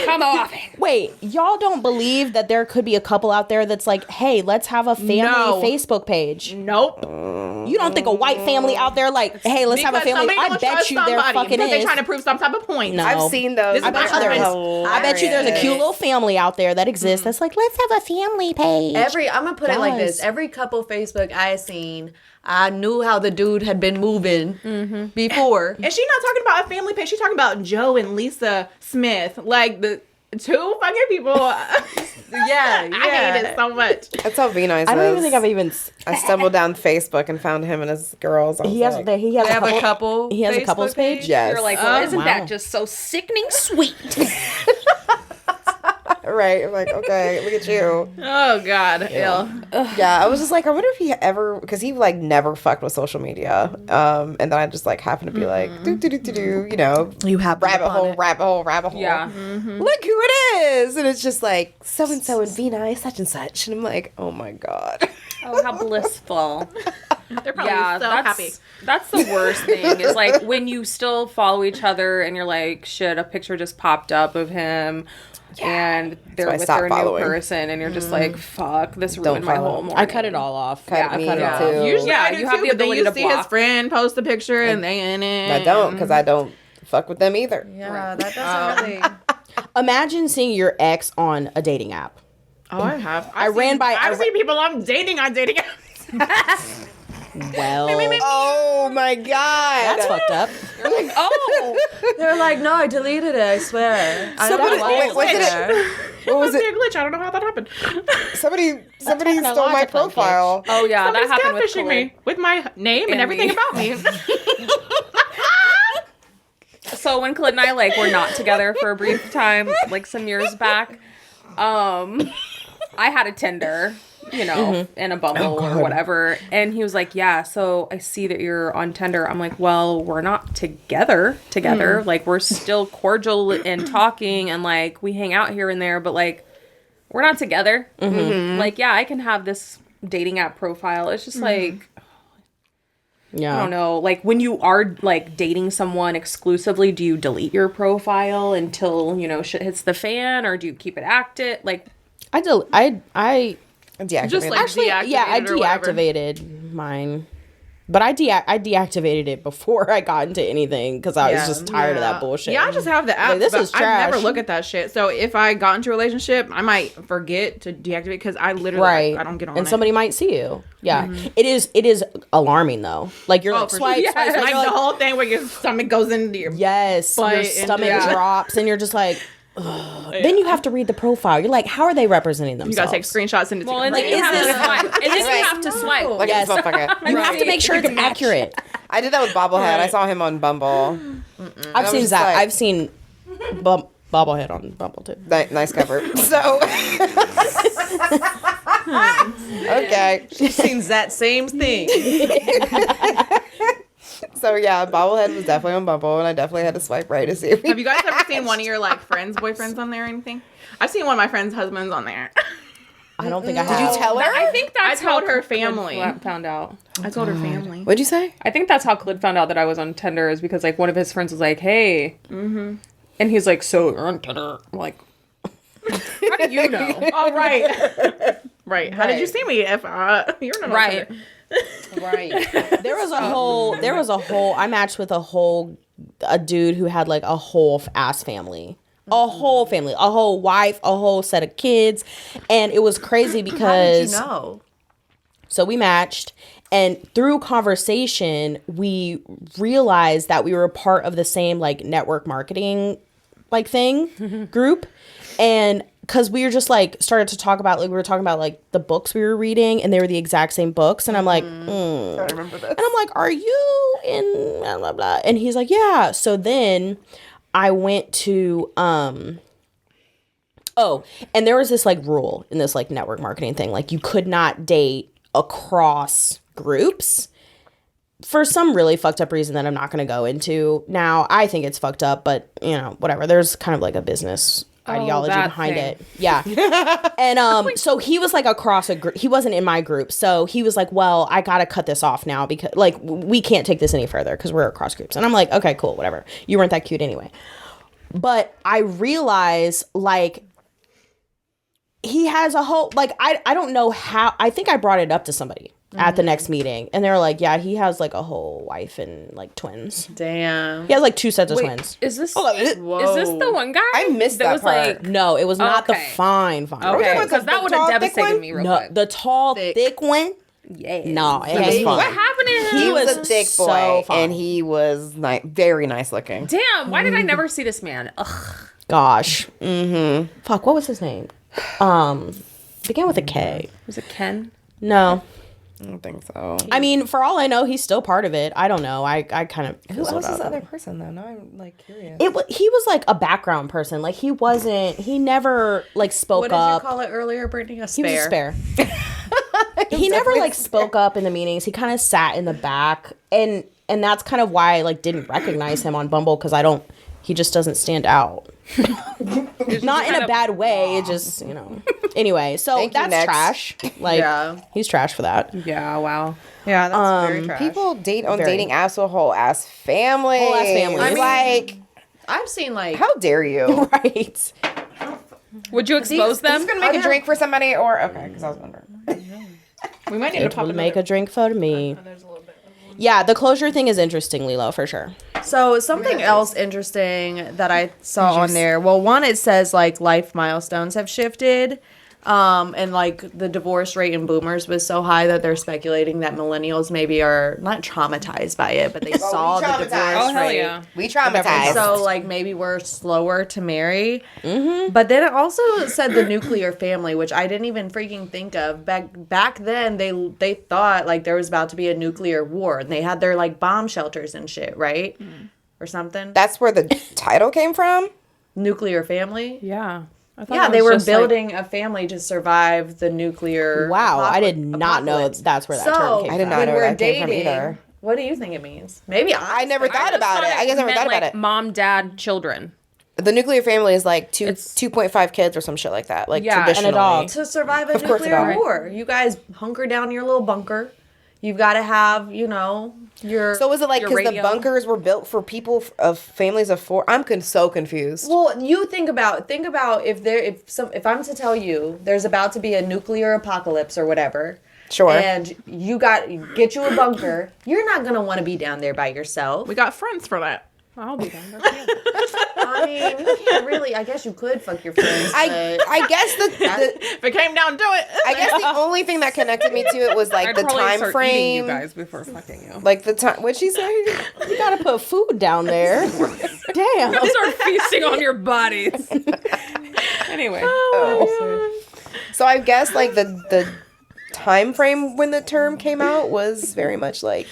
Come off it. Wait, y'all don't believe that there could be a couple out there that's like, hey, let's have a family No. Facebook page. Nope. You don't think a white family out there like, hey, let's have a family? somebody I don't bet trust you there somebody fucking because they're is. trying to prove some type of point. No. I've seen those. This is I bet you there is. I bet you there's a cute little family out there that exists that's like, let's have a family page. I'm gonna put it like this: Yes. every couple Facebook I seen, I knew how the dude had been moving before. And she's not talking about a family page. She's talking about Joe and Lisa Smith. Like the two fucking people. Yeah, I hate it so much. That's how V-Nice I don't even is. think I've even. I stumbled down Facebook and found him and his girls. I was He has like, he has They have a a couple. couple. He has a Facebook couples page? yes. You're like, well, isn't wow. that just so sickening sweet? right. I'm like, okay, look at you. Oh, God. Ill. Yeah, I was just like, I wonder if he ever, because he like never fucked with social media. And then I just like happened to be like, you know, You have rabbit hole. Yeah. Look who it is. And it's just like, so and so and V-Nice, such and such. And I'm like, oh my God. Oh, how blissful. They're probably so happy. That's the worst thing is like when you still follow each other and you're like, shit, a picture just popped up of him and they're with their new person and you're just like, fuck, this ruined my whole morning. I cut it all off. I cut it off too. Usually I do you have too, the but then ability you to see block. his friend post a picture and they in it. I don't, because I don't fuck with them either. Yeah, that doesn't really. Imagine seeing your ex on a dating app. Oh, I have. I've seen people I'm dating on dating apps. Well, Oh my god. that's fucked up. Oh, They're like, no, I deleted it. I swear. I don't know why it's was it- there. What was Must be it? a glitch. I don't know how that happened. Somebody stole my technological profile. oh yeah, Somebody's that happened with catfishing Chloe. me with my name and And everything me. about me. So when Khalid and I like were not together for a brief time, like some years back, I had a Tinder, you know, and a Bumble or whatever, and he was like, "Yeah, so I see that you're on Tinder." I'm like, "Well, we're not together. Like we're still cordial and talking, and like we hang out here and there, but like we're not together. Like, yeah, I can have this dating app profile. It's just like." Yeah. I don't know. Like when you are like dating someone exclusively, do you delete your profile until, you know, shit hits the fan, or do you keep it active? Like I Deactivate. Just like actually, yeah, I deactivated or whatever. deactivated mine. But I deactivated it before I got into anything because I was just tired of that bullshit. Yeah, I just have the app. Like, this but is I never trash. look at that shit. So if I got into a relationship, I might forget to deactivate because I literally Right. I don't get on and it. somebody might see you. Yeah. It is alarming though. Like you're like for swipe, sure. swipe, Like swipe, you're the like, whole thing where your stomach goes into your yes, butt your and stomach yeah. drops and you're just like ugh. Then you have to read the profile. You're like, how are they representing You themselves? gotta take screenshots and well, and like, then you is have this- to swipe. And then you have to swipe. Look at this motherfucker. You have to make sure it's accurate. I did that with Bobblehead. I saw him on Bumble. I've seen just that. like- I've seen Bobblehead on Bumble too. Nice cover. So. Okay. She's seen that same thing. So yeah, Bobblehead was definitely on Bumble, and I definitely had to swipe right to see if have you guys ever seen one of your like friends' boyfriends on there or anything? I've seen one of my friends' husbands on there. I don't think I Did have. you tell her? I think that's I told how her Khalid family. found out. I told her family. What'd you say? I think that's how Khalid found out that I was on Tinder, is because like one of his friends was like, "Hey," and he's like, "So you're on Tinder?" I'm like, "How do you know?" Oh right, right. How did you see me? If you're not on Right. Tinder. Right. There was a whole I matched with a dude who had like a whole ass family. A whole family, a whole wife, a whole set of kids. And it was crazy How because did you know? so we matched, and through conversation we realized that we were part of the same like network marketing like thing group. And because we were just like started to talk about like we were talking about like the books we were reading, and they were the exact same books, and I'm like, I remember this. and I'm like, are you in blah blah blah? And he's like, yeah. So then I went to and there was this like rule in this like network marketing thing, like you could not date across groups for some really fucked up reason that I'm not going to go into. Now, I think it's fucked up, but you know, whatever. There's kind of like a business ideology that behind thing. it. Yeah. And so he was like across a group. He wasn't in my group. So he was like, well, I got to cut this off now because like we can't take this any further because we're across groups. And I'm like, okay, cool, whatever. You weren't that cute anyway. But I realize like he has a whole like I don't know how. I think I brought it up to somebody at the next meeting, and they were like, yeah, he has like a whole wife and like twins. Damn. He has like 2 sets of twins. Is this Hold on, is this the one guy? I missed that was part. like No, it was not the Okay. fine. okay, with because the that would tall, have thick devastated one? me real No, quick. the tall, thick one. Yeah. No, it He was ain't fun. What happened to him? He He was was a thick so boy, fine. and he was very nice looking. Damn, why did I never see this man? Ugh. Gosh. Mm-hmm. Fuck, what was his name? Began with a K. Was it Ken? No. I don't think so. I mean, for all I know, he's still part of it. I don't know. I kind of Who else is the other person though? Now I'm like curious. He was like a background person. Like he never like spoke What did up. you call it earlier, Brittany? A He was a spare. spare. He never like spoke up in the meetings. He kind of sat in the back, and that's kind of why I like didn't recognize him on Bumble, because he just doesn't stand out. Not in a bad way. It just, you know. Anyway, so Thank you, that's next. trash. Like, Yeah. he's trash for that. Yeah, wow. Yeah, that's very trash. People date on Very. dating apps with whole ass family. Whole ass families. I mean- Like, I've seen like how dare you? Right. Would you expose Is them? this gonna make a drink for somebody or okay? Because I was wondering. We might need to It pop will another. make a drink for me. Yeah, the closure thing is interesting, Lilo, for sure. So something else interesting that I saw on there. Well, one, it says like life milestones have shifted. And like the divorce rate in boomers was so high that they're speculating that millennials maybe are not traumatized by it, but they saw the traumatized. divorce Oh, hell rate. yeah. We traumatized. So like maybe we're slower to marry. But then it also said the nuclear family, which I didn't even freaking think of. Back then they thought like there was about to be a nuclear war, and they had their like bomb shelters and shit, right? Or something. That's where the title came from. Nuclear family. Yeah. I thought Yeah, it they was were just, like- building a family to survive the nuclear. Wow, I did not know apocalypse. that's where that So, term came I did from. not when know we're where that came from dating, either. what do you think it means? Maybe I never thought just about it. I guess I never meant, thought about like, it. Mom, dad, children. The nuclear family is like It's- 2.5 kids or some shit like that. Like Yeah, and a traditionally. dog. to survive a Of course it nuclear is. war. You guys hunker down in your little bunker. You've got to have, your. So is it like Your because the radio. bunkers were built for people of families of 4? I'm so confused. Well, you think about if I'm to tell you there's about to be a nuclear apocalypse or whatever. Sure. And get you a bunker. You're not gonna want to be down there by yourself. We got friends for that. I'll be down there. I mean, you can't really. I guess you could fuck your friends. I guess the If it came down to it, I guess the only thing that connected me to it was like I'd the probably time start eating frame. you guys before fucking you. Like the time. What'd she say? You gotta put food down there. Damn. I'll start feasting on your bodies. Anyway. So I guess like the time frame when the term came out was very much like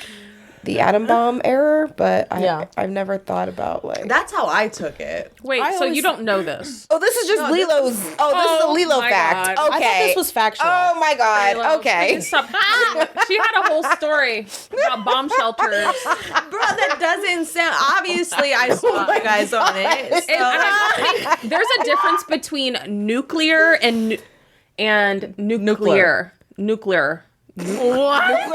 the atom bomb era, but I've never thought about like. That's how I took it. Wait, I so always- you don't know this? Oh, this is just Lilo's. This is a Lilo my fact. God. Okay. I thought this was factual. Oh my god. Lilo, Okay. please stop. She had a whole story about bomb shelters. Bro, that doesn't sound. Obviously, I saw you guys on it. And I think there's a difference between nuclear and nuclear. Nuclear. what?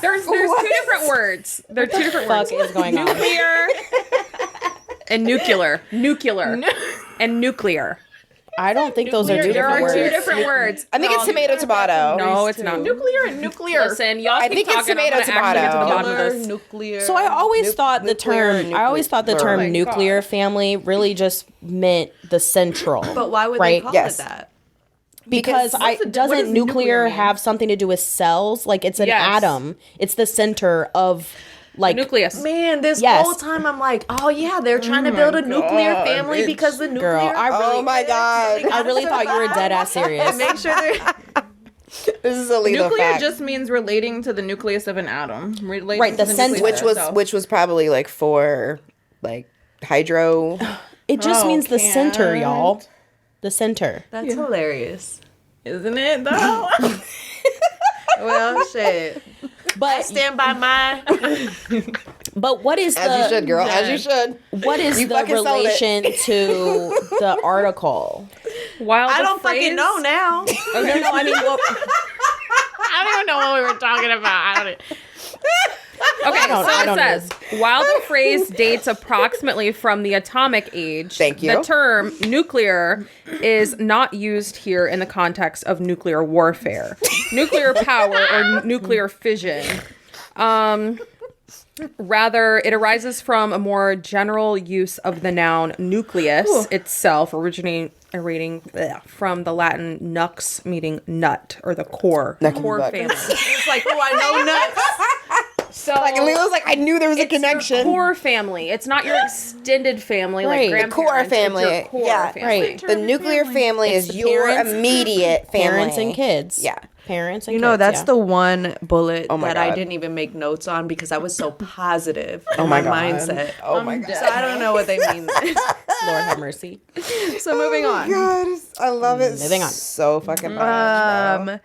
There's two different words. There are two different Fuck words. is going on? Nuclear and nuclear. Nuclear and nuclear. I don't think those are two There are different two words. different words. I think it's tomato tomato. No, it's not. Nuclear and nuclear. Listen, y'all I keep think it's talking. I'm tomato, gonna actually get to the tomato. bottom of this. Nuclear. So I always thought the nuclear, term. I always thought the term nuclear. Oh my nuclear family really just meant the central. But why would right? they call Yes. it that? Because what doesn't does nuclear nuclear mean? have something to do with cells? Like it's an Yes. atom. It's the center of like Nucleus. Man, this Yes. whole time I'm like, oh yeah, they're trying to build a nuclear family because the nuclear. Girl, I really- Oh my god. I really thought you were dead ass serious. Make sure they're. This is a Lilo Nuclear fact. just means relating to the nucleus of an atom. Relating Right, to the sense- nucleus itself. which was probably like for like hydro. It just Oh, means the center, can't. y'all. The center. That's hilarious. Isn't it though? Well, shit. But Stand by my. but what is As you should, girl. As you should. what is You the fucking sold it. relation to the article? While I the don't fucking phrase- know now. Oh, no, I mean, what, I don't even know what we were talking about. I don't. Okay, don't- so I it don't says, while the phrase dates approximately from the atomic age, Thank you. the term nuclear is not used here in the context of nuclear warfare, nuclear power, or nuclear fission. Rather, it arises from a more general use of the noun nucleus itself, originating from the Latin nux, meaning nut, or the core Nut. family. It's like, oh, I know nuts. So Like Lilo's like, I knew there was a it's your connection. core family. It's not your extended family, Right. like The core grandparents. It's family. your core Yeah, family. right. The nuclear family It's is the your parents- immediate family. parents and kids. Yeah. Parents and You kids. know, that's yeah. the one bullet Oh my that I God. didn't even make notes on because I was so positive in Oh my my God. mindset. Oh my god. So I don't know what they mean. Lord have mercy. So moving on. God, I love it Moving on. so fucking much, bro.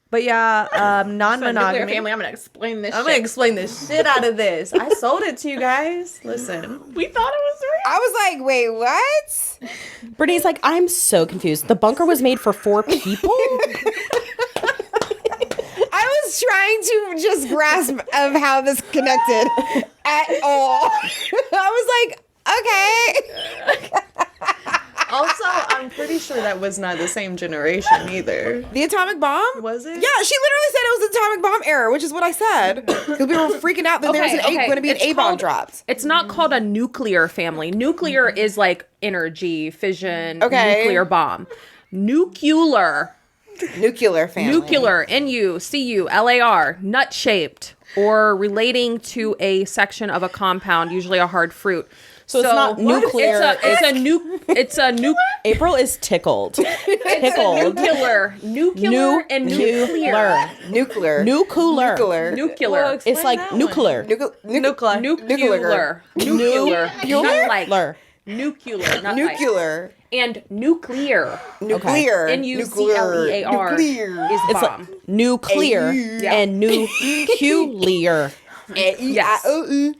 But yeah, Nuclear non-monogamy. family. I'm gonna explain this. I'm gonna explain the shit out of this. I sold it to you guys. Listen. We thought it was real. I was like, wait, what? Brittany's like, I'm so confused. The bunker was made for 4 people? I was trying to just grasp of how this connected at all. I was like, okay. Also, I'm pretty sure that was not the same generation either. The atomic bomb? Was it? Yeah, she literally said it was the atomic bomb era, which is what I said. Because we were freaking out that there was going to be an A-bomb called- dropped. It's not called a nuclear family. Nuclear is like energy, fission, Okay. nuclear bomb. Nuclear, Family. nuclear, N-U-C-U-L-A-R, nut-shaped, or relating to a section of a compound, usually a hard fruit. So it's not nuclear. It's a April is tickled. Tickled. nuclear and nuclear. Nuclear. Nuclear. It's like nuclear. Nuclear. Not like. Nuclear. Not Nuclear. Like. And nuclear. Nuclear. N-U-C-L-E-A-R is It's bomb. like nuclear and nuclear. Yes. So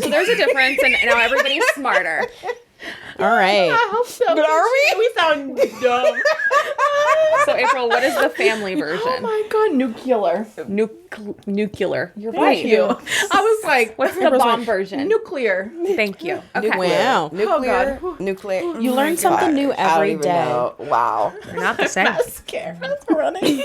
there's a difference, and now everybody's smarter. All right. I hope so. But are we? We sound dumb. So April, what is the family version? Oh my god, nuclear. Nuclear. You're Thank right. you. I was like, What's the bomb version? nuclear. Thank you. Okay. Wow. Nuclear. Oh, Nuclear. You learn something new every even day. know. Wow. They're not the same. Scared. That's running.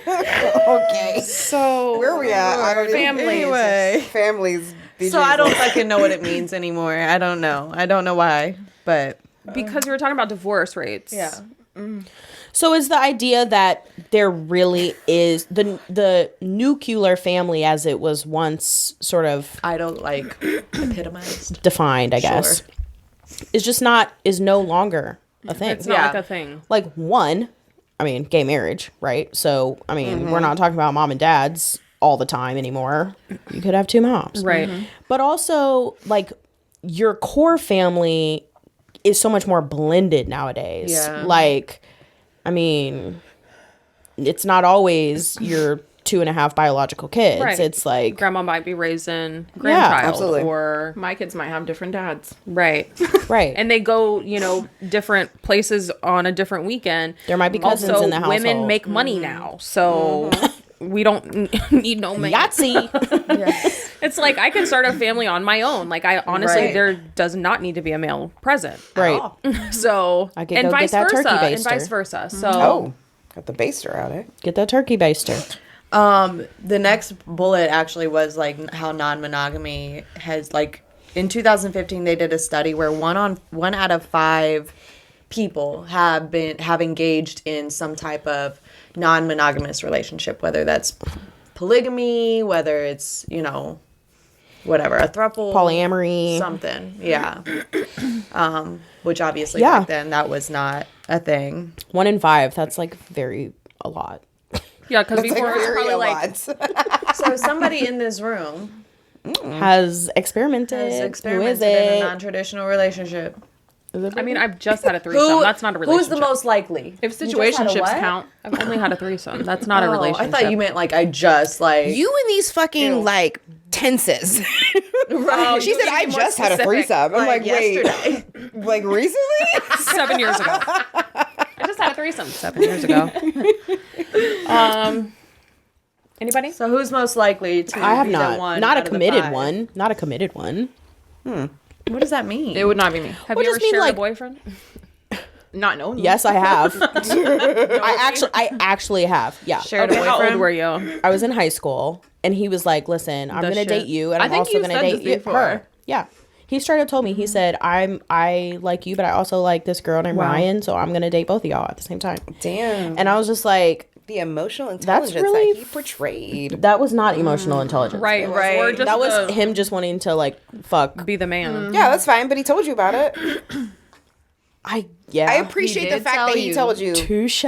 Okay. So Where are we at? I don't families. Anyway. Families. So I don't fucking know what it means anymore. I don't know why, but Because we were talking about divorce rates. yeah. So is the idea that there really is the nuclear family as it was once sort of I don't like epitomized. defined, I guess, is no longer a thing. It's not like a thing. Like one, I mean, gay marriage, right? So I mean, we're not talking about mom and dads all the time anymore. You could have 2 moms, Right. But also, like, your core family is so much more blended nowadays. Yeah. Like, I mean, it's not always your 2.5 biological kids. Right. It's like, Grandma might be raising grandchild. absolutely. Or My kids might have different dads. right. right. And they go, different places on a different weekend. There might be cousins also, in the household. women make money now. So we don't need no man. Yahtzee. It's like I can start a family on my own. Like I honestly, Right. there does not need to be a male present. Right. So I could and go get vice that versa, turkey and baster. vice versa. So Oh, got the baster out, eh? Get that turkey baster. The next bullet actually was like how non-monogamy has like in 2015 they did a study where 1 out of 5 people have engaged in some type of non-monogamous relationship, whether that's polygamy, whether it's whatever, a throuple, Polyamory. something, yeah. Which obviously Yeah. back then that was not a thing. 1 in 5. That's like a lot. yeah, because before it was Very probably a like lot. So somebody in this room Has experimented. has Who is experimented in a it? non-traditional relationship. I mean, I've just had a threesome. That's not a relationship. Who's the most likely? If You just had a situationships what? count. I've only had a threesome. That's not a Oh, relationship. I thought you meant like I just like You and these fucking like tenses. right. She said, "I just had a threesome." I'm like, wait, yesterday. like recently? 7 years ago. I just had a threesome 7 years ago. Anybody? So who's most likely to? I have be the not. one Not out a of the committed 5? one. Not a committed one. What does that mean? It would not be me. Have Well, you ever just mean, shared like- a boyfriend? Not knowing. Yes, I have. I actually have. Yeah. Shared Okay, a how old boyfriend? were you? I was in high school and he was like, "Listen, I'm The going to date shit. you and I I'm think also you've going to said date this before. her." Yeah. He straight up told me, he said, I like you, but I also like this girl named Ryan, so I'm going to date both of y'all at the same time. Damn. And I was just like, The emotional intelligence really that he portrayed. that was not emotional intelligence. Right, Right. Or just That was the- him just wanting to like fuck. be the man. Yeah, that's fine, but he told you about it. I I appreciate He the did fact tell that he you. told you. touche.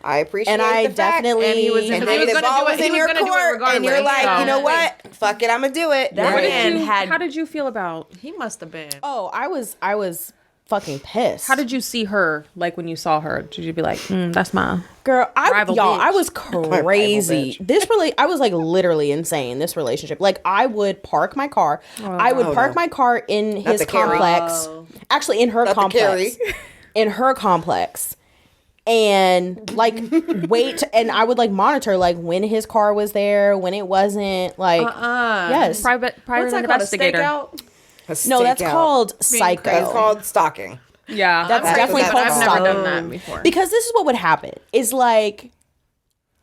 I appreciate And I the fact. definitely- And he was in And the then was the gonna ball do it- was he in was your gonna do it court, and you're regardless, like, so- you know what? Fuck it, I'm gonna do it. That What did man you, had. how did you feel about? He must have been. Oh, I was fucking pissed. How did you see her? Like when you saw her, did you be like, that's my Girl, rival y'all, bitch. I was crazy. I was like literally insane, this relationship. Like I would park my car. I would park my car in his the Carrie. complex. Actually, in her Not the complex. Carrie. In her complex. And like wait, and I would like monitor like when his car was there, when it wasn't. Like yes. private What's that called? A investigator. stakeout? No, that's Stakeout. called psycho. That's called stalking. Yeah. That's That's definitely what called that's I've never stalking. done that before. Because this is what would happen is like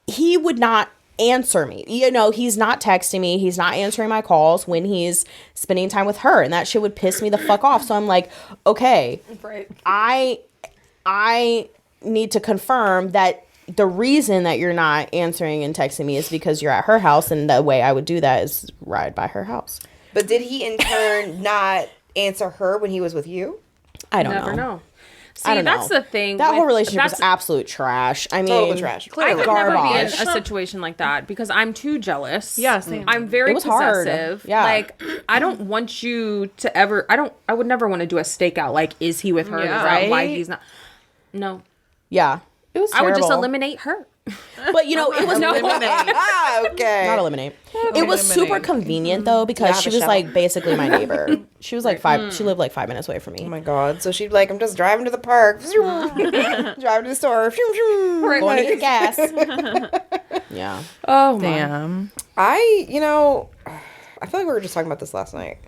he would not answer me. You know, he's not texting me. He's not answering my calls when he's spending time with her. And that shit would piss me the fuck off. So I'm like, okay, Right. I need to confirm that the reason that you're not answering and texting me is because you're at her house. And the way I would do that is ride by her house. But did he in turn not answer her when he was with you? I don't Never know. know. See, I don't that's know. the thing. That whole with- relationship was that's- absolute trash. I mean, Total trash. I could never be in garbage. a situation like that because I'm too jealous. Yeah, same. I'm very It was hard. possessive. Yeah. Like I don't want you to ever I would never want to do a stakeout. Like, is he with her? Yeah. Is that why Right? he's not? No. Yeah. It was I would just terrible. eliminate her. But you know, it was Okay. not eliminate. It was super convenient though because Yeah, she was Michelle. like basically my neighbor. She was like she lived like 5 minutes away from me. Oh my god. So she'd be like, I'm just driving to the park. Driving to the store. Going to get gas. Yeah. Oh my. Damn. I feel like we were just talking about this last night.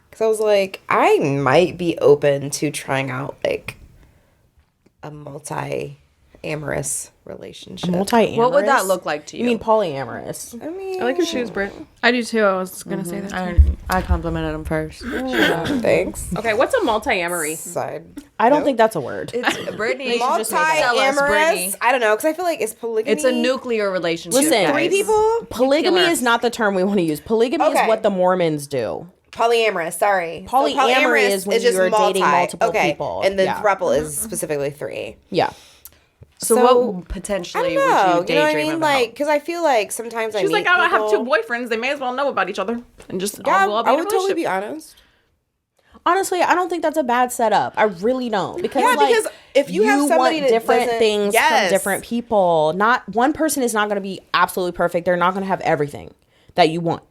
Because I was like, I might be open to trying out like a multi-amorous relationship. Multi-amorous. What would that look like to you? You mean polyamorous? I mean, I like your shoes, Britt. I do too. I was gonna say that. I complimented him first. thanks. Okay, what's a multi-amory? Side. I don't think that's a word. It's Brittany. Multi-amorous? I don't know, because I feel like it's polygamy. It's a nuclear relationship. Listen, guys. Three people? Polygamy Nuclear. is not the term we want to use. Polygamy Okay. is what the Mormons do. Polyamorous, sorry. So Polyamory is when you're dating multiple people. And then Yeah. throuple is specifically 3. Yeah. So, So, what potentially I don't know. would you You know what I daydream mean? about? Like, because I feel like sometimes I She's meet like, I have two people- boyfriends. They may as well know about each other and just Yeah, all be I in a would totally be relationship. honest. Honestly, I don't think that's a bad setup. I really don't. Because Yeah, like, because if you have somebody want that different doesn't- things Yes. from different people, not one person is not going to be absolutely perfect. They're not going to have everything that you want.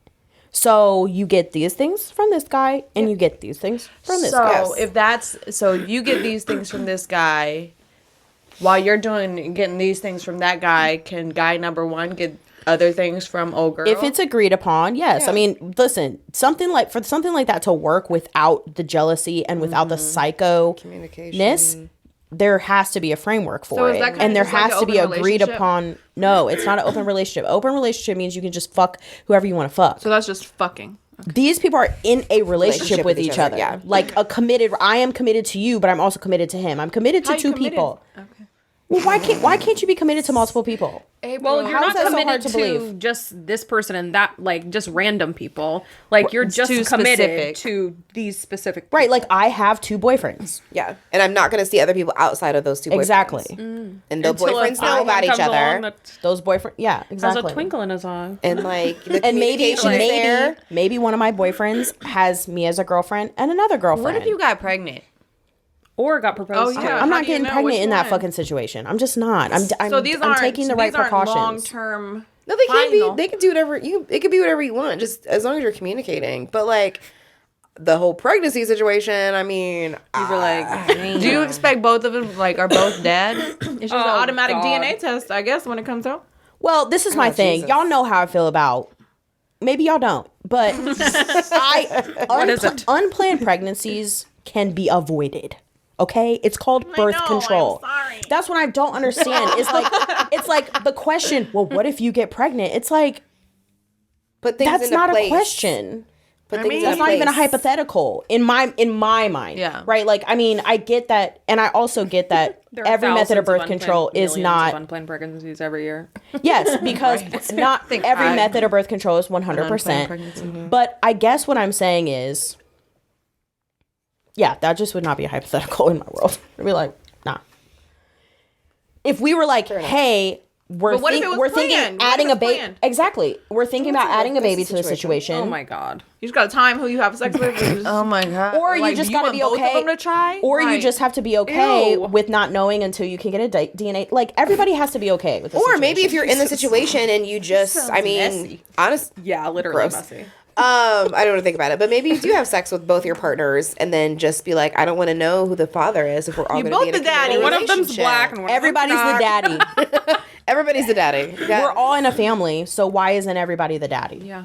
So you get these things from this guy, and you get these things from this guy. So if that's so, you get these things from this guy, while you're getting these things from that guy. Can guy number one get other things from old girl? If it's agreed upon, yes. I mean, listen, something like that to work without the jealousy and without the psycho Communication. there has to be a framework for So is it. that kinda And there just like has an to be open agreed relationship? upon. No, it's not an open relationship. Open relationship means you can just fuck whoever you want to fuck. So that's just fucking. These people are in a relationship with each other. yeah. Like a committed, I am committed to you, but I'm also committed to him. I'm committed to How you two committed? people. Okay. Well, why can't you be committed to multiple people? Well, you're How is not that so committed hard to to, believe? just this person and that, like just random people. Like you're just too committed specific. to these specific. Right, like I have 2 boyfriends. Yeah. And I'm not going to see other people outside of those 2 boyfriends. Exactly. And the Until a boyfriends third know one about each comes along other. that Those boyfriends, yeah, has exactly. a twinkle in his eye. And like, the And maybe communication's there. maybe one of my boyfriends has me as a girlfriend and another girlfriend. what if you got pregnant? Or got proposed Oh, to. yeah. I'm How not do you getting know pregnant which in that one? fucking situation. I'm just not. I'm So these aren't taking the right precautions. long term. No, they can't Final. be. They can do whatever it could be whatever you want, just as long as you're communicating. But like the whole pregnancy situation, I mean, You were like, Do you expect both of them are both dead? It's just an automatic God. DNA test, I guess, when it comes out. Well, this is my thing. Jesus. Y'all know how I feel about. Maybe y'all don't, but What is it? unplanned pregnancies can be avoided. Okay, it's called birth know, control. I'm sorry. That's what I don't understand. It's like the question. Well, what if you get pregnant? It's like put things that's into not place. a question. Put things That's into not even a place. hypothetical in my mind. Yeah. Right. Like, I mean, I get that, and I also get that There are every method thousands of birth unplanned- control is millions of not. unplanned pregnancies every year. Yes, because not every method of birth control is 100%. pregnancy. But I guess what I'm saying is, yeah, that just would not be a hypothetical in my world. I'd be like, nah. If we were like, hey, we're But what if it was thinking planned? What if adding it a was baby. planned? Exactly. We're thinking about adding a that's baby the to the situation. situation. Oh my god. You just got to time who you have sex with. Oh my god. Or you Like, just do gotta want be both okay. of them to try. Or you Right. just have to be okay Ew. with not knowing until you can get a DNA. Like everybody has to be okay with this. Or maybe if you're in the situation and you just, I mean, messy. honest, Yeah, literally Gross. messy. I don't want to think about it, but maybe you do have sex with both your partners and then just be like, I don't want to know who the father is if we're all You going to be both in a the daddy. committed One of them's relationship. black and one everybody's of the them's not. daddy. Everybody's the daddy. Yeah, We're all in a family, so why isn't everybody the daddy? Yeah.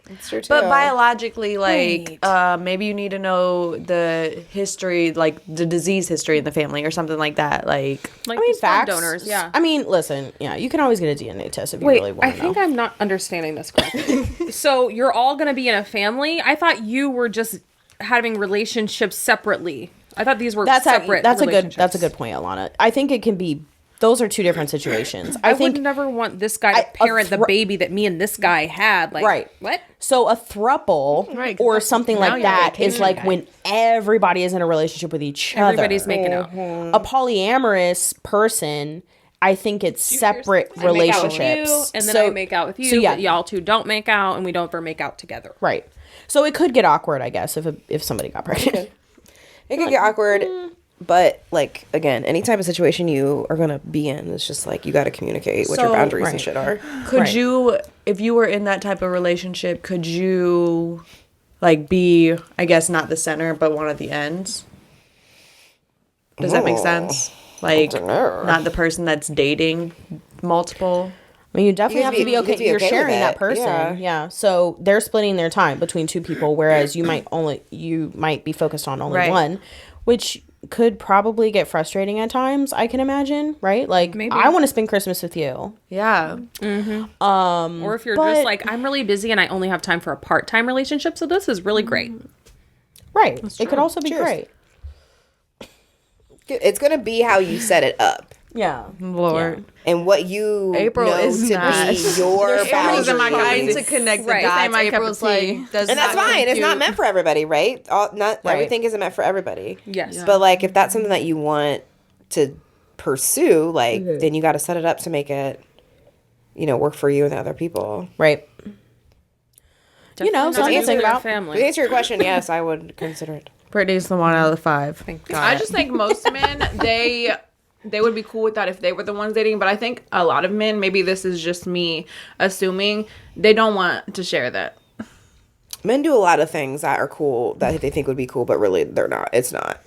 that's true too. But biologically, like, Right. maybe you need to know the history, like the disease history in the family or something like that. Like, Like I mean, the sperm facts. donors, yeah. I mean, listen, yeah, you can always get a DNA test if you Wait, really want I to think know. I'm not understanding this correctly. So you're all gonna be in a family? I thought you were just having relationships separately. I thought these were separate. That's a relationships. good point, Alana. I think it can be. Those are two different situations. I think would never want this guy to a parent the baby that me and this guy had. Like, Right. What? so. A throuple Right, 'cause or that's- something now like you're that is vacation like guy. when everybody is in a relationship with each other. Everybody's making out. A polyamorous person, I think it's separate I make out with relationships. you, and then So- I make out with you. so yeah. But y'all two don't make out, and we don't ever make out together. Right. So it could get awkward, I guess, if somebody got pregnant. it could get awkward. But like again, any type of situation you are gonna be in, it's just like you got to communicate what your So- boundaries and Right. shit are. could Right. you, if you were in that type of relationship, could you, like, be, I guess, not the center, but one of the ends? Does that make sense? Like, dunno. not the person that's dating multiple. I mean, you definitely You have have to to be be- okay. you have to be You're okay with sharing that it. person. Yeah. Yeah. So they're splitting their time between two people, whereas you might be focused on only Right. one, which could probably get frustrating at times. I can imagine, right? Like, Maybe. I want to spend Christmas with you. Yeah. Or if you're But- just like, I'm really busy and I only have time for a part-time relationship, so this is really great. Right. It could also be Cheers. great. It's gonna be how you set it up Yeah. Lord. and what you April know is to not. be your April's in my boundaries. guys. To connect the Right. dots. Same, my cup of April's tea. like, does And that's not fine. It's not compute. meant for everybody, right? Not Right. everything isn't meant for everybody. Yes. But like, if that's something that you want to pursue, like, then you got to set it up to make it, work for you and the other people. Right. Definitely know, not something to think nuclear about. To family. answer your question, yes, I would consider it. Brittany's the 1 out of the 5. Thank Got I it. just think most men, they would be cool with that if they were the ones dating. But I think a lot of men, maybe this is just me assuming, they don't want to share that. Men do a lot of things that are cool that they think would be cool, but really they're not. It's not.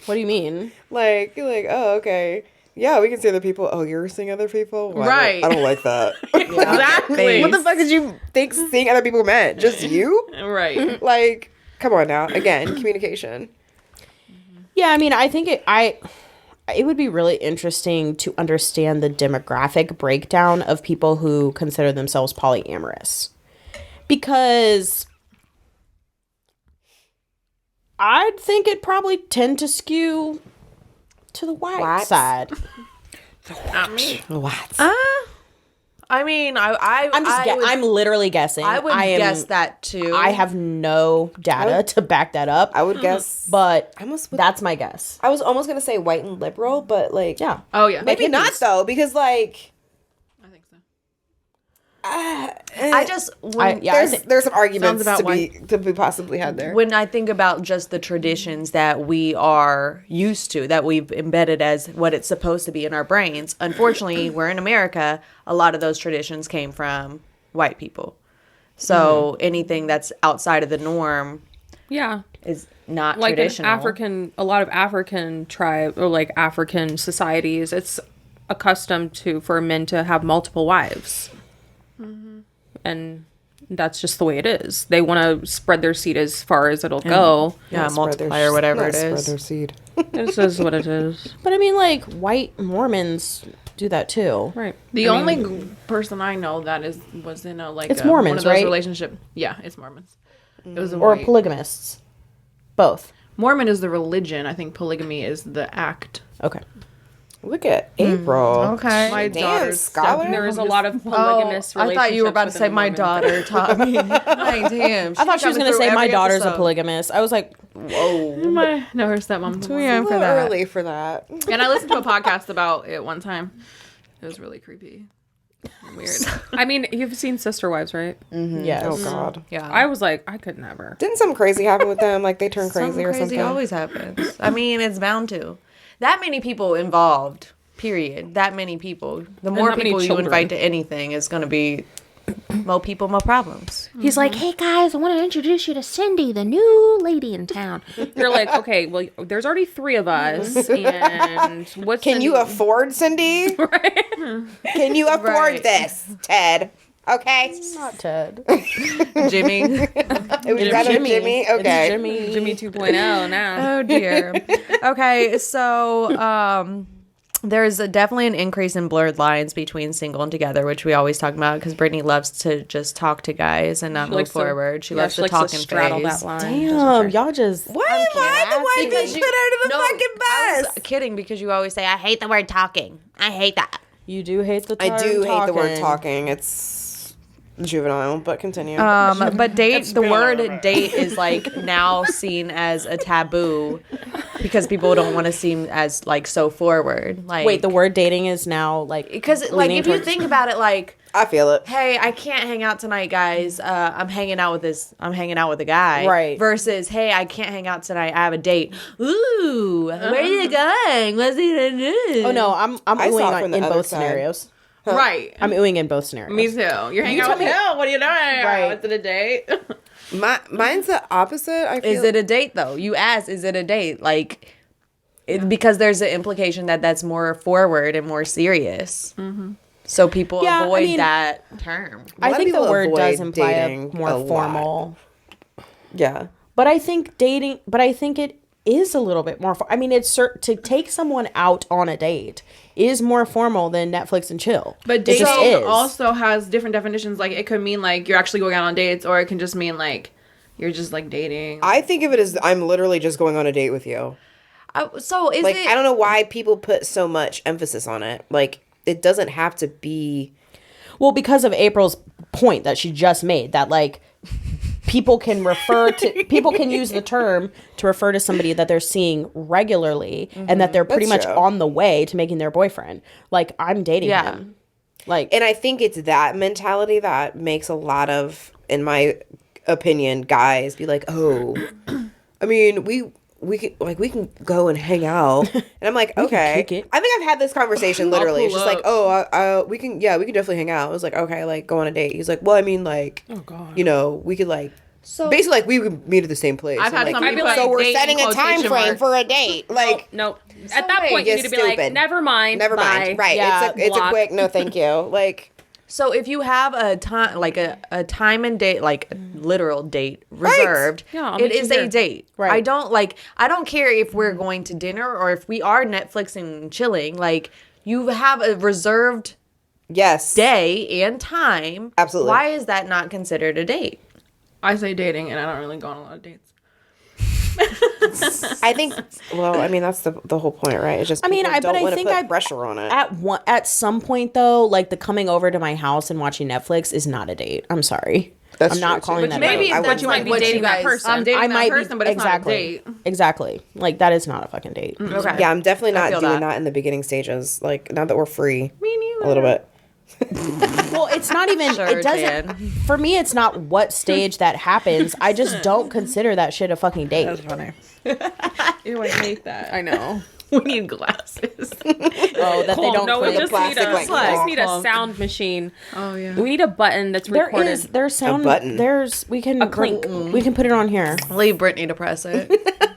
What do you mean? like, you're like, oh, okay. Yeah, we can see other people. Oh, you're seeing other people? Well, Right. I don't like that. Exactly. What the fuck did you think seeing other people meant? Just you? Right. Like, come on now. Again, communication. Yeah, I mean, I think it would be really interesting to understand the demographic breakdown of people who consider themselves polyamorous. Because I'd think it probably tend to skew to the white side. Not me. What? I mean, I'm literally guessing. I would guess that too. I have no data to back that up. I would guess. but almost would- that's my guess. I was almost going to say white and liberal, but like, Yeah. Oh, yeah. maybe not though, because like, I think so. I just I there's some arguments about to be possibly had there. when I think about just the traditions that we are used to, that we've embedded as what it's supposed to be in our brains, unfortunately, we're in America. A lot of those traditions came from white people. So anything that's outside of the norm Yeah. is not Like traditional. a lot of African tribe or like African societies, it's accustomed for men to have multiple wives. And that's just the way it is. They want to spread their seed as far as it'll go. Yeah, Spread their- multiply or whatever yeah, it spread is. their seed. This is what it is. But I mean, like, white Mormons do that too. Right. The only person I know that was in a It's one Mormons, of those right? relationship. Yeah, it's Mormons. It was a Or white- polygamists. Both. Mormon is the religion. I think polygamy is the act. Okay. Look at April. Okay. My Damn, daughter's scholar. There is a lot of polygamous I thought you were about to say my daughter taught me. Like, damn. I thought she was going to say my daughter's a polygamist. I was like, No, her stepmom. Too young A for little that. early for that. And I listened to a podcast about it one time. It was really creepy. Weird. I mean, you've seen Sister Wives, right? Yes. Oh God. Yeah. I was like, I could never. Didn't something crazy happen with them? Like they turned crazy Something or crazy something? always happens. I mean, it's bound to. That many people involved, period. That many people. The more that many people you children. invite to anything is going to be more people, more problems. He's like, hey guys, I want to introduce you to Cindy, the new lady in town. You're like, okay, well, there's already 3 of us, and what's Can you afford Cindy? Right? Can you afford Right. this, Ted? Okay. Not Ted. Jimmy. It was rather Jimmy. Okay. Jimmy 2.0 now. Oh dear. Okay, so there's definitely an increase in blurred lines between single and together, which we always talk about because Brittany loves to just talk to guys and not move forward. She loves to talk and straddle phase. that line. Damn, y'all just. Why am I the one being put under the fucking I bus? was kidding because you always say, I hate the word talking. I hate that. You do hate the. I do hate the word talking. talking. It's juvenile, but continue. But the word date is like now seen as a taboo because people don't want to seem as like so forward. Like, Wait, the word dating is now like because like leaning if you towards- think about it, like, I feel it. hey, I can't hang out tonight, guys. I'm hanging out with a guy. Right. Versus, hey, I can't hang out tonight. I have a date. Ooh, where are you going? What's he gonna do? Oh no, I'm I saw it oohing from the in other both side. scenarios. Right. I'm oohing in both scenarios. Me too. You're hanging out tell with me- him. What are you doing? Right. Is it a date? Mine's the opposite. I feel Is it a date though? You asked, is it a date? Like, because there's an implication that that's more forward and more serious. Mm-hmm. So people Yeah, I avoid mean- that term. I lot of think the people word avoid does imply a dating more a lot. formal. Yeah. But I think dating. But I think it is a little bit more. I mean, it's to take someone out on a date is more formal than Netflix and chill. But It dating just is. also has different definitions. Like, it could mean, like, you're actually going out on dates, or it can just mean, like, you're just, like, dating. I think of it as I'm literally just going on a date with you. So is Like, it? I don't know why people put so much emphasis on it. Like, it doesn't have to be. Well, because of April's point that she just made, that like people can use the term to refer to somebody that they're seeing regularly and that they're pretty That's much true. on the way to making their boyfriend. Like, I'm dating Yeah. him. Like, And I think it's that mentality that makes a lot of, in my opinion, guys be like, oh, I mean, we can go and hang out, and I'm like, okay. kick it. I think I've had this conversation literally. It's pull just like, up. oh, we can definitely hang out. I was like, okay, like go on a date. He's like, well, I mean, like, oh god, you know, we could like, basically like we would meet at the same place. I've I'm had like, somebody so put we're date in setting a time quotation frame marks. for a date. Like, Nope. At that point, you you're need to be like, stupid. never mind. never mind. bye. Right? Yeah, it's a block. quick no, thank you. Like. So if you have a time, like a time and date, like a literal date reserved, Yeah, I'll it meet you is here. a date. Right. I don't care if we're going to dinner or if we are Netflixing and chilling. Like, you have a reserved Yes. day and time. Absolutely. Why is that not considered a date? I say dating, and I don't really go on a lot of dates. I think. Well, I mean, that's the whole point, right? It's just. I mean, people but don't I wanna think put pressure on it. at some point though, like the coming over to my house and watching Netflix is not a date. I'm sorry. That's I'm not true, calling too. that Maybe a date. but you might be what you dating that guys- person. I'm I dating might that person, but it's exactly, not a date. Exactly. Like that is not a fucking date. Okay. Yeah, I'm definitely not feel doing that. that in the beginning stages. Like, now that we're free, Me neither. a little bit. Well, it's not even. Sure, it doesn't. Jan. For me, it's not what stage that happens. I just don't consider that shit a fucking date. funny. Ew, I hate that. I know. We need glasses. Oh, that they don't. No, we click. just plastic, need a, like, just need a clunk. sound machine. Oh, yeah. We need a button that's recorded. There's sound. button. There's we can clink. We can put it on here. Leave Brittany to press it.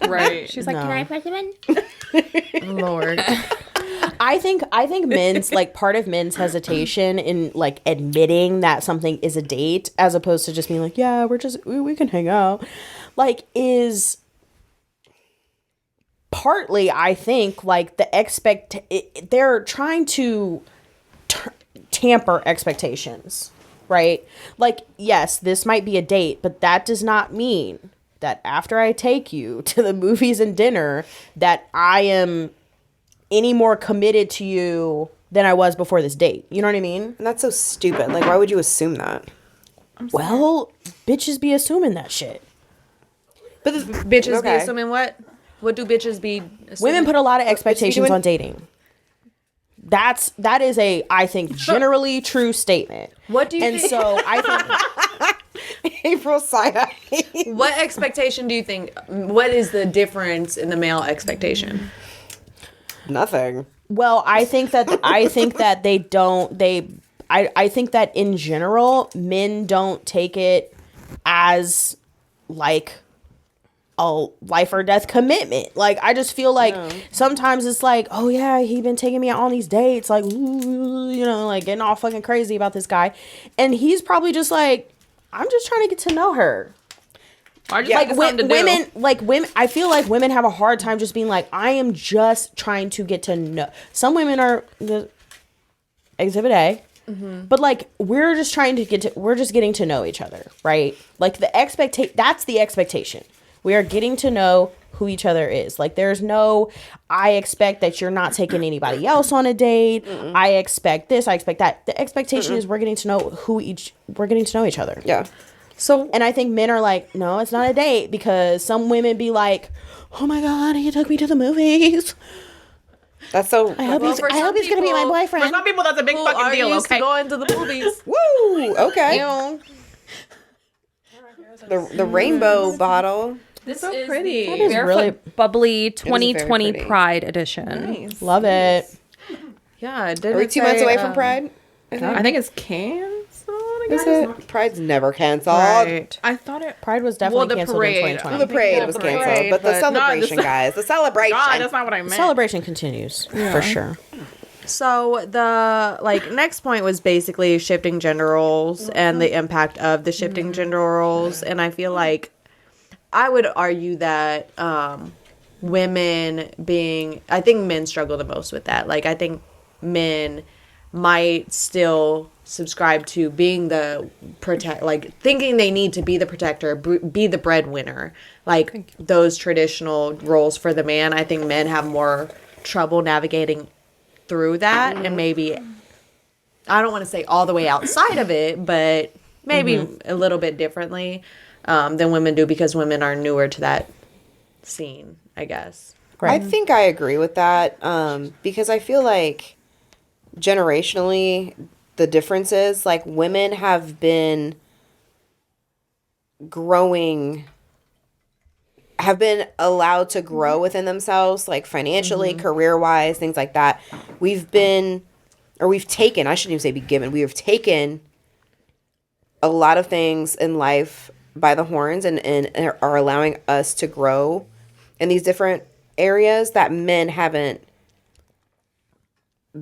Right. She's like, No. can I press a button? Lord. I think men's like part of men's hesitation in like admitting that something is a date as opposed to just being like, yeah, we can hang out, like is partly I think like they're trying to tamper expectations, right? Like, yes, this might be a date, but that does not mean that after I take you to the movies and dinner that I am any more committed to you than I was before this date. You know what I mean? And that's so stupid. Like, why would you assume that? Well, bitches be assuming that shit. But bitches be Okay. assuming what? What do bitches be assuming? Women put a lot of expectations doing? on dating. that is a, I think, generally true statement. What do you And think? so I think April side. What expectation do you think? What is the difference in the male expectation? Nothing. well, I think that they don't I think that in general men don't take it as like a life or death commitment. Like I just feel like sometimes it's like, oh yeah, he been taking me out on these dates, like ooh, you know, like getting all fucking crazy about this guy, and he's probably just like, I'm just trying to get to know her. Or just like Women, I feel like women have a hard time just being like, I am just trying to get to know. Some women are the exhibit A, but like we're just getting to know each other, right? Like that's the expectation. We are getting to know who each other is. Like there's no, I expect that you're not taking anybody else on a date. I expect this, I expect that. The expectation is we're getting to know each other. Yeah. So, And I think men are like, no, it's not a date, because some women be like, oh my God, he took me to the movies. That's so. I hope he's going to be my For boyfriend. some people, that's a big fucking deal, used okay? to going to the movies. Woo. Okay. The rainbow bottle. This so is pretty. the That is Barefoot really- Bubbly very 2020 pretty. Pride Edition. Love it. Yeah, it didn't Are we 2 months away from Pride? I think it's canceled. Is it? Pride's never canceled. Right. I thought it. Pride was definitely the canceled parade. in 2020. The parade was parade, canceled, but the but celebration, not the- guys. The celebration. God, that's not what I meant. Celebration continues, for sure. So the next point was basically shifting gender roles and the impact of the shifting gender roles, and I feel like I would argue that women I think men struggle the most with that. Like I think men might still subscribe to being the thinking they need to be the protector, be the breadwinner, like those traditional roles for the man. I think men have more trouble navigating through that, and maybe I don't want to say all the way outside of it, but maybe a little bit differently than women do, because women are newer to that scene, I guess. I think I agree with that, because I feel like generationally the difference is like women have been allowed to grow within themselves, like financially, career-wise, things like that. We've taken, I shouldn't even say be given, we have taken a lot of things in life by the horns and are allowing us to grow in these different areas that men haven't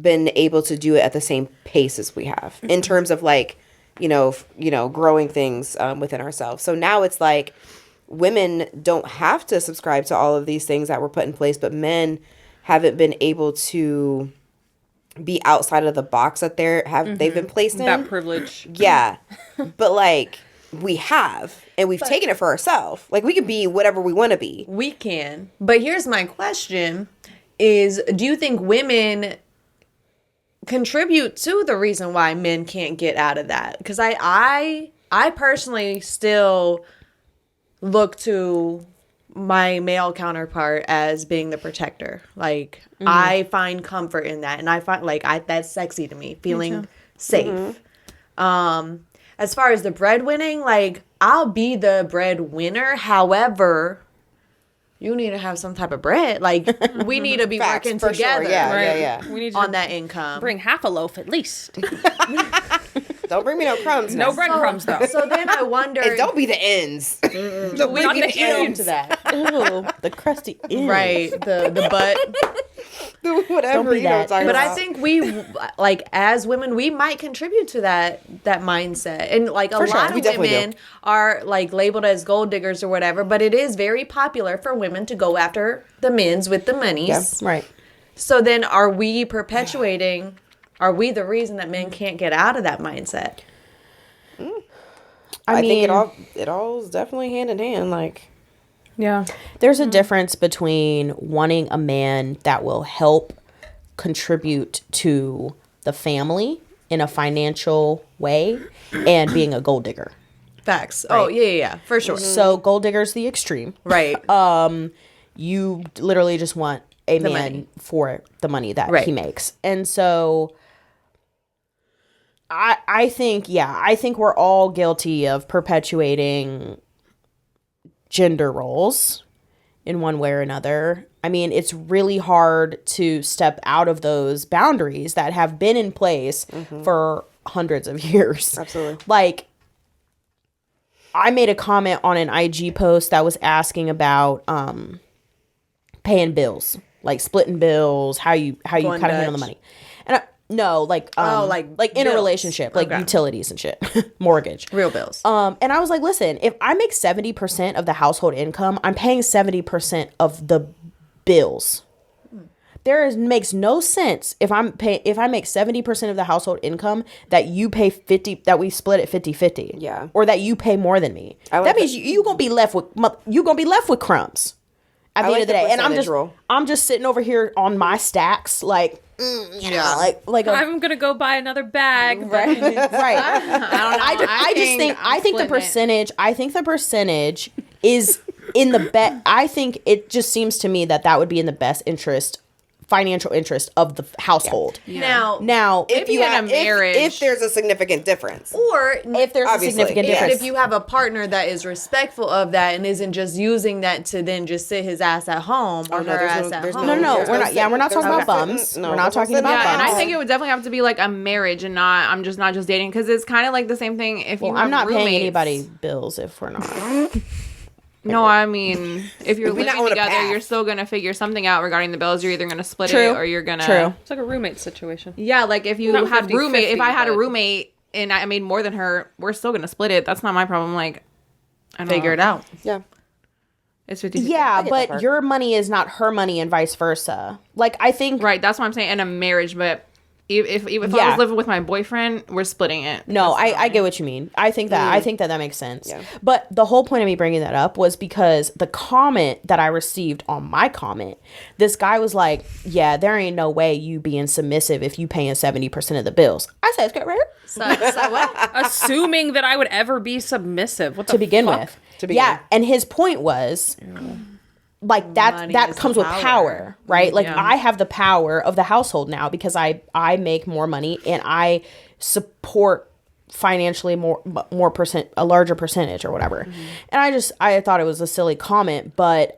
been able to do it at the same pace as we have in terms of like, growing things within ourselves. So now it's like women don't have to subscribe to all of these things that were put in place, but men haven't been able to be outside of the box that they've been placed in. That privilege. Yeah. But like we have, and we've taken it for ourselves. Like we can be whatever we want to be. We can. But here's my question is, do you think women contribute to the reason why men can't get out of that? Because I personally still look to my male counterpart as being the protector. Like I find comfort in that, and I find that's sexy to me, feeling safe. As far as the breadwinning, like I'll be the breadwinner. However, you need to have some type of bread. Like we need to be Facts, working for together. sure. Yeah, Right. yeah. We need On to that income. bring half a loaf at least. Don't bring me no crumbs. No now. breadcrumbs though. So then I wonder. And don't be the ends. Don't we bring me can the get ends. into that. Ooh, the crusty ends. Right. The butt. Whatever, Don't be you know what I'm that. talking But about. I think we, as women, we might contribute to that mindset. And like a For sure. lot We of definitely women are like labeled as gold diggers or whatever, but it is very popular for women to go after the men's with the monies. Yeah. Right. So then are we the reason that men can't get out of that mindset? I think mean, it all is definitely hand in hand. Like, Yeah. there's a difference between wanting a man that will help contribute to the family in a financial way and being a gold digger. Facts. Oh, yeah, for sure. So gold digger's the extreme. Right. You literally just want a man money. for the money that Right. he makes. And so I think we're all guilty of perpetuating gender roles in one way or another. I mean, it's really hard to step out of those boundaries that have been in place for hundreds of years. Absolutely. Like, I made a comment on an IG post that was asking about paying bills, like splitting bills, how you kind of handle the Dutch. money. And like in a bills. relationship, like Okay. utilities and shit, mortgage. Real bills. And I was like, listen, if I make 70% of the household income, I'm paying 70% of the bills. Makes no sense if I make 70% of the household income that you pay 50, that we split it 50-50. Yeah. Or that you pay more than me. like That means you gonna be left with crumbs at the like end of the the day. And percentage rule. I'm just sitting over here on my stacks, like, like I'm gonna go buy another bag. right. I don't know. I think the percentage is in the best. I think it just seems to me that would be in the best financial interest of the household. Now, If Maybe you in a have, marriage. if there's a significant difference. Or if there's Obviously. a significant Yeah. difference, if you have a partner that is respectful of that and isn't just using that to then just sit his ass at home or no, her there's ass no- at there's home. no, There's we're not. Yeah, we're not there's talking no about sitting- bums. no, We're not there's no talking about sitting Yeah, and bums. I think it would definitely have to be like a marriage and not just dating, because it's kind of like the same thing if you Well, have I'm not roommates. paying anybody bills if we're not. No, I mean, if you're If we not living on a together, path. you're still gonna figure something out regarding the bills. You're either gonna split True. it or you're gonna. True. It's like a roommate situation. Yeah, like if you Not have 50-50, roommate, if I had a but- roommate and I made more than her, we're still gonna split it. That's not my problem. Like, I don't Figure know. it out. Yeah. It's 50. Yeah, get that but part. your money is not her money and vice versa. Like, I think Right, that's what I'm saying. In a marriage, but if I Yeah. was living with my boyfriend, we're splitting it. no, That's I get what you mean. I think that makes sense. Yeah. But the whole point of me bringing that up was because the comment that I received on my comment, this guy was like, "Yeah, there ain't no way you being submissive if you paying 70% of the bills." I said, "It's good, right?" So what? Assuming that I would ever be submissive. What the To begin fuck? with. To begin. Yeah, and his point was like that Money that is comes the with power. power, right? Like Yeah. I have the power of the household now because I make more money and I support financially a larger percentage or whatever. And I thought it was a silly comment, but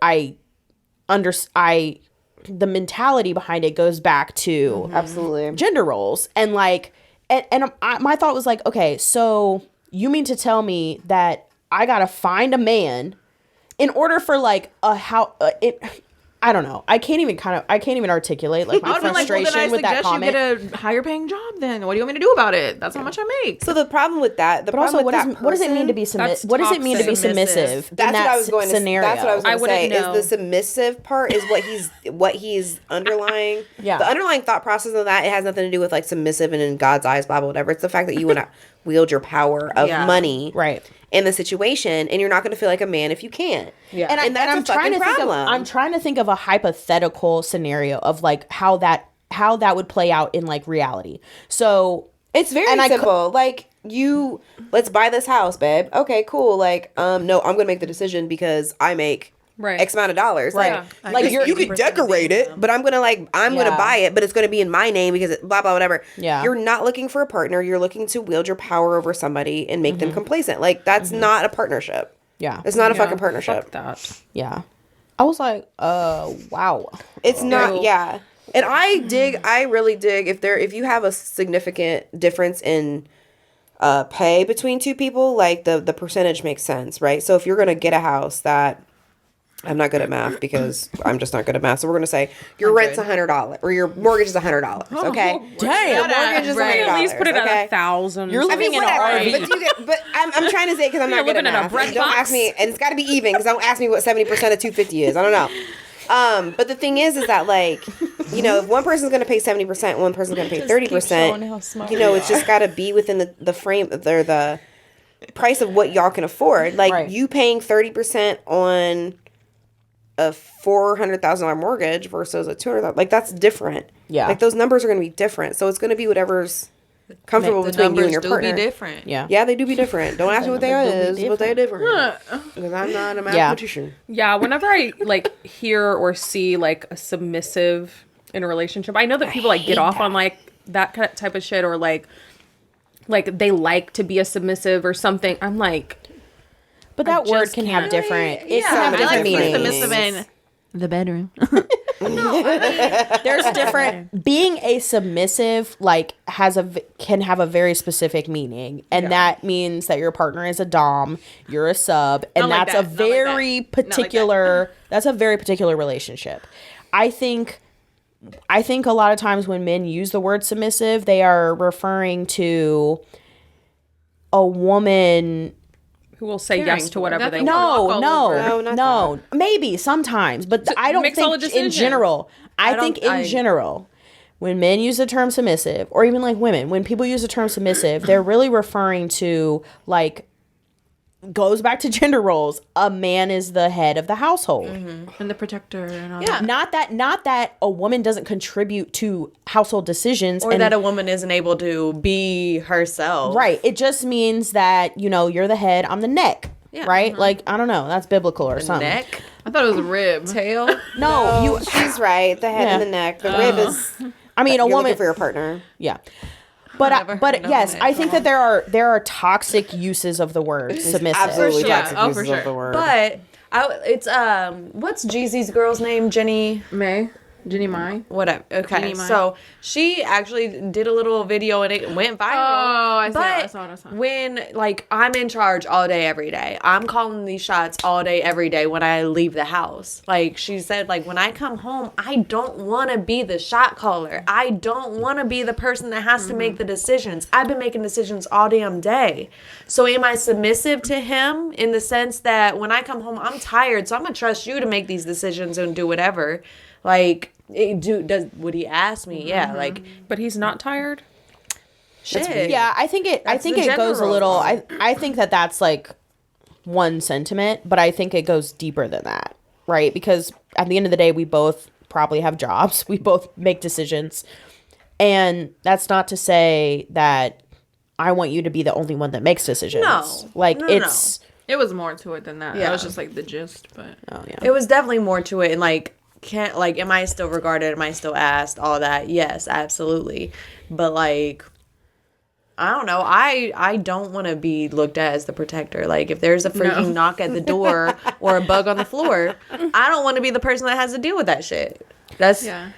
the mentality behind it goes back to Absolutely. gender roles and like my thought was like, okay, so you mean to tell me that I gotta find a man in order for like I don't know, I can't even articulate like I my would be like, well, frustration then I with that suggest you comment. get a higher paying job. Then what do you want me to do about it? That's how much I make. So the problem with that, But also, what does it mean to be That's what does it mean to be toxic. submissive in That's that what I was going to. scenario? That's what I was going I to say. wouldn't know. Is the submissive part is what he's underlying. Yeah. The underlying thought process of that, it has nothing to do with like submissive and in God's eyes, blah blah whatever. It's the fact that you want to wield your power of Yeah. money, Right. in the situation, and you're not going to feel like a man if you can't. Yeah. And that's I'm a trying fucking to problem. I'm trying to think of a hypothetical scenario of like how that would play out in like reality. So It's very And I cou- simple. Like let's buy this house, babe. Okay, cool. Like, no, I'm gonna make the decision because I make Right. X amount of dollars. Right. Like, Like, you could decorate it, but I'm gonna Yeah. buy it, but it's gonna be in my name because blah blah whatever. Yeah. You're not looking for a partner. You're looking to wield your power over somebody and make them complacent. Like that's not a partnership. yeah. It's not a Yeah, fucking partnership. Fuck that. Yeah. I was like, wow. It's not, Ew. yeah. And I really dig if you have a significant difference in pay between two people, like the percentage makes sense, right? So if you're gonna get a house that I'm not good at math because I'm just not good at math. So we're gonna say your rent's $100 or your mortgage is $100. Okay, Damn. your mortgage is Right. $100. At least put it okay? at 1,000. You're I living mean, in an whatever. RV. But I'm trying to say because I'm You're not good at living in a math. bread Don't box. ask me, and it's got to be even because don't ask me what 70% of 250 is. I don't know. But the thing is that like, you know, if one person's gonna pay 70%, one person's gonna pay 30%. You know, it's just got to be within the frame or the price of what y'all can afford. Like Right. you paying 30% on a $400,000 mortgage versus a $200,000, like that's different. Yeah. like those numbers are going to be different. So it's going to be whatever's comfortable The between you and numbers your do partner. be different. Yeah. Yeah, they do be different. Don't ask me what they is, but they're different. Because I'm not a mathematician. Yeah, whenever I like hear or see like a submissive in a relationship, I know that people like get off on like that type of shit, or like they like to be a submissive or soming. I'm like, But that word just can have can't. different. It Yeah, can have I different like being meanings. submissive in the bedroom. There's different. Being a submissive like can have a very specific meaning, and that means that your partner is a dom, you're a sub, and Not like that's a that. Not like that. very Not like that. particular. That's a very particular relationship. I think a lot of times when men use the word submissive, they are referring to a woman. who will say Caring yes to for it. whatever That they thing want. will walk all over. No, not No, maybe sometimes, but I don't make solid think in decisions. general. I think in general, when men use the term submissive, or even like women, when people use the term submissive, they're really referring to like, goes back to gender roles. A man is the head of the household. And the protector and all Yeah. that. Not that a woman doesn't contribute to household decisions, Or and that a woman isn't able to be herself. right. It just means that you're the head, I'm the neck. Yeah. Right? Like, I don't know. That's biblical or something. Neck, I thought it was a rib. tail. No, you. She's right. The head and Yeah. the neck. The rib is. I mean, a You're woman looking for your partner. Yeah. But never but heard of yes, it. I think that there are toxic uses of the word submissive. Absolutely sure. toxic Oh, uses for sure. of the word. But it's what's Jeezy's girl's name? Jenny Mai. Whatever. Okay, Jeannie Mai. so she actually did a little video and it went viral. Oh, I saw it, But I saw it. when like I'm in charge all day, every day, I'm calling these shots all day, every day when I leave the house. Like she said, like when I come home, I don't want to be the shot caller. I don't want to be the person that has to make the decisions. I've been making decisions all damn day. So am I submissive to him in the sense that when I come home, I'm tired, so I'm gonna trust you to make these decisions and do whatever. Like, would he ask me? Yeah, like But he's not tired. shit. Yeah, I think it That's the goes a general little law. I think that's like one sentiment, but I think it goes deeper than that, right? Because at the end of the day, we both probably have jobs. We both make decisions. And that's not to say that I want you to be the only one that makes decisions. No. Like No, it's It was more to it than that. Yeah. That was just like the gist, but oh yeah. It was definitely more to it, and like, am I still regarded? Am I still asked? All that? Yes, absolutely. But like, I don't know. I don't want to be looked at as the protector. Like, if there's a freaking knock at the door or a bug on the floor, I don't want to be the person that has to deal with that shit. That's yeah.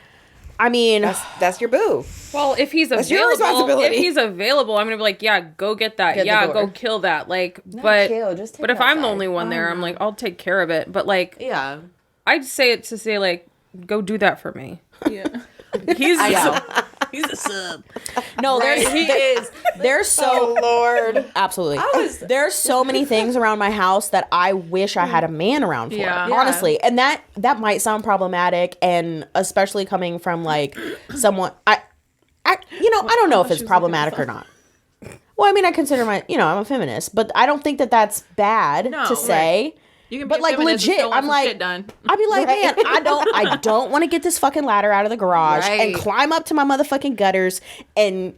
I mean, That's your boo. Well, if he's your available, responsibility. I'm gonna be like, yeah, go get that. Get the Yeah, door. go kill that. Like, but kill, just take but if it I'm the outside. only one there, I'm like, I'll take care of it. But like, yeah. I'd say it to say like, go do that for me. Yeah. He's I know. he's a sub. no, He is. there's so Lord. absolutely. There's so many things around my house that I wish I had a man around for. Yeah. Honestly. And that might sound problematic, and especially coming from like someone I don't know if it's problematic or not. Well, I mean, I consider I'm a feminist, but I don't think that that's bad No, to say. You can But be like feminist and legit, still want I'm some like, shit done. I'd be like, man, I don't want to get this fucking ladder out of the garage and Right. climb up to my motherfucking gutters and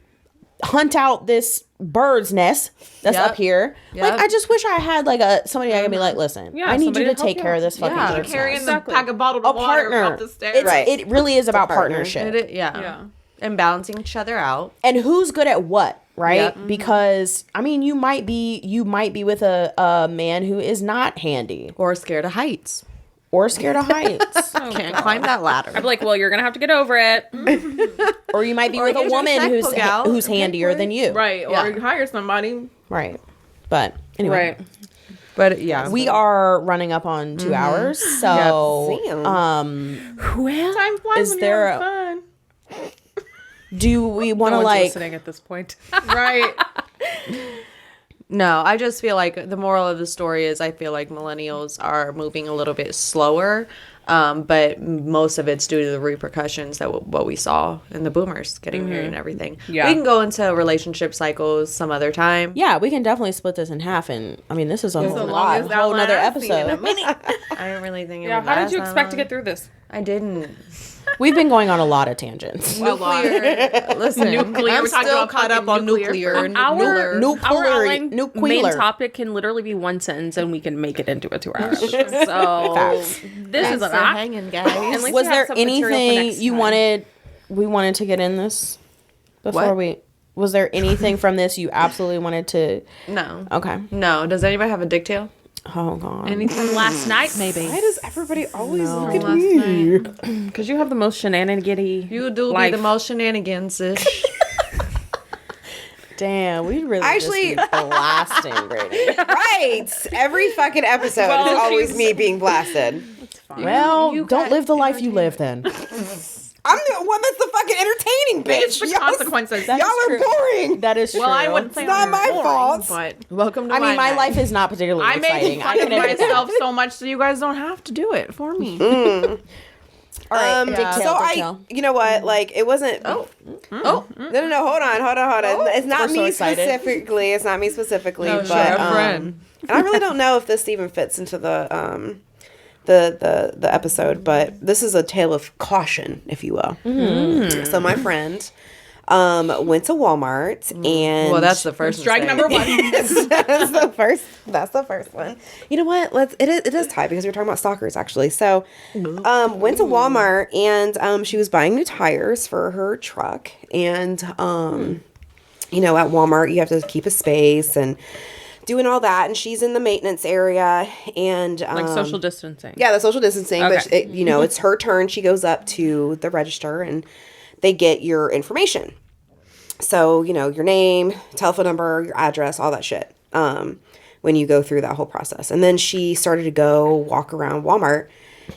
hunt out this bird's nest that's Yep. up here. Yep. Like, I just wish I had like somebody I could be like, listen, Yeah, I need you somebody to to help take you care of out. this fucking Yeah. bird's Carrying nest. the pack of bottled A water partner. up the stairs. It's, Right. It really is about partner. partnership. Yeah. Yeah. And balancing each other out. And who's good at what, right? Yep. Because I mean, you might be with a man who is not handy Or scared of heights. or scared of heights. Can't climb that ladder. I'd be like, well, you're gonna have to get over it. Or you might be with get a your woman checkbook out who's and pay handier for it. than you. Right. Or Yeah. hire somebody. Right. But anyway, Right. But yeah. we are running up on 2 hours. So, Damn. well, Time flies Is when there you're having do we want No to one's like? listening at this point. fun. Right. No, I just feel like the moral of the story is I feel like millennials are moving a little bit slower, but most of it's due to the repercussions that what we saw in the boomers getting married and everything. Yeah. We can go into relationship cycles some other time. Yeah, we can definitely split this in half, and I mean, this is a the whole, longest whole nother outline I've seen in a episode. minute. I didn't really think it Yeah. would How did last you that expect to long. get through this? I didn't. We've been going on a lot of tangents. Listen, Nuclear. I'm We're talking still about caught up fucking on nuclear. nuclear. Our Nuclear. main topic can literally be one sentence, and we can make it into a 2 hour episode. So Facts. this is a lot. hanging, guys. least Was we have there some material for anything next you time. wanted to get in this before What? was there anything from this you absolutely wanted to? No. Okay. No. Does anybody have a dick tail? Oh god. Anything last night, maybe? Why does everybody always look at Last me? night. Because you have the most shenanigans. You do life. be the most shenanigans-ish. Damn, we really Actually- just be blasting Brittany. Right. Every fucking episode Well, is always she's- me being blasted. Well, don't live the life you live then. I'm the one that's the fucking entertaining It's bitch. the Y'all, consequences. y'all are boring. That is true. Well, I wouldn't say It's not I'm my boring, fault. but Welcome to I mean, my night. life is not particularly I exciting. make I fun can of admit that. myself so much so you guys don't have to do it for me. All right, yeah. dick So tail. you know what? Like, it wasn't. Oh. No. Hold on. It's not We're so me excited. specifically. It's not me specifically. No, but sure, a friend. and I really don't know if this even fits into the episode, but this is a tale of caution, if you will. So my friend went to Walmart and Well, that's the first Strike mistake. number 1. that's the first one. You know what? It is tied because we were talking about stalkers actually. So went to Walmart and she was buying new tires for her truck and you know, at Walmart you have to keep a space and doing all that, and she's in the maintenance area and Like social distancing. yeah, the social distancing, but Okay. you know, it's her turn. She goes up to the register and they get your information. So, you know, your name, telephone number, your address, all that shit. When you go through that whole process. And then she started to go walk around Walmart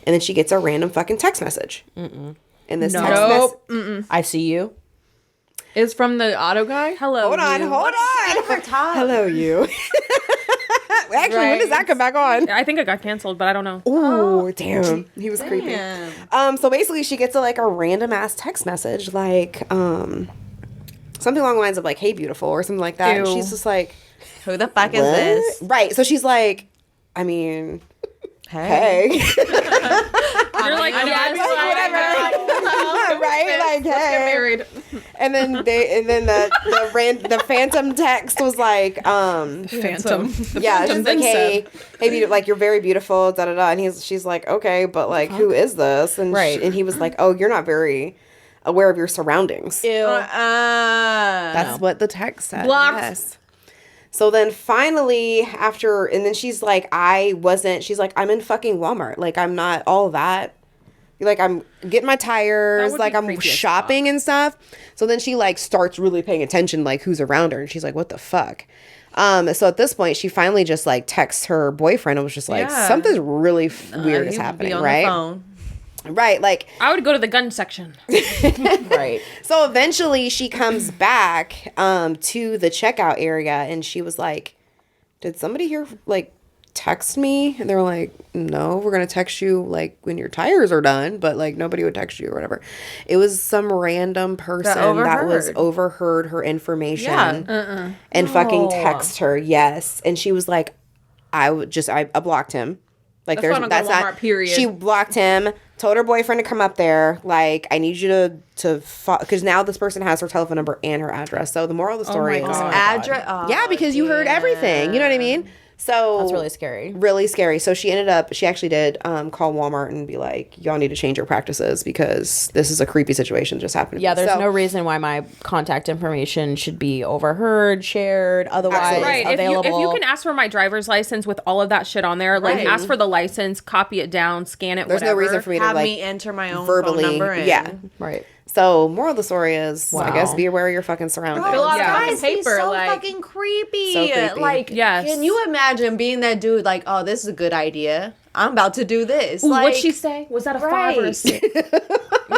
and then she gets a random fucking text message. And this text message. Nope. I see you. Is from the auto guy? Hello. Hold on. Hello, you. Actually, when does that come back on? I think it got canceled, but I don't know. Ooh, damn. He was creepy. So basically she gets a random ass text message, like, something along the lines of like, "Hey, beautiful," or something like that. And Ew. she's just like, Who the fuck is "What?" this? Right. So she's like, I mean, hey. You're like, yes, Right? Like, Get hey. married. And then the phantom text was like, Phantom. yeah, she's like, then hey, like, you're very beautiful, da da da. And she's like, okay, but like, who is this? And Right. and he was like, oh, you're not very aware of your surroundings. That's what the text said. Blocked. Yes. So then finally and then she's like, I'm in fucking Walmart. Like, I'm not all that. Like, I'm getting my tires, would like be I'm creepy as shopping and stuff. So then she like starts really paying attention, like who's around her. And she's like, what the fuck? So at this point, she finally just like texts her boyfriend and was just like, Yeah. something's really weird is He would be happening, on right? The phone. Right. Like, I would go to the gun section. Right. so eventually she comes back to the checkout area and she was like, did somebody here like text me? And they were like, no, we're going to text you like when your tires are done, but like nobody would text you or whatever. It was some random person that was overheard her information and fucking text her. Yes. And she was like, I blocked him. Like, That's why I don't go to Walmart, period. She blocked him, told her boyfriend to come up there. Like, I need you to because now this person has her telephone number and her address. So the moral of the story is, Address. yeah, because you heard everything. You know what I mean? So That's really scary. Really scary. So she actually did call Walmart and be like, y'all need to change your practices because this is a creepy situation that just happened. Yeah, there's So- no reason why my contact information should be overheard, shared, otherwise Absolutely. Right. If available. you can ask for my driver's license with all of that shit on there, like Right. ask for the license, copy it down, scan it, There's whatever. no reason for me to Have like me enter my own verbally. phone number. Yeah. Right. So moral of the story is, I Wow. guess, be aware of your fucking surroundings. Fill out Yeah. a fucking He's paper. so like, fucking creepy. So creepy. Like, Yes. can you imagine being that dude? Like, oh, this is a good idea. I'm about to do this. Ooh, like, what'd she say? Was that a 5 or a Right. 6? You're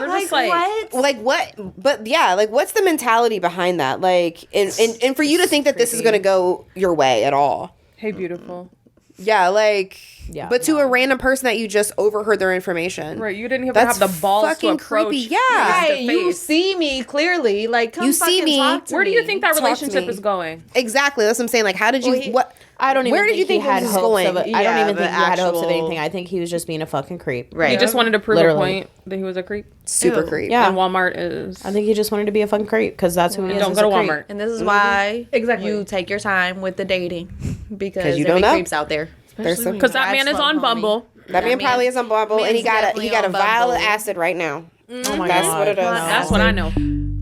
Like, just like, what? Like what? But yeah, like what's the mentality behind that? Like, and for you to think that this is going to go your way at all. hey, beautiful. Yeah, like, Yeah, but to a random person that you just overheard their information. Right, you didn't even That's have the balls to fucking approach. creepy. Yeah. face to Hey, you face. see me clearly. Like, come You see fucking me. talk to Where do you me. think that Talk to relationship me. is going? Exactly. That's what I'm saying. Like, how did you, what? I don't even Where did you think he had this was hopes going? of it. I don't Yeah, even the think he had hopes of actual- anything. I think he was just being a fucking creep. Right. He just wanted to prove Literally. a point that he was a creep. Super Ew. creep. Yeah. And Walmart is. I think he just wanted to be a fucking creep because that's who he is. Don't as go to a creep. Walmart. And this is why Exactly. you take your time with the dating because you there don't be know. creeps out there. There's some, Because that That's man is slow, on homie. Bumble. that man probably is on Bumble, and he man's got a definitely on vial of Bumble. acid right now. Oh my That's God. what it is. That's what I know.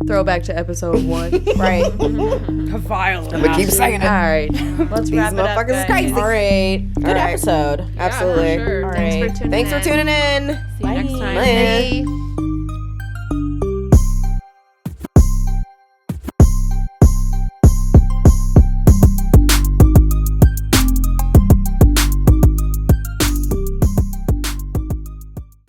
Throwback to episode 1. Right. A vial. I'm gonna keep saying All it. right, let's These wrap it up. motherfuckers is guys. crazy. All right. Good All right. episode. Absolutely. for sure. All Thanks right. for tuning Thanks for in. tuning in. See you next time. Bye.